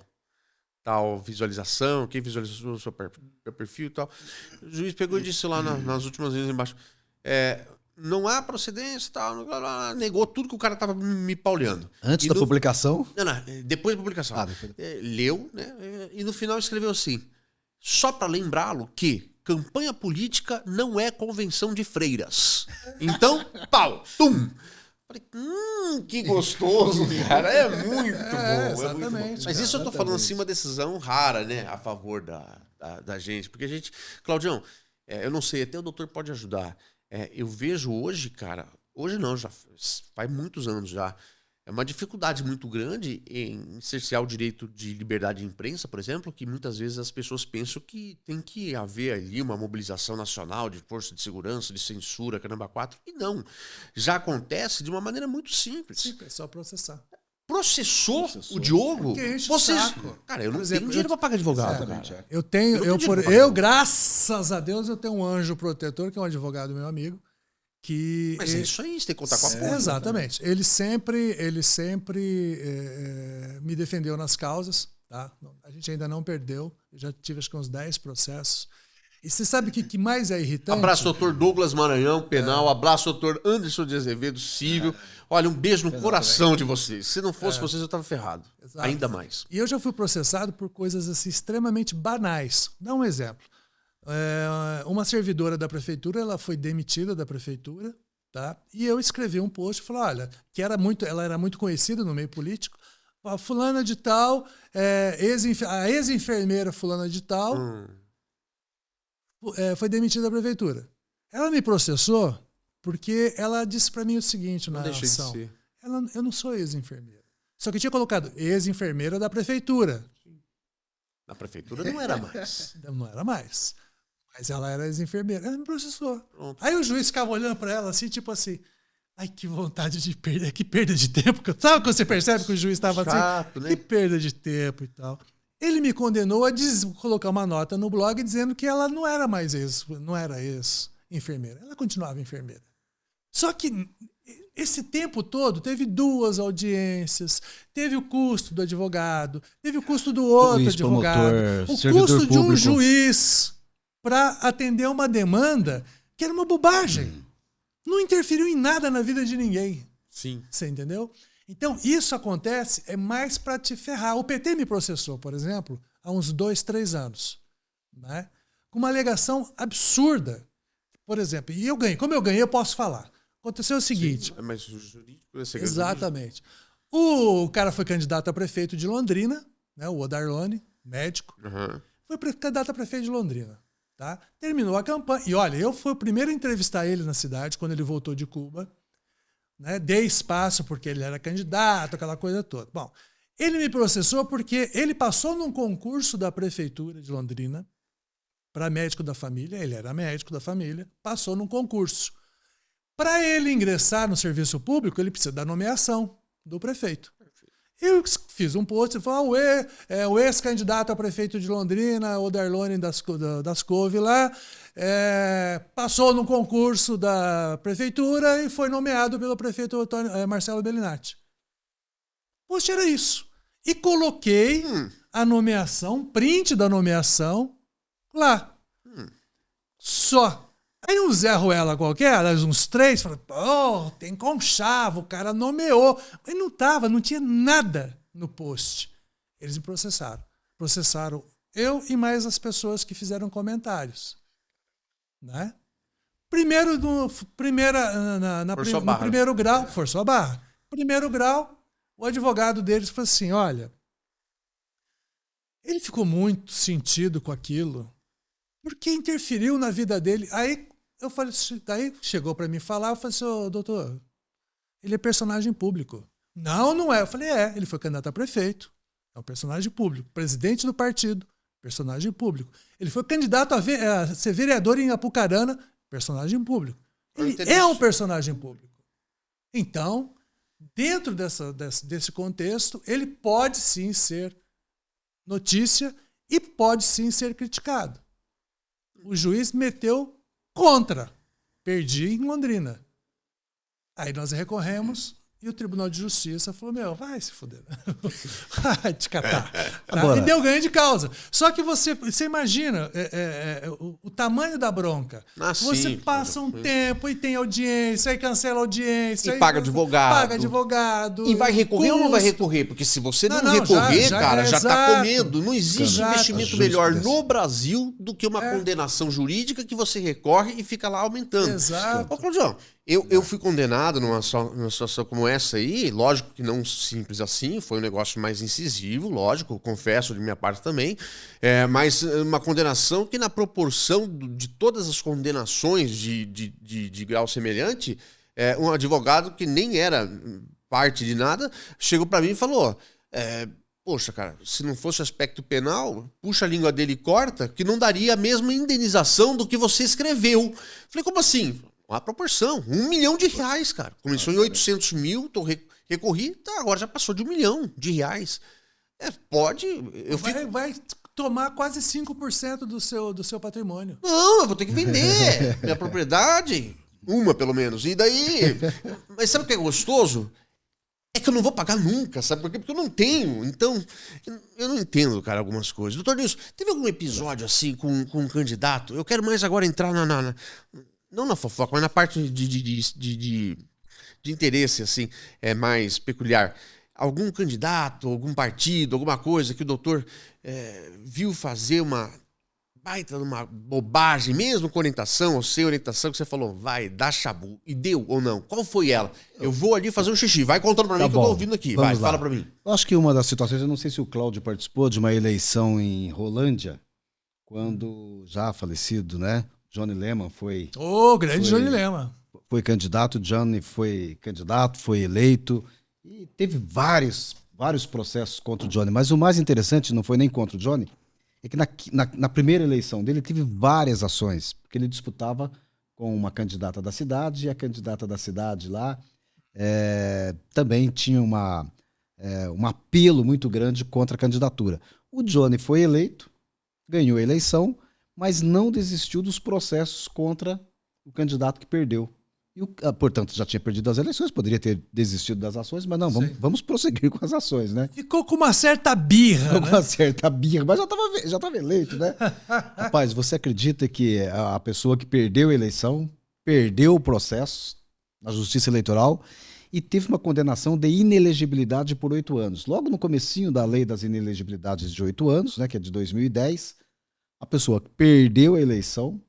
visualização, quem visualizou o seu perfil e tal. O juiz pegou e disse lá nas últimas vezes embaixo, não há procedência e tal, negou tudo que o cara estava me pauleando. Antes da publicação? Não, depois da publicação. Depois. Leu, né? E no final escreveu assim, só para lembrá-lo que campanha política não é convenção de freiras. Então, pau, tum! Falei, que gostoso, cara. É muito bom. Exatamente. É muito bom. Mas isso eu tô falando assim, uma decisão rara, né? A favor da gente. Porque a gente... Claudião, eu não sei, até o doutor pode ajudar. Eu vejo hoje, cara... Hoje não, já faz muitos anos já. É uma dificuldade muito grande em cercear o direito de liberdade de imprensa, por exemplo, que muitas vezes as pessoas pensam que tem que haver ali uma mobilização nacional de força de segurança, de censura, caramba, 4. E não. Já acontece de uma maneira muito simples. Sim, é só processar. Processou o Diogo? Cara, eu não tenho dinheiro para pagar advogado, cara. Eu, graças a Deus, eu tenho um anjo protetor, que é um advogado meu amigo. Mas é isso aí, você tem que contar com a porra. Exatamente. Ele sempre me defendeu nas causas. Tá? A gente ainda não perdeu. Eu já tive acho que uns 10 processos. E você sabe o que mais é irritante? Abraço, doutor Douglas Maranhão, penal. Abraço, doutor Anderson de Azevedo, civil. Olha, um beijo no coração de vocês. Se não fosse vocês, eu estava ferrado. Exato. Ainda mais. E eu já fui processado por coisas assim, extremamente banais. Dá um exemplo. Uma servidora da prefeitura, ela foi demitida da prefeitura, tá? E eu escrevi um post e falei, olha, ela era muito conhecida no meio político, a fulana de tal, a ex-enfermeira fulana de tal, foi demitida da prefeitura. Ela me processou porque ela disse para mim o seguinte na ação. Eu não sou ex-enfermeira. Só que eu tinha colocado ex-enfermeira da prefeitura. Na prefeitura não era mais. Não era mais. Mas ela era ex-enfermeira. Ela me processou. Pronto. Aí o juiz ficava olhando para ela assim, tipo assim, ai, que vontade de perder, que perda de tempo. Sabe quando você percebe que o juiz estava assim? Né? Que perda de tempo e tal. Ele me condenou a colocar uma nota no blog dizendo que ela não era mais ex-enfermeira. Ela continuava enfermeira. Só que esse tempo todo teve 2 audiências, teve o custo do advogado, teve o custo do outro advogado, o custo de um juiz para atender uma demanda que era uma bobagem. Não interferiu em nada na vida de ninguém. Sim. Você entendeu? Então, isso acontece mais para te ferrar. O PT me processou, por exemplo, há uns 2, 3 anos. Né? Com uma alegação absurda. Por exemplo, e eu ganhei. Como eu ganhei, eu posso falar. Aconteceu o seguinte... Sim, mas o jurídico... Exatamente. O cara foi candidato a prefeito de Londrina, né, o Odarlone, médico. Foi candidato a prefeito de Londrina. Tá? Terminou a campanha. E olha, eu fui o primeiro a entrevistar ele na cidade, quando ele voltou de Cuba. Né? Dei espaço porque ele era candidato, aquela coisa toda. Bom, ele me processou porque ele passou num concurso da Prefeitura de Londrina para médico da família. Ele era médico da família, passou num concurso. Para ele ingressar no serviço público, ele precisa da nomeação do prefeito. Eu fiz um post e falei, o ex-candidato a prefeito de Londrina, o Darlone das Couve lá, passou no concurso da prefeitura e foi nomeado pelo prefeito Marcelo Bellinati. Poxa, era isso. E coloquei a nomeação, print da nomeação, lá. Só. Aí um Zé Ruela qualquer, uns 3, falaram, tem conchavo, o cara nomeou. Mas não tinha nada no post. Eles me processaram. Processaram eu e mais as pessoas que fizeram comentários. Né? Primeiro, no primeiro grau, forçou a barra. Primeiro grau, o advogado deles falou assim, olha, ele ficou muito sentido com aquilo, porque interferiu na vida dele. Aí eu falei, daí chegou para mim falar, eu falei assim, doutor, ele é personagem público. Não é. Eu falei, ele foi candidato a prefeito, é um personagem público, presidente do partido, personagem público. Ele foi candidato a ser vereador em Apucarana, personagem público. Ele é um personagem público. Então, dentro desse contexto, ele pode sim ser notícia e pode sim ser criticado. O juiz meteu contra. Perdi em Londrina. Aí nós recorremos e o Tribunal de Justiça falou, vai se fuder. Vai te catar. Tá? E deu ganho de causa. Só que você imagina o tamanho da bronca. Você passa um tempo e tem audiência, aí cancela a audiência. E paga advogado. Paga advogado. E vai recorrer ou não vai recorrer? Porque se você não recorrer, já está comendo. Não existe investimento melhor no Brasil do que uma condenação jurídica que você recorre e fica lá aumentando. Exato. Ô, Claudião, eu fui condenado numa situação como essa aí, lógico que não simples assim, foi um negócio mais incisivo, lógico, confesso de minha parte também, mas uma condenação que na proporção de todas as condenações de grau semelhante, um advogado que nem era parte de nada, chegou para mim e falou, poxa, cara, se não fosse aspecto penal, puxa a língua dele e corta, que não daria a mesma indenização do que você escreveu. Falei, como assim? Uma proporção, R$1 milhão, cara. Começou em 800 mil, recorri, agora já passou de R$1 milhão. Pode. Vai tomar quase 5% do seu patrimônio. Não, eu vou ter que vender minha propriedade, uma pelo menos. E daí. Mas sabe o que é gostoso? É que eu não vou pagar nunca, sabe por quê? Porque eu não tenho. Então, eu não entendo, cara, algumas coisas. Doutor Nilson, teve algum episódio assim com um candidato? Eu quero mais agora entrar não na fofoca, mas na parte de interesse, assim, mais peculiar. Algum candidato, algum partido, alguma coisa que o doutor viu fazer uma baita uma bobagem, mesmo com orientação ou sem orientação, que você falou, vai, dá chabu, e deu ou não? Qual foi ela? Eu vou ali fazer um xixi, vai contando pra mim que eu tô ouvindo aqui, vai, fala pra mim. Eu acho que uma das situações, eu não sei se o Cláudio participou de uma eleição em Rolândia, quando já falecido, né? Johnny Lehmann foi... Johnny Lehmann. Foi candidato, Johnny foi candidato, foi eleito, e teve vários processos contra o Johnny, mas o mais interessante não foi nem contra o Johnny, é que na primeira eleição dele teve várias ações, porque ele disputava com uma candidata da cidade, e a candidata da cidade lá também tinha um apelo muito grande contra a candidatura. O Johnny foi eleito, ganhou a eleição, mas não desistiu dos processos contra o candidato que perdeu. E portanto, já tinha perdido as eleições, poderia ter desistido das ações, mas não, vamos prosseguir com as ações, né? Ficou com uma certa birra, com uma certa birra, mas já estava eleito, né? Rapaz, você acredita que a pessoa que perdeu a eleição, perdeu o processo na Justiça Eleitoral e teve uma condenação de inelegibilidade por 8 anos. Logo no comecinho da lei das inelegibilidades de 8 anos, né, que é de 2010, a pessoa perdeu a eleição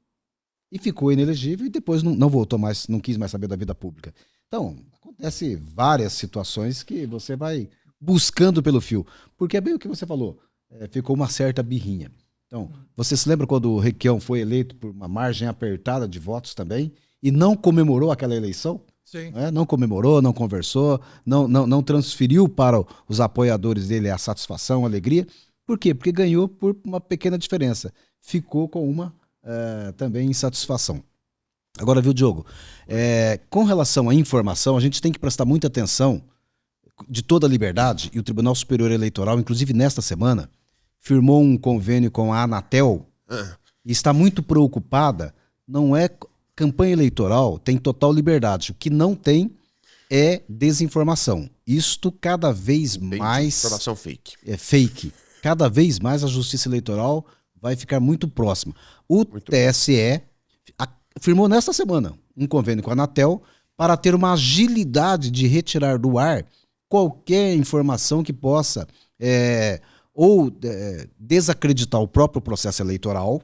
e ficou inelegível e depois não voltou mais, não quis mais saber da vida pública. Então, acontece várias situações que você vai buscando pelo fio. Porque é bem o que você falou, ficou uma certa birrinha. Então, você se lembra quando o Requião foi eleito por uma margem apertada de votos também e não comemorou aquela eleição? Sim. Não comemorou, não conversou, não transferiu para os apoiadores dele a satisfação, a alegria. Por quê? Porque ganhou por uma pequena diferença. Ficou com uma também insatisfação. Agora, viu, Diogo? Com relação à informação, a gente tem que prestar muita atenção de toda a liberdade, e o Tribunal Superior Eleitoral, inclusive nesta semana, firmou um convênio com a Anatel e está muito preocupada. Não é campanha eleitoral, tem total liberdade. O que não tem é desinformação. Isto cada vez mais... Informação fake. É fake. Cada vez mais a Justiça Eleitoral vai ficar muito próxima. O TSE firmou nesta semana um convênio com a Anatel para ter uma agilidade de retirar do ar qualquer informação que possa desacreditar o próprio processo eleitoral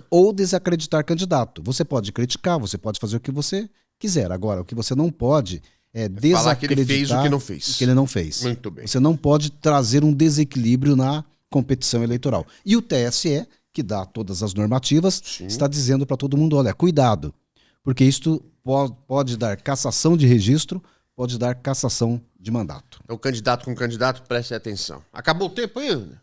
ou desacreditar candidato. Você pode criticar, você pode fazer o que você quiser. Agora, o que você não pode é desacreditar falar que ele fez o que não fez. Que ele não fez. Muito bem. Você não pode trazer um desequilíbrio na competição eleitoral. E o TSE, que dá todas as normativas, está dizendo para todo mundo, olha, cuidado, porque isto pode dar cassação de registro, pode dar cassação de mandato. Então, candidato com candidato, preste atenção. Acabou o tempo ainda?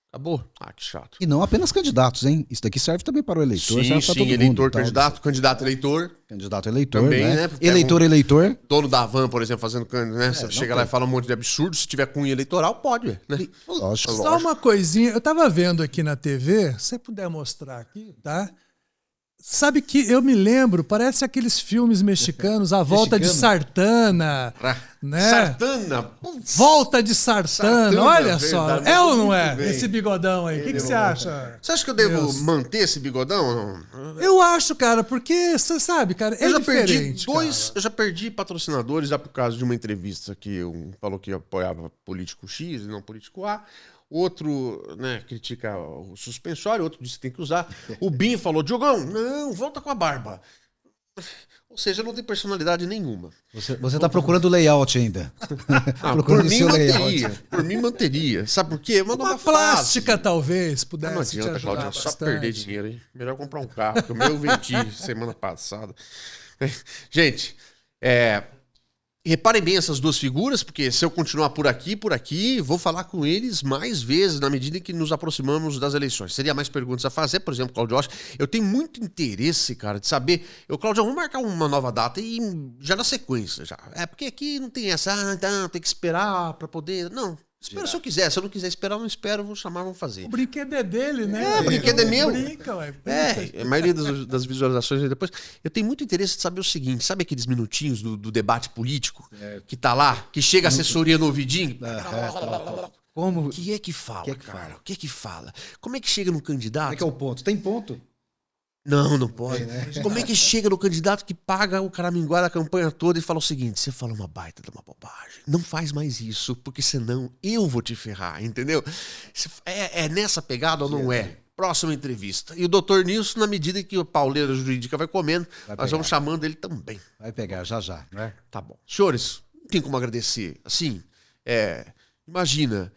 Acabou? Ah, que chato. E não apenas candidatos, hein? Isso daqui serve também para o eleitor. Sim, serve para todo eleitor, mundo, candidato, candidato, eleitor. Candidato, eleitor, também, né? né? Eleitor. Dono da van, por exemplo, fazendo... Né? Você chega lá e fala um monte de absurdo. Se tiver cunha eleitoral, pode, né? Lógico. Só uma coisinha. Eu tava vendo aqui na TV, se você puder mostrar aqui, tá? Sabe que eu me lembro, parece aqueles filmes mexicanos, A Volta de Sartana, né? Sartana? Volta de Sartana, olha só. verdade, É ou não é? muito bem. Esse bigodão aí. O que você acha? Você acha que eu devo manter esse bigodão ou não? Eu acho, cara, porque você sabe, cara, é Eu já diferente. eu já perdi patrocinadores já por causa de uma entrevista que um falou que apoiava político X e não político A. Outro, né, critica o suspensório, outro disse que tem que usar. O Bin falou, Diogão, não, volta com a barba. Ou seja, não tem personalidade nenhuma. Você está procurando layout ainda. Por mim manteria. Sabe por quê? Uma plástica talvez pudesse não adianta, te ajudar Claudio, só bastante. perder dinheiro, hein? Melhor comprar um carro, porque o meu eu vendi semana passada. Gente, reparem bem essas duas figuras, porque se eu continuar por aqui, vou falar com eles mais vezes na medida em que nos aproximamos das eleições. Seria mais perguntas a fazer, por exemplo, Claudio Rocha. Eu tenho muito interesse, cara, de saber. Claudio, vamos marcar uma nova data e já na sequência. Já. Porque aqui não tem essa, tem que esperar para poder. Não. Espera se eu quiser. Se eu não quiser esperar, eu não espero, vou chamar, vamos fazer. O brinquedo é dele, né? O brinquedo é meu. Brinca, ué. A maioria das visualizações aí depois. Eu tenho muito interesse de saber o seguinte: sabe aqueles minutinhos do debate político que tá lá, que chega a assessoria no ouvidinho? Como? O que é que fala, cara? O que é que fala? Como é que chega no candidato? Como é que é o ponto? Tem ponto? Não pode. Como é que chega no candidato que paga o caraminguá da campanha toda e fala o seguinte: você fala uma baita de uma bobagem. Não faz mais isso, porque senão eu vou te ferrar, entendeu? É nessa pegada ou não é? Próxima entrevista. E o doutor Nilson, na medida que a pauleira jurídica vai comendo, nós vamos chamando ele também. Vai pegar, já, né? Tá bom. Senhores, não tem como agradecer. Assim, imagina,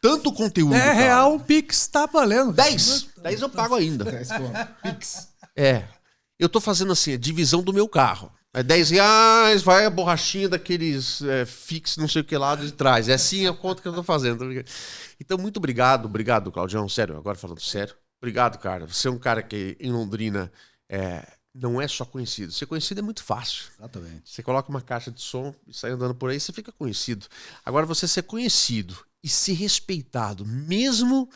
tanto conteúdo. R$10 um Pix tá valendo. 10 eu pago ainda. 10 Pix. Eu tô fazendo assim, a divisão do meu carro. É R$10, vai a borrachinha daqueles fix, não sei o que lá de trás. É assim a conta que eu tô fazendo. Então, muito obrigado, Claudião. Sério, agora falando sério. Obrigado, cara. Você é um cara que em Londrina não é só conhecido. Ser conhecido é muito fácil. Exatamente. Você coloca uma caixa de som e sai andando por aí, você fica conhecido. Agora, você ser conhecido e ser respeitado, mesmo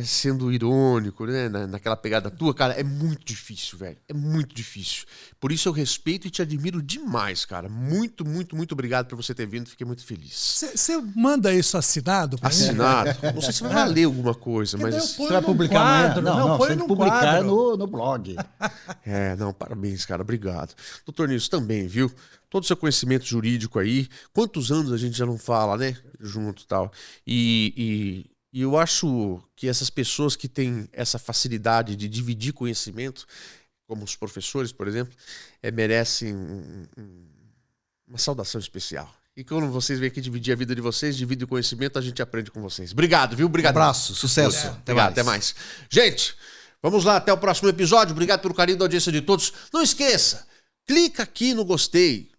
sendo irônico, né, naquela pegada tua, cara, é muito difícil, velho. É muito difícil. Por isso eu respeito e te admiro demais, cara. Muito, muito, muito obrigado por você ter vindo. Fiquei muito feliz. Você manda isso assinado pra mim? Assinado? Não sei se vai ler alguma coisa, mas... Você vai publicar amanhã? Não, põe você tem que num publicar quadro. no blog. Parabéns, cara. Obrigado. Doutor Nilson também, viu? Todo o seu conhecimento jurídico aí. Quantos anos a gente já não fala, né? Junto e tal. E eu acho que essas pessoas que têm essa facilidade de dividir conhecimento, como os professores, por exemplo, merecem uma saudação especial. E quando vocês vêm aqui dividir a vida de vocês, dividir o conhecimento, a gente aprende com vocês. Obrigado, viu? Obrigado. Um abraço, sucesso. Até mais. Gente, vamos lá, até o próximo episódio. Obrigado pelo carinho da audiência de todos. Não esqueça, clica aqui no gostei.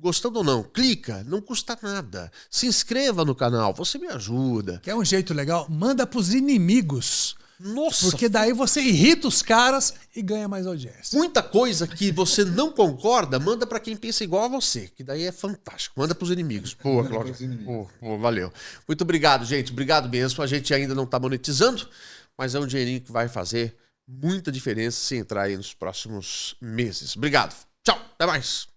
Gostando ou não, clica, não custa nada. Se inscreva no canal, você me ajuda. Quer um jeito legal? Manda pros inimigos. Nossa! Porque daí você irrita os caras e ganha mais audiência. Muita coisa que você não concorda, manda pra quem pensa igual a você, que daí é fantástico. Manda pros inimigos. Pô, Cláudio. Valeu. Muito obrigado, gente. Obrigado mesmo. A gente ainda não tá monetizando, mas é um dinheirinho que vai fazer muita diferença se entrar aí nos próximos meses. Obrigado. Tchau. Até mais.